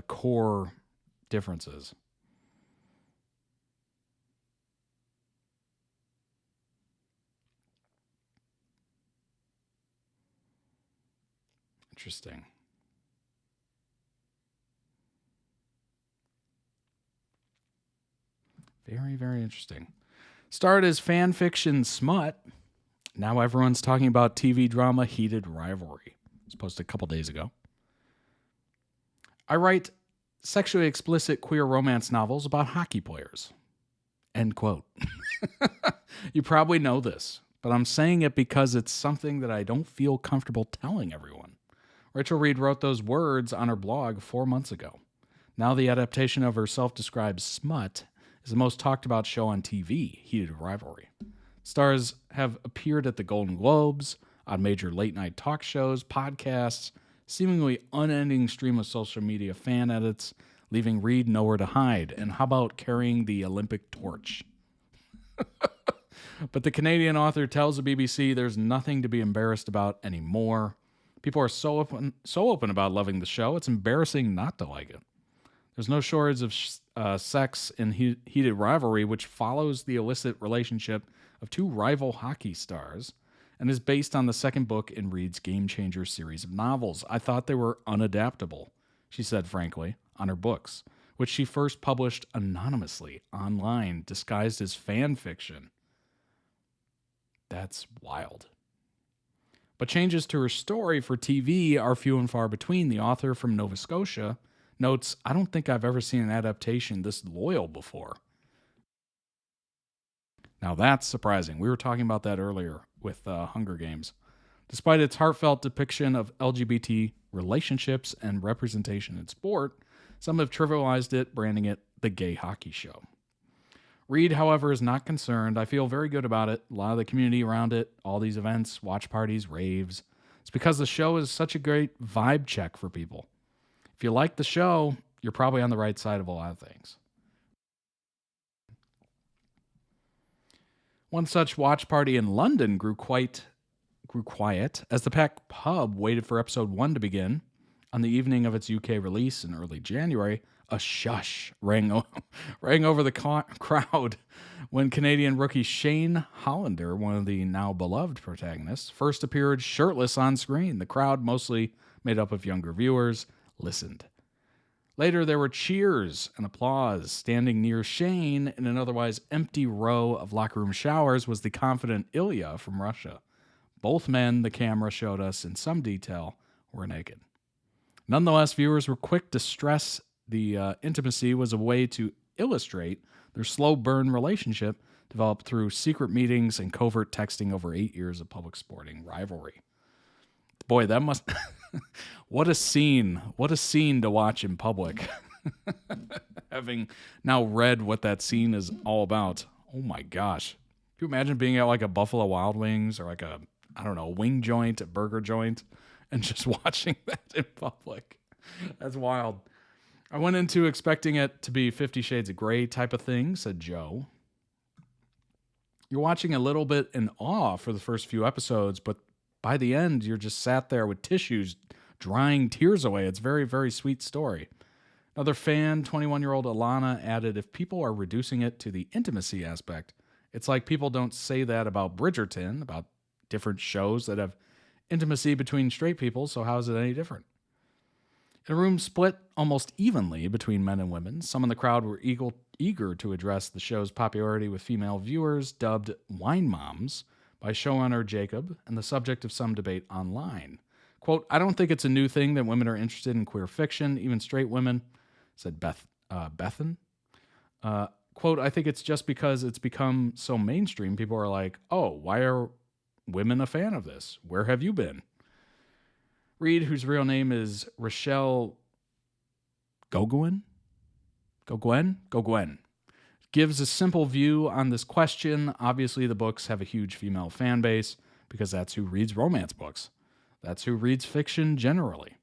core differences. Interesting. Very, very interesting. Started as fan fiction smut. Now everyone's talking about TV drama Heated Rivalry. It was posted a couple days ago. I write sexually explicit queer romance novels about hockey players. End quote. You probably know this, but I'm saying it because it's something that I don't feel comfortable telling everyone. Rachel Reed wrote those words on her blog 4 months ago. Now the adaptation of her self-described smut is the most talked about show on TV, Heated Rivalry. Stars have appeared at the Golden Globes, on major late-night talk shows, podcasts, seemingly unending stream of social media fan edits, leaving Reed nowhere to hide. And how about carrying the Olympic torch? But the Canadian author tells the BBC there's nothing to be embarrassed about anymore. People are so open about loving the show, it's embarrassing not to like it. There's no shortage of sex in heated rivalry, which follows the illicit relationship of two rival hockey stars and is based on the second book in Reed's Game Changer series of novels. I thought they were unadaptable, she said frankly, on her books, which she first published anonymously online, disguised as fan fiction. That's wild. But changes to her story for TV are few and far between. The author from Nova Scotia notes, I don't think I've ever seen an adaptation this loyal before. Now that's surprising. We were talking about that earlier with Hunger Games. Despite its heartfelt depiction of LGBT relationships and representation in sport, some have trivialized it, branding it the gay hockey show. Reed, however, is not concerned. I feel very good about it. A lot of the community around it, all these events, watch parties, raves. It's because the show is such a great vibe check for people. If you like the show, you're probably on the right side of a lot of things. One such watch party in London grew quiet as the Pack pub waited for episode 1 to begin. On the evening of its UK release in early January, a shush rang over the crowd when Canadian rookie Shane Hollander, one of the now beloved protagonists, first appeared shirtless on screen. The crowd, mostly made up of younger viewers, listened. Later, there were cheers and applause. Standing near Shane in an otherwise empty row of locker room showers was the confident Ilya from Russia. Both men, the camera showed us in some detail, were naked. Nonetheless, viewers were quick to stress the intimacy was a way to illustrate their slow burn relationship developed through secret meetings and covert texting over 8 years of public sporting rivalry. Boy, that must... What a scene to watch in public. Having now read what that scene is all about. Oh my gosh. Can you imagine being at like a Buffalo Wild Wings or like a, I don't know, wing joint, a burger joint, and just watching that in public? That's wild. I went into expecting it to be 50 Shades of Grey type of thing, said Joe. You're watching a little bit in awe for the first few episodes, but by the end, you're just sat there with tissues drying tears away. It's a very, very sweet story. Another fan, 21-year-old Alana, added, if people are reducing it to the intimacy aspect, it's like people don't say that about Bridgerton, about different shows that have intimacy between straight people, so how is it any different? In a room split almost evenly between men and women, some in the crowd were eager to address the show's popularity with female viewers, dubbed wine moms by showrunner Jacob, and the subject of some debate online. Quote, I don't think it's a new thing that women are interested in queer fiction, even straight women, said Bethan. Quote, I think it's just because it's become so mainstream, people are like, oh, why are women a fan of this? Where have you been? Reed, whose real name is Rochelle Goguen, gives a simple view on this question. Obviously, the books have a huge female fan base because that's who reads romance books. That's who reads fiction generally.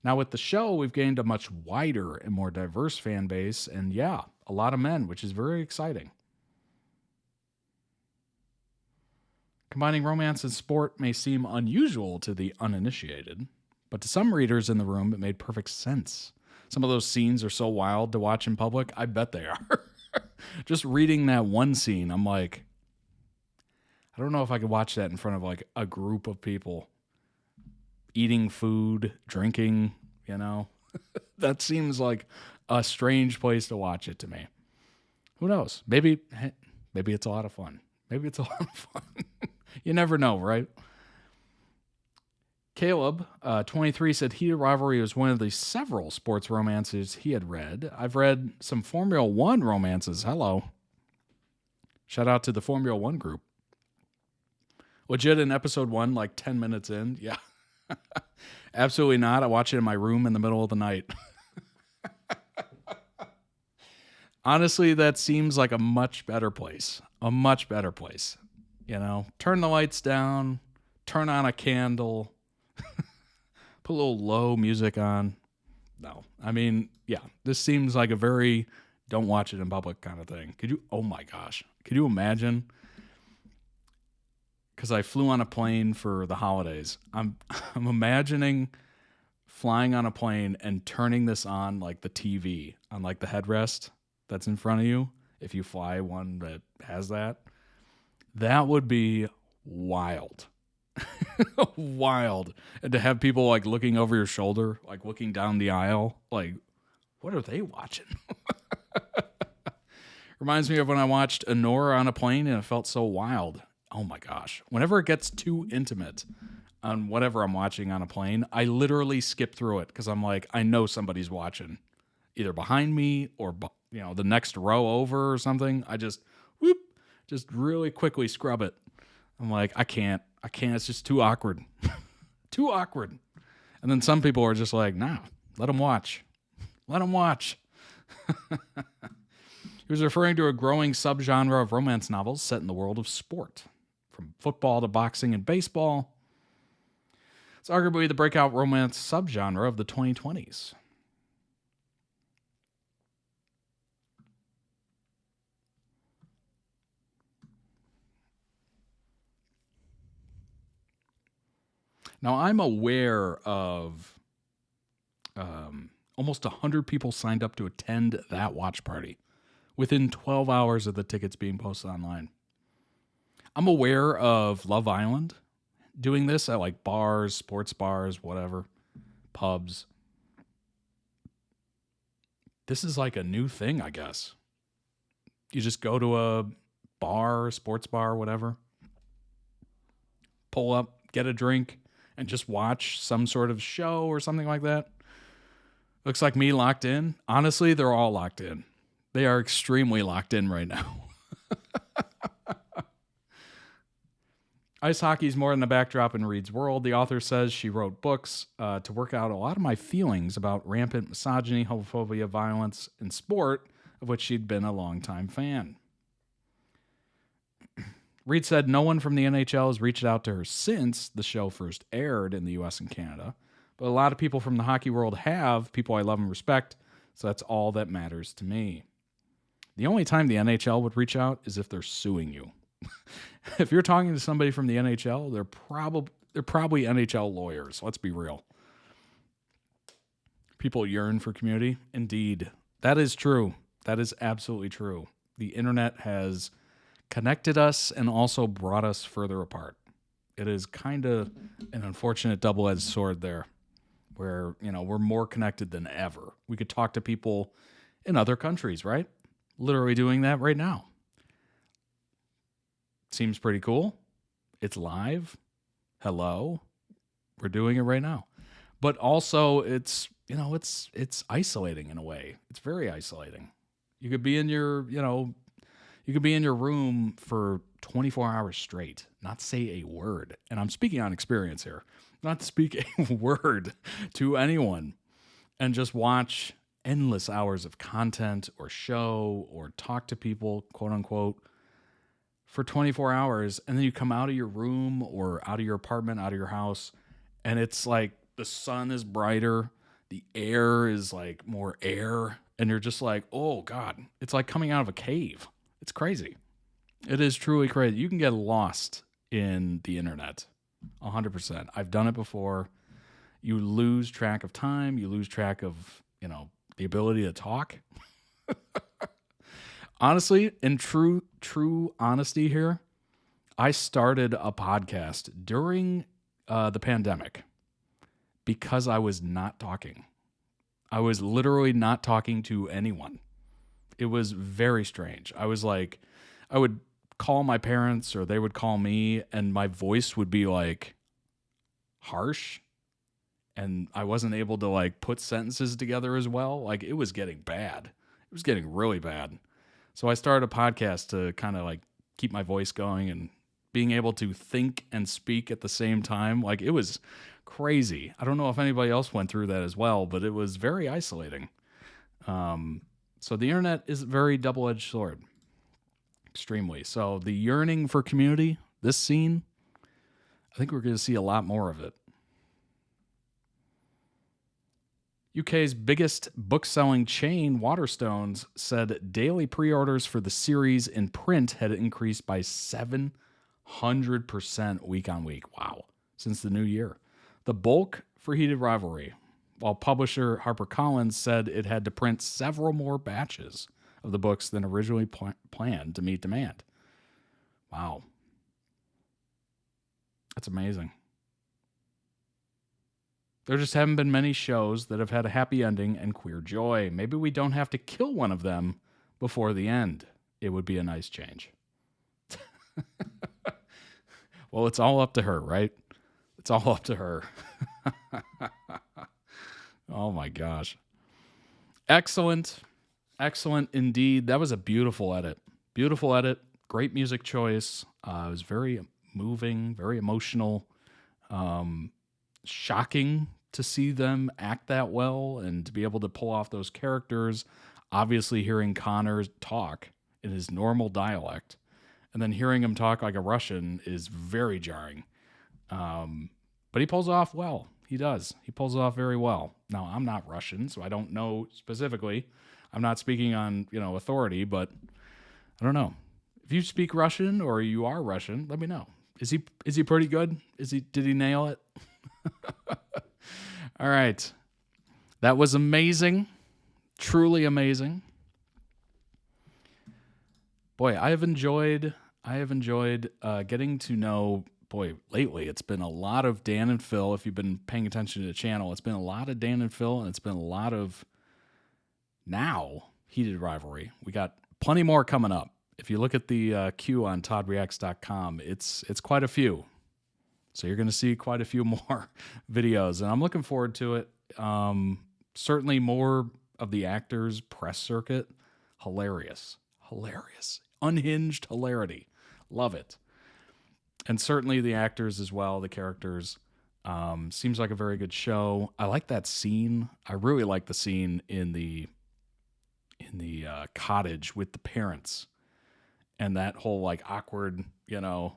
Now, with the show, we've gained a much wider and more diverse fan base, and yeah, a lot of men, which is very exciting. Combining romance and sport may seem unusual to the uninitiated, but to some readers in the room, it made perfect sense. Some of those scenes are so wild to watch in public. I bet they are. Just reading that one scene, I'm like, I don't know if I could watch that in front of like a group of people eating food, drinking, you know. That seems like a strange place to watch it to me. Who knows? Maybe it's a lot of fun. Maybe it's a lot of fun. You never know, right? Caleb, 23, said Heated Rivalry was one of the several sports romances he had read. I've read some Formula One romances. Hello. Shout out to the Formula One group. Legit in episode 1, like 10 minutes in. Yeah. Absolutely not. I watch it in my room in the middle of the night. Honestly, that seems like a much better place. A much better place. You know, turn the lights down, turn on a candle, Put a little low music on. No. I mean, yeah, this seems like a very don't watch it in public kind of thing. Oh my gosh. Could you imagine? Because I flew on a plane for the holidays. I'm imagining flying on a plane and turning this on like the TV on like the headrest that's in front of you. If you fly one that has that, that would be wild. Wild. And to have people like looking over your shoulder, like looking down the aisle, like, what are they watching? Reminds me of when I watched Honora on a plane and it felt so wild. Oh my gosh. Whenever it gets too intimate on whatever I'm watching on a plane, I literally skip through it because I'm like, I know somebody's watching either behind me or, the next row over or something. I just really quickly scrub it. I'm like, I can't. It's just too awkward. Too awkward. And then some people are just like, nah, let them watch. Let them watch. He was referring to a growing subgenre of romance novels set in the world of sport. From football to boxing and baseball. It's arguably the breakout romance subgenre of the 2020s. Now, I'm aware of almost 100 people signed up to attend that watch party within 12 hours of the tickets being posted online. I'm aware of Love Island doing this at like bars, sports bars, whatever, pubs. This is like a new thing, I guess. You just go to a bar, sports bar, whatever, pull up, get a drink, and just watch some sort of show or something like that. Looks like me locked in. Honestly, they're all locked in. They are extremely locked in right now. Ice hockey is more than a backdrop in Reed's world. The author says she wrote books to work out a lot of my feelings about rampant misogyny, homophobia, violence in sport, of which she'd been a longtime fan. Reed said no one from the NHL has reached out to her since the show first aired in the US and Canada, but a lot of people from the hockey world have, people I love and respect, so that's all that matters to me. The only time the NHL would reach out is if they're suing you. If you're talking to somebody from the NHL, they're probably NHL lawyers, let's be real. People yearn for community. Indeed. That is true. That is absolutely true. The internet has connected us and also brought us further apart. It is kind of an unfortunate double-edged sword there where, we're more connected than ever. We could talk to people in other countries, right? Literally doing that right now. Seems pretty cool. It's live. Hello. We're doing it right now. But also it's isolating in a way. It's very isolating. You could be in your, you could be in your room for 24 hours straight, not say a word. And I'm speaking on experience here. Not speak a word to anyone and just watch endless hours of content or show or talk to people, quote unquote, for 24 hours. And then you come out of your room or out of your apartment, out of your house, and it's like the sun is brighter. The air is like more air. And you're just like, oh God, it's like coming out of a cave. It's crazy. It is truly crazy. You can get lost in the internet 100%. I've done it before. You lose track of time. You lose track of, the ability to talk. Honestly, in true honesty here, I started a podcast during the pandemic because I was not talking. I was literally not talking to anyone. It was very strange. I was like, I would call my parents or they would call me and my voice would be like harsh and I wasn't able to like put sentences together as well. Like it was getting bad. It was getting really bad. So I started a podcast to kind of like keep my voice going and being able to think and speak at the same time. Like it was crazy. I don't know if anybody else went through that as well, but it was very isolating. So the internet is a very double-edged sword. Extremely. So the yearning for community, this scene, I think we're going to see a lot more of it. UK's biggest book-selling chain, Waterstones, said daily pre-orders for the series in print had increased by 700% week on week. Wow. Since the new year. The bulk for Heated Rivalry, while publisher HarperCollins said it had to print several more batches of the books than originally planned to meet demand. Wow. That's amazing. There just haven't been many shows that have had a happy ending and queer joy. Maybe we don't have to kill one of them before the end. It would be a nice change. Well, it's all up to her, right? It's all up to her. Oh my gosh. Excellent. Excellent indeed. That was a beautiful edit. Beautiful edit. Great music choice. It was very moving, very emotional. Shocking to see them act that well and to be able to pull off those characters. Obviously, hearing Connor talk in his normal dialect and then hearing him talk like a Russian is very jarring. But he pulls it off well. He does. He pulls it off very well. Now, I'm not Russian, so I don't know specifically. I'm not speaking on, authority, but I don't know. If you speak Russian or you are Russian, let me know. Is he pretty good? Did he nail it? All right. That was amazing. Truly amazing. Boy, I have enjoyed getting to know, lately it's been a lot of Dan and Phil. If you've been paying attention to the channel, it's been a lot of Dan and Phil, and it's been a lot of now Heated Rivalry. We got plenty more coming up. If you look at the queue on toddreacts.com, it's quite a few. So you're going to see quite a few more videos, and I'm looking forward to it. Certainly more of the actors' press circuit. Hilarious. Unhinged hilarity. Love it. And certainly the actors as well, the characters. Seems like a very good show. I like that scene. I really like the scene in the cottage with the parents. And that whole awkward, that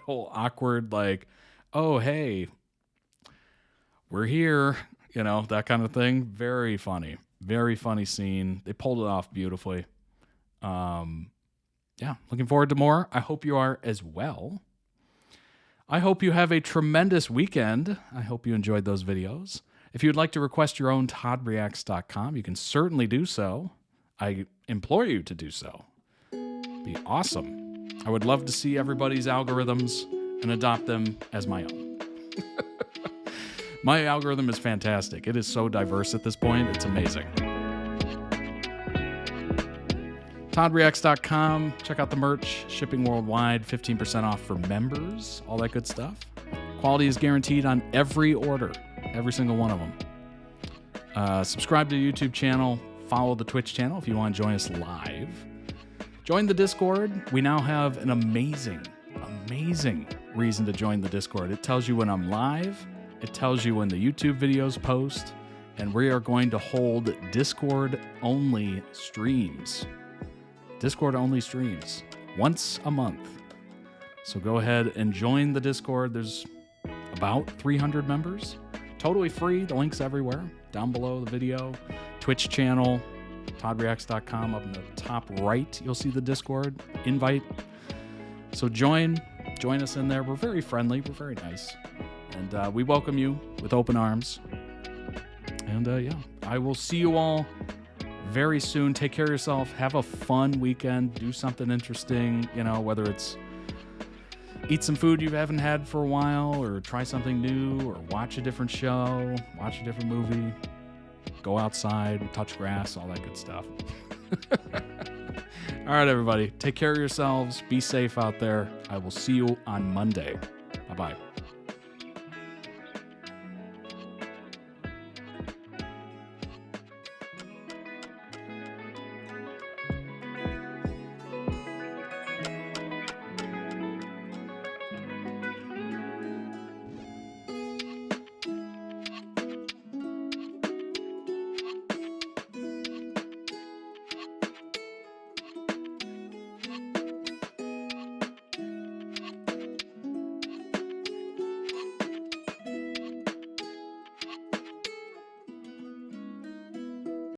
whole awkward, oh, hey, we're here, that kind of thing. Very funny scene. They pulled it off beautifully. Yeah, looking forward to more. I hope you are as well. I hope you have a tremendous weekend. I hope you enjoyed those videos. If you'd like to request your own toddreacts.com, you can certainly do so. I implore you to do so. Be awesome. I would love to see everybody's algorithms and adopt them as my own. My algorithm is fantastic. It is so diverse at this point. It's amazing. toddreacts.com. Check out the merch. Shipping worldwide. 15% off for members. All that good stuff. Quality is guaranteed on every order. Every single one of them. Subscribe to the YouTube channel. Follow the Twitch channel if you want to join us live. Join the Discord. We now have an amazing reason to join the Discord. It tells you when I'm live. It tells you when the YouTube videos post. And we are going to hold Discord-only streams. Discord-only streams. Once a month. So go ahead and join the Discord. There's about 300 members. Totally free. The link's everywhere. Down below the video. Twitch channel. toddreacts.com. Up in the top right, you'll see the Discord invite. So join us in there. We're very friendly. We're very nice. And we welcome you with open arms. And yeah, I will see you all very soon. Take care of yourself. Have a fun weekend. Do something interesting, whether it's eat some food you haven't had for a while, or try something new, or watch a different show, watch a different movie, go outside, touch grass, all that good stuff. All right, everybody. Take care of yourselves. Be safe out there. I will see you on Monday. Bye-bye.